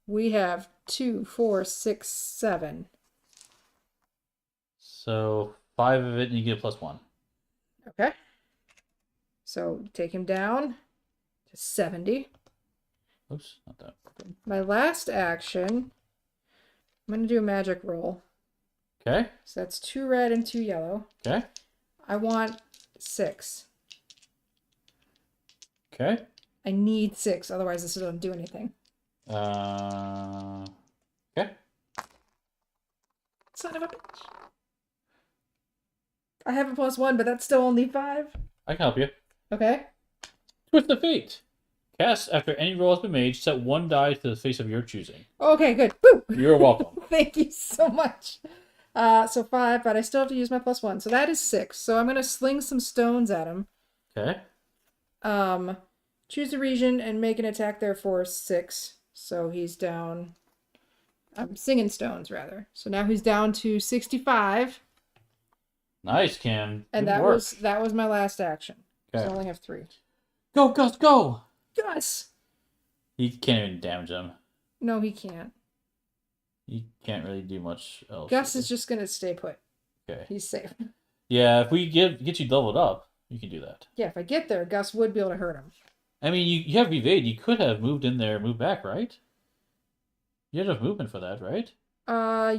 We have 2, 4, 6, 7. So 5 of it, and you get a +1. Okay. So take him down to 70. Oops, not that. My last action, I'm going to do a magic roll. Okay. So that's 2 red and 2 yellow. Okay. I want 6. Okay. I need 6, otherwise this doesn't do anything. Okay. Son of a bitch. I have a +1, but that's still only 5. I can help you. Okay. Twist the fate. Cast after any roll has been made, set 1 die to the face of your choosing. Okay, good. Woo! You're welcome. Thank you so much. So 5, but I still have to use my +1. So that is 6. So I'm going to sling some stones at him. Okay. Choose a region and make an attack there for 6. So he's down. I'm singing stones, rather. So now he's down to 65. Nice, Kim. And Good that work. was my last action. Okay. So I only have 3. Go, Gus, go! Gus! He can't even damage him. No, he can't. He can't really do much else. Gus is just going to stay put. Okay. He's safe. Yeah, if we get you leveled up, you can do that. Yeah, if I get there, Gus would be able to hurt him. I mean, you have evade. You could have moved in there and moved back, right? You had enough movement for that, right?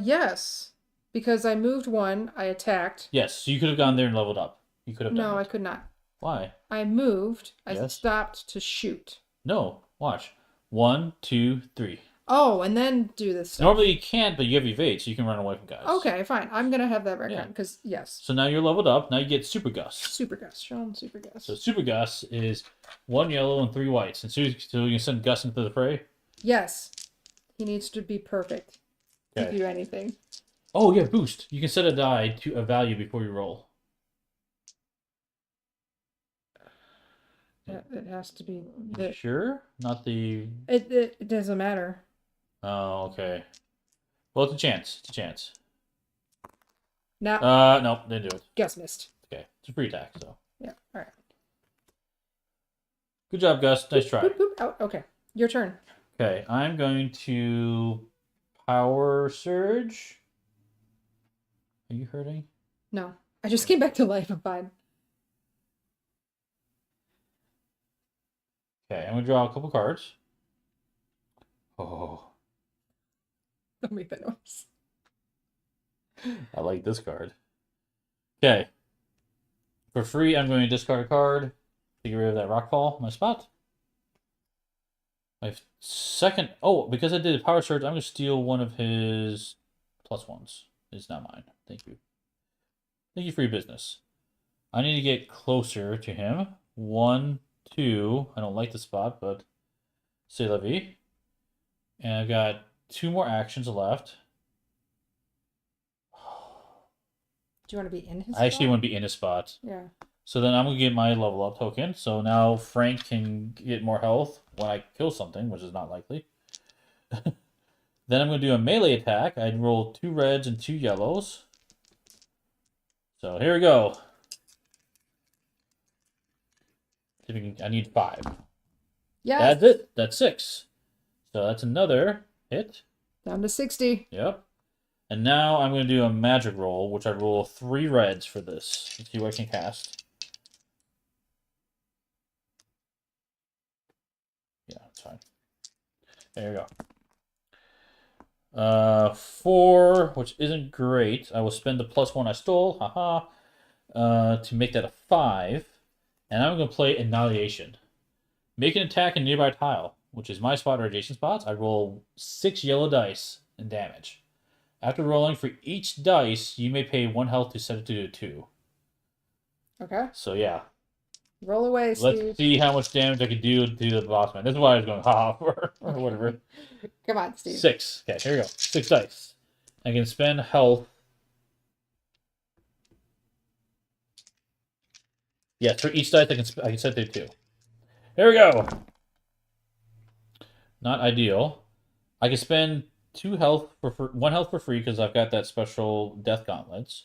Yes. Because I moved 1, I attacked. Yes, so you could have gone there and leveled up. You could have done No, I it. could not. Why? I moved. I Yes. stopped to shoot. No, watch. 1, 2, 3. Oh, and then do this stuff. Normally you can't, but you have evade, so you can run away from guys. Okay, fine. I'm going to have that retcon, Yeah. because, yes. So now you're leveled up. Now you get Super Gus. Super Gus. Show him Super Gus. So Super Gus is 1 yellow and 3 whites. And so you can send Gus into the fray? Yes. He needs to be perfect to Okay. do anything. Oh, yeah, boost. You can set a die to a value before you roll. It has to be... You sure? Not the... It doesn't matter. Oh, okay. Well, it's a chance. It's a chance. Now, No, didn't do it. Gus missed. Okay, it's a free attack, so. Yeah, all right. Good job, Gus. Nice try. Boop, boop. Oh, okay. Your turn. Okay, I'm going to power surge. Are you hurting? No. I just came back to life. I'm fine. Okay, I'm going to draw a couple cards. Oh, Don't make that noise. I like this card. Okay. For free, I'm going to discard a card to get rid of that rockfall in my spot. My second... Oh, because I did a power surge, I'm going to steal one of his +1s. It's not mine. Thank you. Thank you for your business. I need to get closer to him. 1, 2. I don't like the spot, but c'est la vie. And I've got 2 more actions left. Do you want to be in his I actually spot? want to be in a spot. Yeah. So then I'm going to get my level up token. So now Frank can get more health when I kill something, which is not likely. Then I'm going to do a melee attack. I'd roll 2 reds and 2 yellows. So here we go. I need 5. Yes. That's it. That's 6. So that's another hit. Down to 60. Yep. And now I'm going to do a magic roll, which I roll 3 reds for this. Let's see what I can cast. Yeah, that's fine. There you go. 4, which isn't great. I will spend the +1 I stole, haha, to make that a 5. And I'm going to play Annihilation. Make an attack in a nearby tile, which is my spot or adjacent spots. I roll 6 yellow dice and damage. After rolling for each dice, you may pay 1 health to set it to 2. Okay. So yeah. Roll away, Steve. Let's see how much damage I can do to the boss man. This is why I was going haha or whatever. Come on, Steve. 6. Okay, here we go. 6 dice. I can spend health. Yes, for each dice I can set to 2. Here we go. Not ideal. I can spend 2 health for 1 health for free because I've got that special death gauntlets.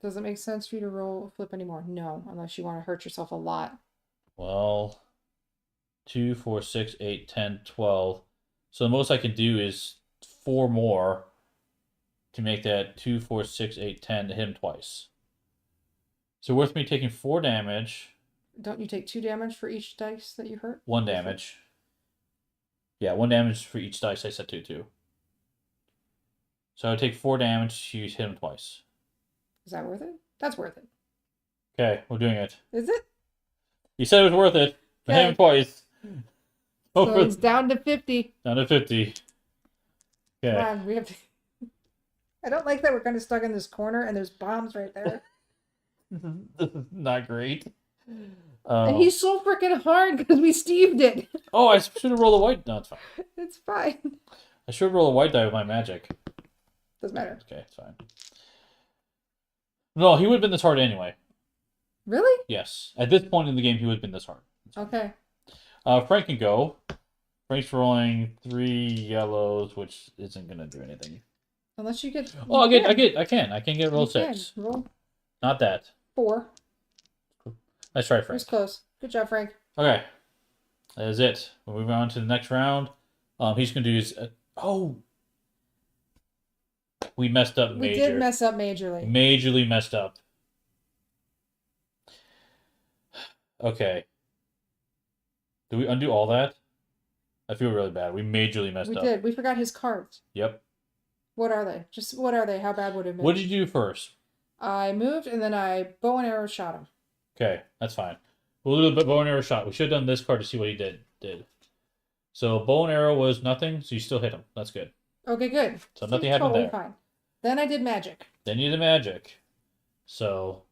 Does it make sense for you to roll flip anymore? No, unless you want to hurt yourself a lot. Well, 2, 4, 6, 8, 10, 12. So the most I can do is 4 more to make that 2, 4, 6, 8, 10 to hit him twice. So worth me taking 4 damage. Don't you take 2 damage for each dice that you hurt? 1 damage. Yeah, 1 damage for each dice I set to 2. So I would take 4 damage to hit him twice. Is that worth it? That's worth it. Okay, we're doing it. Is it? You said it was worth it. I hit him twice. So it's down to 50. Down to 50. Okay. Come on, we have to... I don't like that we're kind of stuck in this corner and there's bombs right there. This is not great. And he's so freaking hard because we Steved it. Oh, I should have rolled a white. No, it's fine. It's fine. I should roll a white die with my magic. Doesn't matter. Okay, it's fine. No, he would have been this hard anyway. Really? Yes. At this point in the game, he would have been this hard. Okay. Frank can go. Frank's rolling 3 yellows, which isn't gonna do anything. Unless you get. Oh, I can get roll 6. Roll Not that. 4. Let's try It was Frank. close. Good job, Frank. Okay. That is it. We're moving on to the next round. He's gonna do his. Oh. We messed up We did mess up majorly. Majorly messed up. Okay. Do we undo all that? I feel really bad. We majorly messed up. We did. We forgot his cards. Yep. What are they? Just what are they? How bad would it have been? What did you do first? I moved and then I bow and arrow shot him. Okay, that's fine. We'll do a bow and arrow shot. We should have done this card to see what he did. So bow and arrow was nothing, so you still hit him. That's good. Okay, good. So nothing happened totally there. Fine. Then I did magic. Then you did magic. So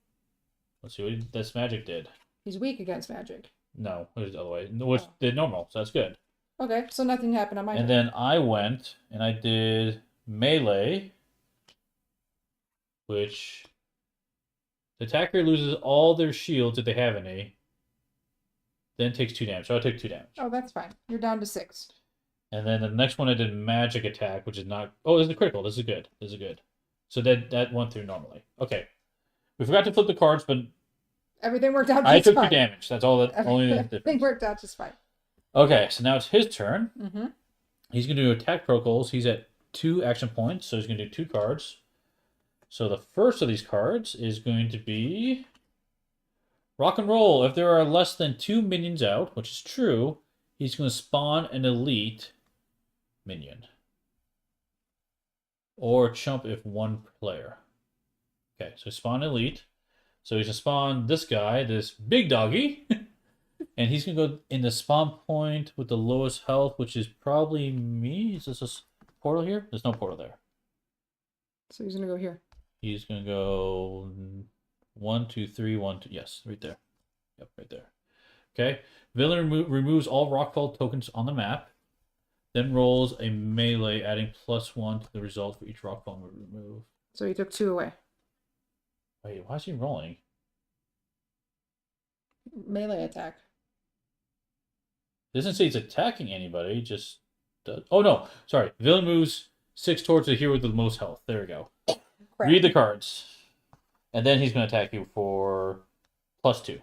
let's see what this magic did. He's weak against magic. No, it was the other way. Which did normal, so that's good. Okay, so nothing happened on my turn. And then I went and I did melee, which the attacker loses all their shields if they have any, then takes 2 damage. So I took 2 damage. Oh, that's fine. You're down to 6. And then the next one I did magic attack, which is not. Oh, this is a critical. This is good. So that went through normally. Okay, we forgot to flip the cards, but everything worked out. I took fine. 2 damage. That's all. Only the difference. Everything worked out just fine. Okay, so now it's his turn. Mm-hmm. He's gonna do attack protocols. He's at 2 action points, so he's gonna do 2 cards. So the first of these cards is going to be rock and roll. If there are less than 2 minions out, which is true, he's going to spawn an elite minion. Or chump if 1 player. Okay, so spawn elite. So he's going to spawn this guy, this big doggy. And he's going to go in the spawn point with the lowest health, which is probably me. Is this a portal here? There's no portal there. So he's going to go here. He's gonna go 1, 2, 3, 1, 2. Yes, right there. Yep, right there. Okay. Villain removes all rockfall tokens on the map. Then rolls a melee, adding +1 to the result for each rockfall we remove. So he took 2 away. Wait, why is he rolling? Melee attack. It doesn't say he's attacking anybody, just does. Oh no, sorry. Villain moves 6 towards the hero with the most health. There we go. Crap. Read the cards. And then he's going to attack you for +2.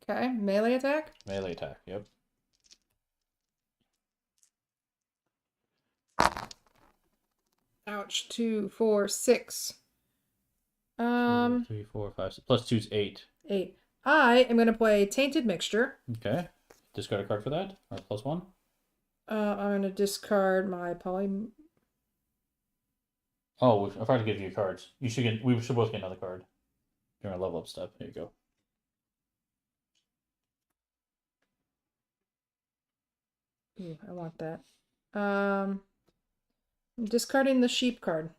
Okay, melee attack? Melee attack, yep. Ouch. 2, 4, 6. 2, 3, 4, 5, 6. +2 is 8. 8. I am going to play Tainted Mixture. Okay. Discard a card for that. Or +1. I'm going to discard my poly... Oh, I forgot to give you cards. We should both get another card during a level up step. Here you go. Ooh, I want that. I'm discarding the sheep card.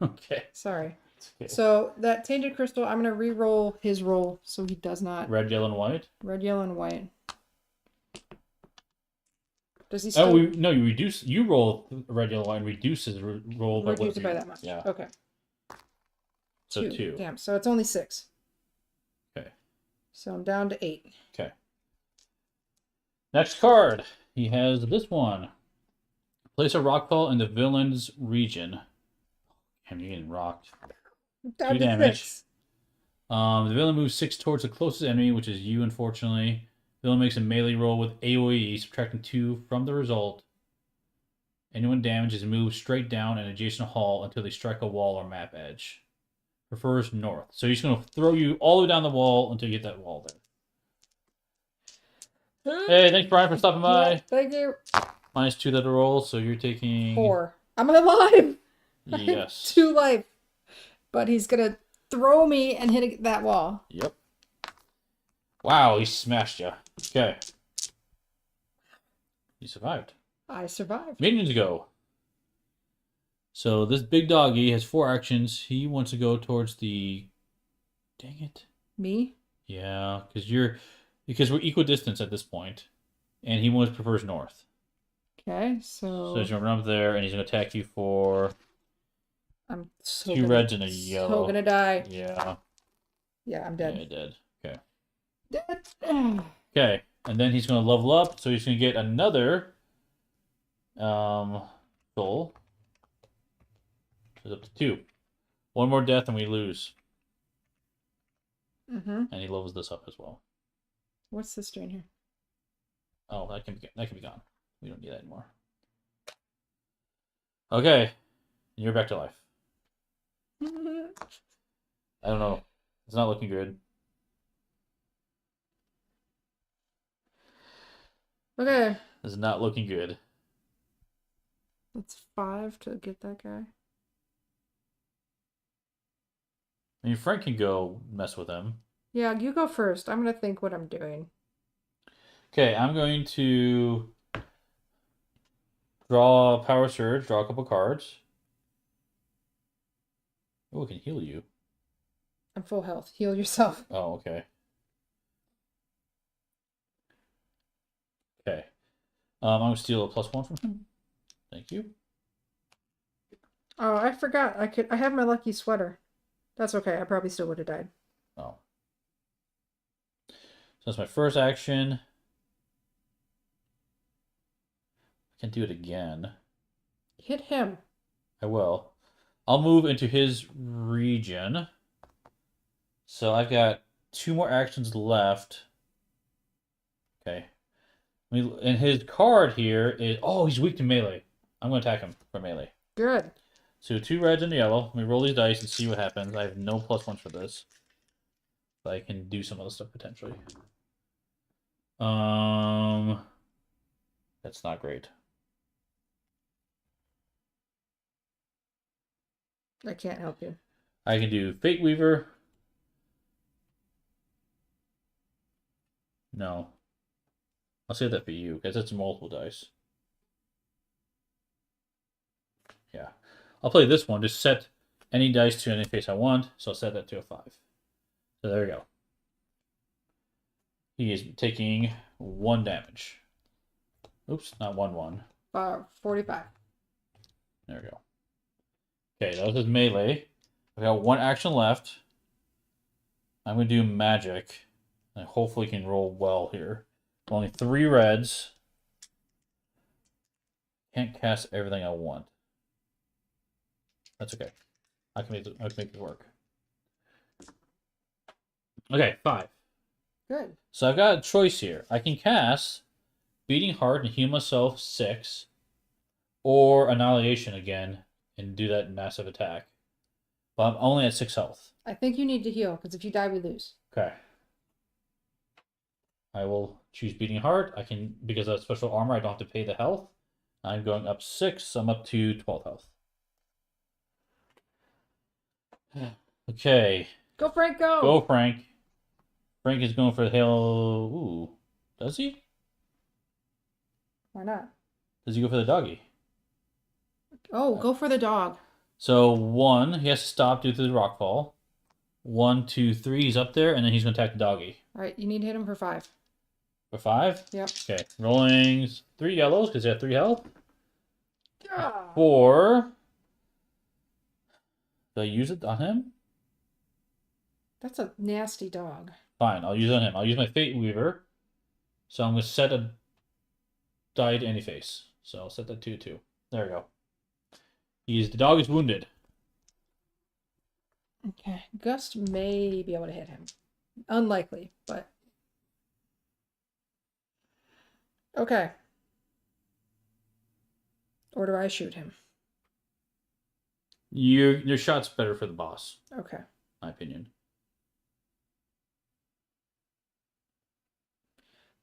Okay. Sorry. Okay. So that Tainted Crystal, I'm going to re-roll his roll so he does not... Red, yellow, and white? Red, yellow, and white. Does he still... Oh, no, you reduce... You roll red, yellow, white, and reduce his roll by reduce it by whatever that much. Yeah. Okay. So 2. Damn, so it's only 6. Okay. So I'm down to 8. Okay. Next card. He has this one. Place a rockfall in the villain's region. Damn, you're getting rocked. Down 2 to damage. 6. The villain moves 6 towards the closest enemy, which is you, unfortunately. Villain makes a melee roll with AoE, subtracting 2 from the result. Anyone damaged is moved straight down an adjacent hall until they strike a wall or map edge. Prefers north. So he's going to throw you all the way down the wall until you get that wall there. Hey, thanks, Brian, for stopping by. Yeah, thank you. -2 to the roll, so you're taking... 4. I'm alive! Yes. 2 life. But he's going to throw me and hit that wall. Yep. Wow, he smashed you. Okay. You survived. I survived. Minions go. So this big doggy has 4 actions. He wants to go towards the... Dang it. Me? Yeah, because we're equidistant at this point, and he prefers north. Okay, so... So he's gonna run up there, and he's gonna attack you for... I'm so 2 reds and a yellow. So gonna die. Yeah. Yeah, I'm dead. Yeah, dead. Okay. Dead. Okay, and then he's gonna level up, so he's gonna get another soul. So it's up to 2. 1 more death and we lose. Mm-hmm. And he levels this up as well. What's this doing here? Oh, that can be gone. We don't need that anymore. Okay, you're back to life. I don't know. It's not looking good. Okay. This is not looking good. That's 5 to get that guy. I mean, Frank can go mess with him. Yeah, you go first. I'm gonna think what I'm doing. Okay, I'm going to draw a Power Surge, draw a couple cards. Oh, it can heal you. I'm full health. Heal yourself. Oh, okay. Okay. I'm going to steal a +1 from him. Thank you. Oh, I forgot. I have my lucky sweater. That's okay. I probably still would have died. Oh. So that's my first action. I can do it again. Hit him. I will. I'll move into his region. So I've got 2 more actions left. Okay. And his card here is... Oh, he's weak to melee. I'm going to attack him for melee. Good. So 2 reds and a yellow. Let me roll these dice and see what happens. I have no +1s for this. But I can do some other stuff potentially. That's not great. I can't help you. I can do Fate Weaver. No. I'll save that for you, because it's multiple dice. Yeah. I'll play this one. Just set any dice to any face I want. So I'll set that to a 5. So there we go. He is taking 1 damage. Oops, not 1-1. 45. There we go. Okay, that was his melee. We got 1 action left. I'm going to do magic. And hopefully can roll well here. Only 3 reds. Can't cast everything I want. That's okay. I can make it work. Okay, 5. Good. So I've got a choice here. I can cast Beating Heart and heal myself 6, or Annihilation again and do that massive attack. But I'm only at 6 health. I think you need to heal, because if you die, we lose. Okay. I will choose Beating Heart. I can, because of special armor, I don't have to pay the health. I'm going up 6, so I'm up to 12 health. Okay. Go, Frank, go! Go, Frank. Frank is going for the hail. Ooh. Does he? Why not? Does he go for the doggy? Oh, go for the dog. So 1, he has to stop due to the rock fall. 1, 2, 3, he's up there, and then he's going to attack the doggy. All right, you need to hit him for 5. For 5? Yep. Okay, rolling 3 yellows because he had 3 health. Ah. 4. Do I use it on him? That's a nasty dog. Fine, I'll use it on him. I'll use my Fate Weaver. So I'm going to set a die to any face. So I'll set that to 2. There we go. The dog is wounded. Okay, Gust may be able to hit him. Unlikely, but... Okay. Or do I shoot him? Your shot's better for the boss, Okay. my opinion.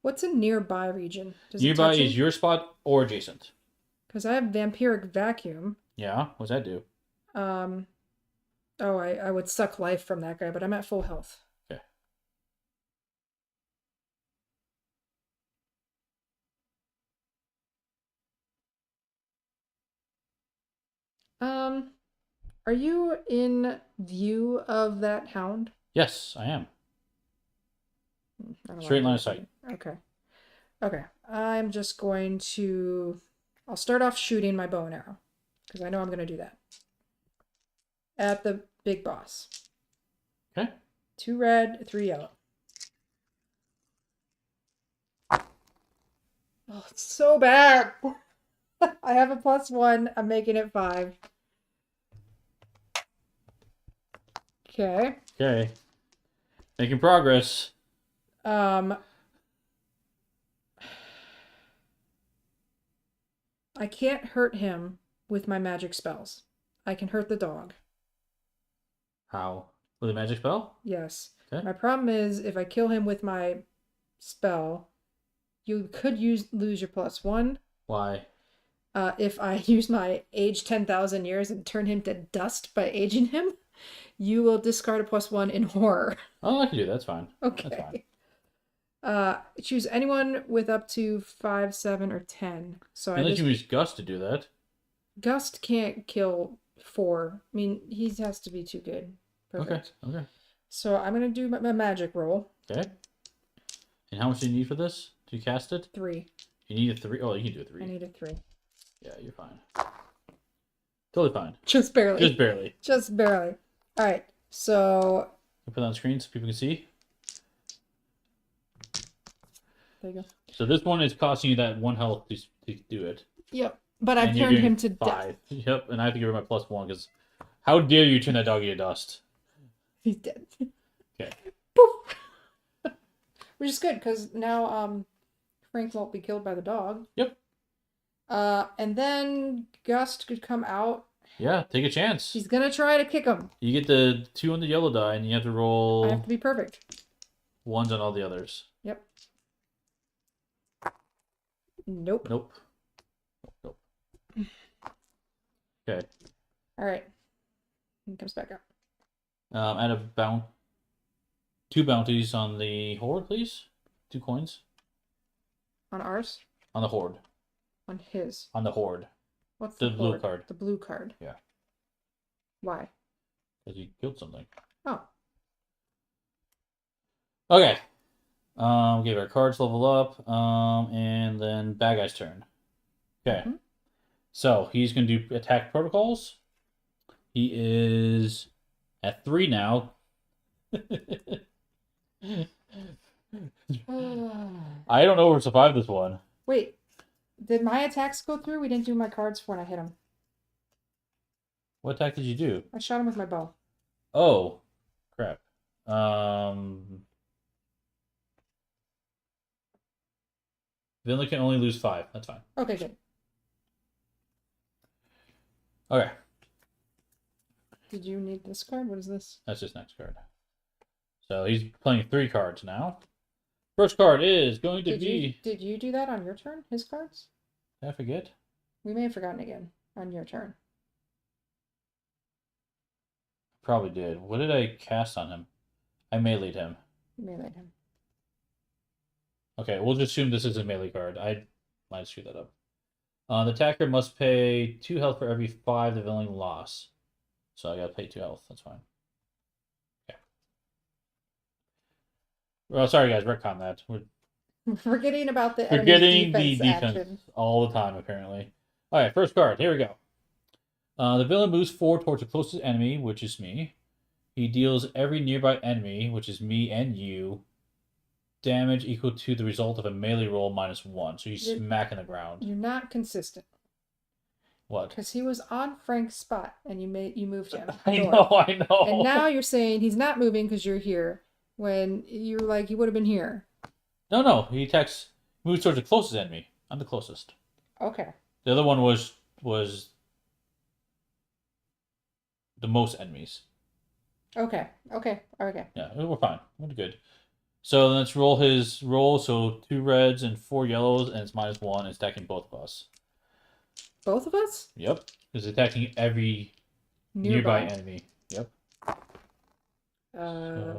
What's a nearby region? Nearby is your spot or adjacent. Because I have Vampiric Vacuum. Yeah, what's that do? Oh, I would suck life from that guy, but I'm at full health. Okay. Are you in view of that hound? Yes, I am. I don't Straight wanna line do of sight. that. Okay. Okay. I'm just going to... I'll start off shooting my bow and arrow. Because I know I'm going to do that. At the big boss. Okay. 2 red, 3 yellow. Oh, it's so bad. I have a +1. I'm making it 5. Okay. Okay. Making progress. I can't hurt him with my magic spells. I can hurt the dog. How? With a magic spell? Yes. Okay. My problem is if I kill him with my spell, you could lose your +1. Why? If I use my age 10,000 years and turn him to dust by aging him, you will discard a +1 in horror. Oh, I can do that. That's fine. Okay. That's fine. Choose anyone with up to 5, 7, or 10. So Unless you use Gust to do that. Gust can't kill 4. I mean, he has to be too good. Perfect. Okay. So I'm gonna do my magic roll. Okay. And how much do you need for this to cast it? 3. You need a 3? Oh, you can do a 3. I need a 3. Yeah, you're fine. Totally fine. Just barely. Just barely. Just barely. All right. So. I'll put it on the screen so people can see. There you go. So this one is costing you that 1 health to do it. Yep. But I've turned him to 5. death. Yep, and I have to give her my +1 because how dare you turn that doggy to dust? He's dead. Okay. Poof. Which is good because now Frank won't be killed by the dog. Yep. And then Gust could come out. Yeah, take a chance. He's gonna try to kick him. You get the 2 on the yellow die, and you have to roll I have to be perfect. 1s on all the others. Yep. Nope. Nope. Okay. All right. He comes back up. Add a 2 bounties on the horde, please. 2 coins. On ours? On the horde. On his. On the horde. What's the the blue horde? card? The blue card. Yeah. Why? Because you killed something. Oh. Okay. Okay, our cards level up. And then bad guy's turn. Okay. Mhm. So he's gonna do attack protocols. He is at 3 now. I don't know who survived this one. Wait, did my attacks go through? We didn't do my cards for when I hit him. What attack did you do? I shot him with my bow. Oh, crap. Um, Villain can only lose 5. That's fine. Okay, good. Okay, Did you need this card? What is this? that's his next card. So he's playing 3 cards now. First card is going to be. Did you do that on your turn? His cards? Did I forget? We may have forgotten again on your turn. Probably did. What did I cast on him? I meleeed him. You may let him. Okay, we'll just assume this is a melee card. I might screw that up. The attacker must pay 2 health for every 5 the villain lost. So I gotta pay 2 health. That's fine. Okay. Well, sorry guys, retcon that. We're Forgetting about the forgetting enemy's the defense action. all the time, apparently. Alright, first card. Here we go. The villain moves 4 towards the closest enemy, which is me. He deals every nearby enemy, which is me and you, damage equal to the result of a melee roll minus 1. So you smack in the ground. You're not consistent. What? Because he was on Frank's spot and you moved him. I north. know. And now you're saying he's not moving because you're here. When you're like, he would have been here. No. He moves towards the closest enemy. I'm the closest. Okay. The other one was the most enemies. Okay. Yeah, we're fine. We're good. So let's roll his roll. So 2 reds and 4 yellows, and it's minus 1. It's attacking both of us. Both of us? Yep. It's attacking every nearby enemy. Yep.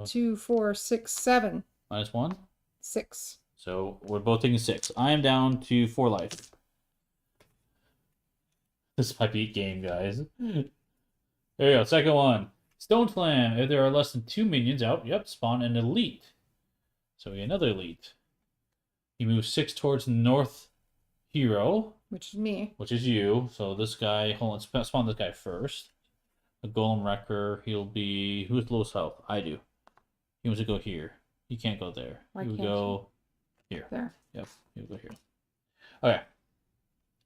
2, 4, 6, 7. Minus 1. 6. So we're both taking 6. I am down to 4 life. This might be a game, guys. There you go. Second one. Stone Slam. If there are less than 2 minions out, spawn an elite. So we get another elite. He moves 6 towards the north hero. Which is me. Which is you. So this guy, hold on, spawn this guy first. The Golem Wrecker, he'll be, who's lowest health? I do. He wants to go here. He can't go there. Why He would can't go here. There. Yep, he would go here. Okay.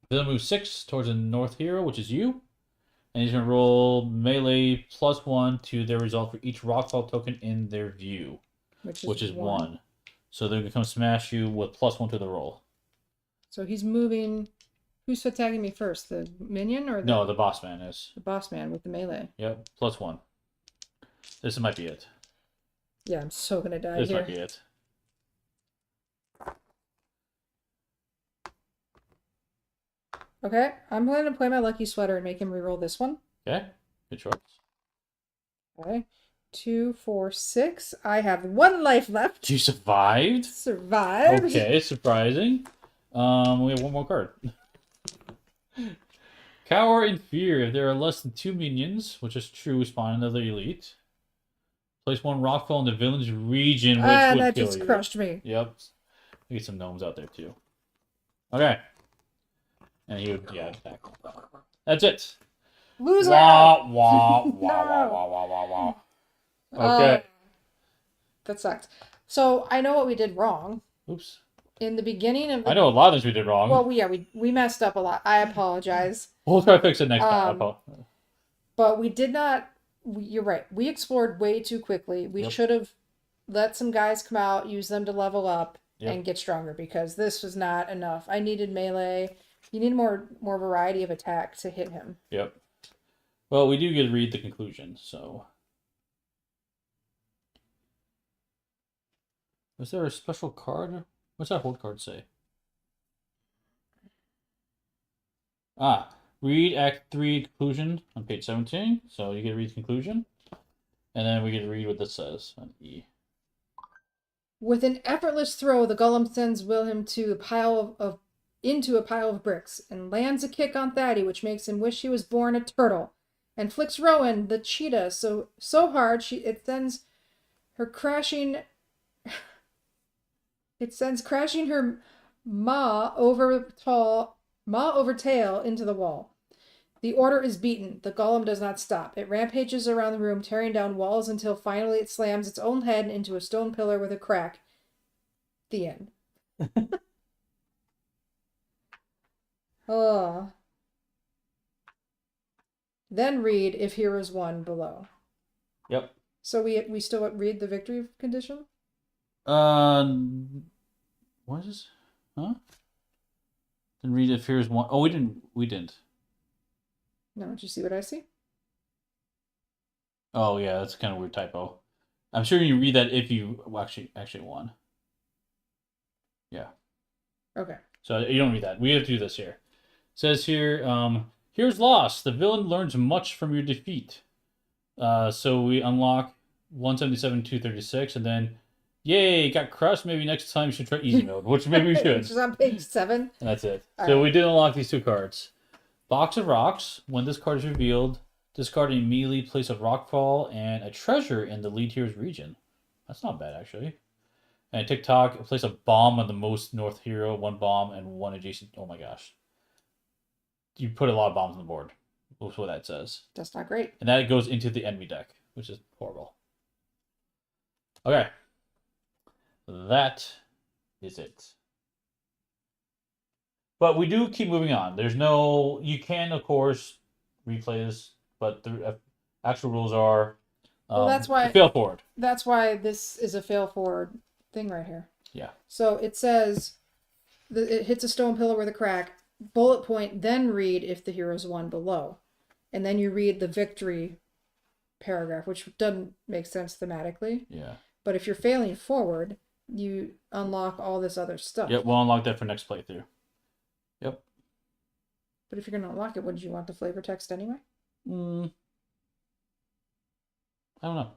Then move 6 towards the north hero, which is you. And he's going to roll melee plus 1 to their result for each rockfall token in their view. Which is 1. So they're going to come smash you with plus 1 to the roll. So he's moving. Who's attacking me first? The minion or the... No, the boss man is. The boss man with the melee. Yep, plus 1. This might be it. Yeah, I'm so going to die This here. might be it. Okay, I'm going to play my lucky sweater and make him reroll this one. Okay, good choice. Okay, 2, 4, 6. I have 1 life left. You survived? Survived. Okay, surprising. We have 1 more card. Cower in fear. If there are less than 2 minions, which is true, spawn another elite. Place 1 rockfall in the villain's region, which would that kill just you. crushed me. Yep. Get some gnomes out there too. Okay. And he would, attack. That's it. Loser. Wah, wah, wah. Okay. That sucked. So I know what we did wrong. Oops. In the beginning of the... I know a lot of things we did wrong. Well, we messed up a lot. I apologize. We'll try to fix it next time. But we did not... you're right. We explored way too quickly. We should have let some guys come out, use them to level up, and get stronger, because this was not enough. I needed melee. You need more variety of attack to hit him. Yep. Well, we do get to read the conclusion, so... Was there a special card? What's that hold card say? Read Act 3 conclusion on page 17. So you get to read the conclusion. And then we get to read what this says on E. With an effortless throw, the golem sends Wilhelm into a pile of bricks and lands a kick on Thaddy, which makes him wish he was born a turtle, and flicks Rowan, the cheetah, so hard it sends her crashing It sends crashing her maw over tail into the wall. The order is beaten. The golem does not stop. It rampages around the room, tearing down walls until finally it slams its own head into a stone pillar with a crack. The end. Oh. Then read if heroes won below. Yep. So we still read the victory condition? What is this? Huh? Then read if here's one. Oh, we didn't. No, did you see what I see? Oh yeah, that's kind of a weird typo. I'm sure you read that if you actually won. Yeah. Okay. So you don't read that. We have to do this here. It says here, here's loss. The villain learns much from your defeat. So we unlock 177, 236, and then, yay, got crushed. Maybe next time you should try easy mode, which maybe we should. Which is on page 7. And that's it. All So right. we did unlock these 2 cards. Box of Rocks. When this card is revealed, discard and immediately place a rockfall and a treasure in the lead hero's region. That's not bad, actually. And TikTok, place a bomb on the most north hero, 1 bomb and 1 adjacent. Oh my gosh. You put a lot of bombs on the board. That's what that says. That's not great. And that goes into the enemy deck, which is horrible. Okay. That is it. But we do keep moving on. There's no... You can, of course, replay this, but the actual rules are... Well, that's why... Fail forward. That's why this is a fail forward thing right here. Yeah. So it says... It hits a stone pillar with a crack. Bullet point, then read if the heroes won below. And then you read the victory paragraph, which doesn't make sense thematically. Yeah. But if you're failing forward, you unlock all this other stuff. Yep, we'll unlock that for next playthrough. Yep. But if you're going to unlock it, wouldn't you want the flavor text anyway? I don't know.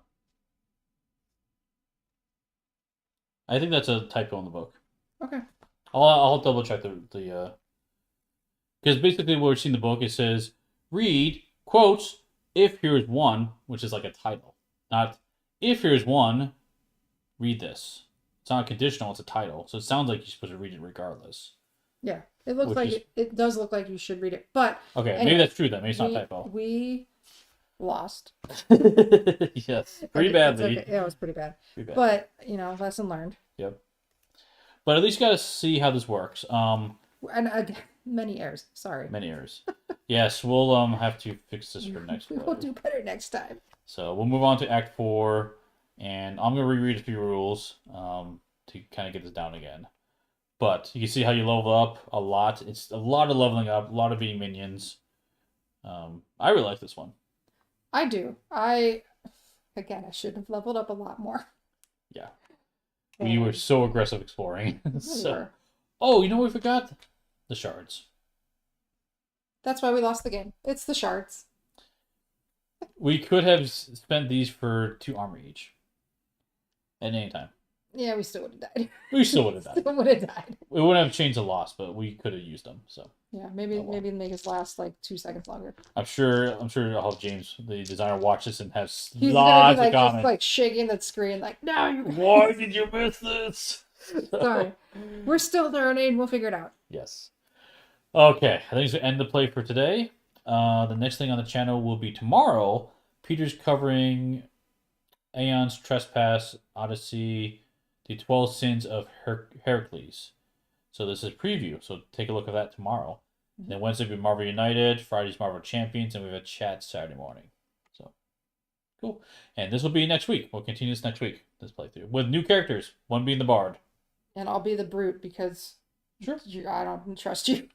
I think that's a typo in the book. Okay. I'll double check the because basically what we see in the book, it says read quotes if here's one, which is like a title, not if here's one, read this. It's not conditional; it's a title, so it sounds like you're supposed to read it regardless. Yeah, it looks like it does look like you should read it, but okay, anyway, maybe that's true then. Maybe it's not a typo. We lost. Yes, pretty badly. Okay. Yeah, it was pretty bad. But lesson learned. Yep. But at least you got to see how this works. And again, many errors. Sorry. Many errors. Yes, we'll have to fix this for next. We will do better next time. So we'll move on to Act 4, and I'm gonna reread a few rules to kind of get this down again. But you can see how you level up a lot. It's a lot of leveling up, a lot of beating minions. I really like this one. I do. Again, I should have leveled up a lot more. Yeah. We were so aggressive exploring. Sure. Oh, you know what we forgot? The shards. That's why we lost the game. It's the shards. We could have spent these for 2 armor each. At any time. Yeah, we still would have died. We still would have died. Still would have died. We wouldn't have changed the loss, but we could have used them. So yeah, maybe make us last like 2 seconds longer. I'm sure I'll have James, the designer, watch this and have He's lots gonna be, of comments. just like shaking that screen, like, no, you. Why did you miss this? Sorry, we're still learning. We'll figure it out. Yes. Okay, I think it's gonna end the play for today. The next thing on the channel will be tomorrow. Peter's covering Aeon's Trespass, Odyssey, the 12 Sins of Heracles. So this is preview. So take a look at that tomorrow. And then Wednesday will be Marvel United, Friday's Marvel Champions, and we have a chat Saturday morning. So cool. And this will be next week. We'll continue this next week, this playthrough, with new characters. One being the Bard. And I'll be the brute because Sure. I don't trust you.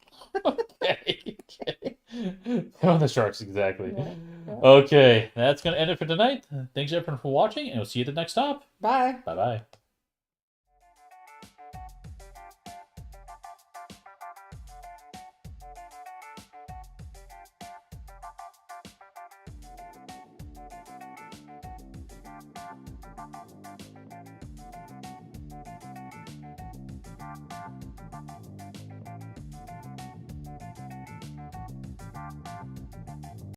Okay. On the sharks, exactly. Yeah. Okay, that's going to end it for tonight. Thanks everyone for watching, and we'll see you at the next stop. Bye. Bye-bye.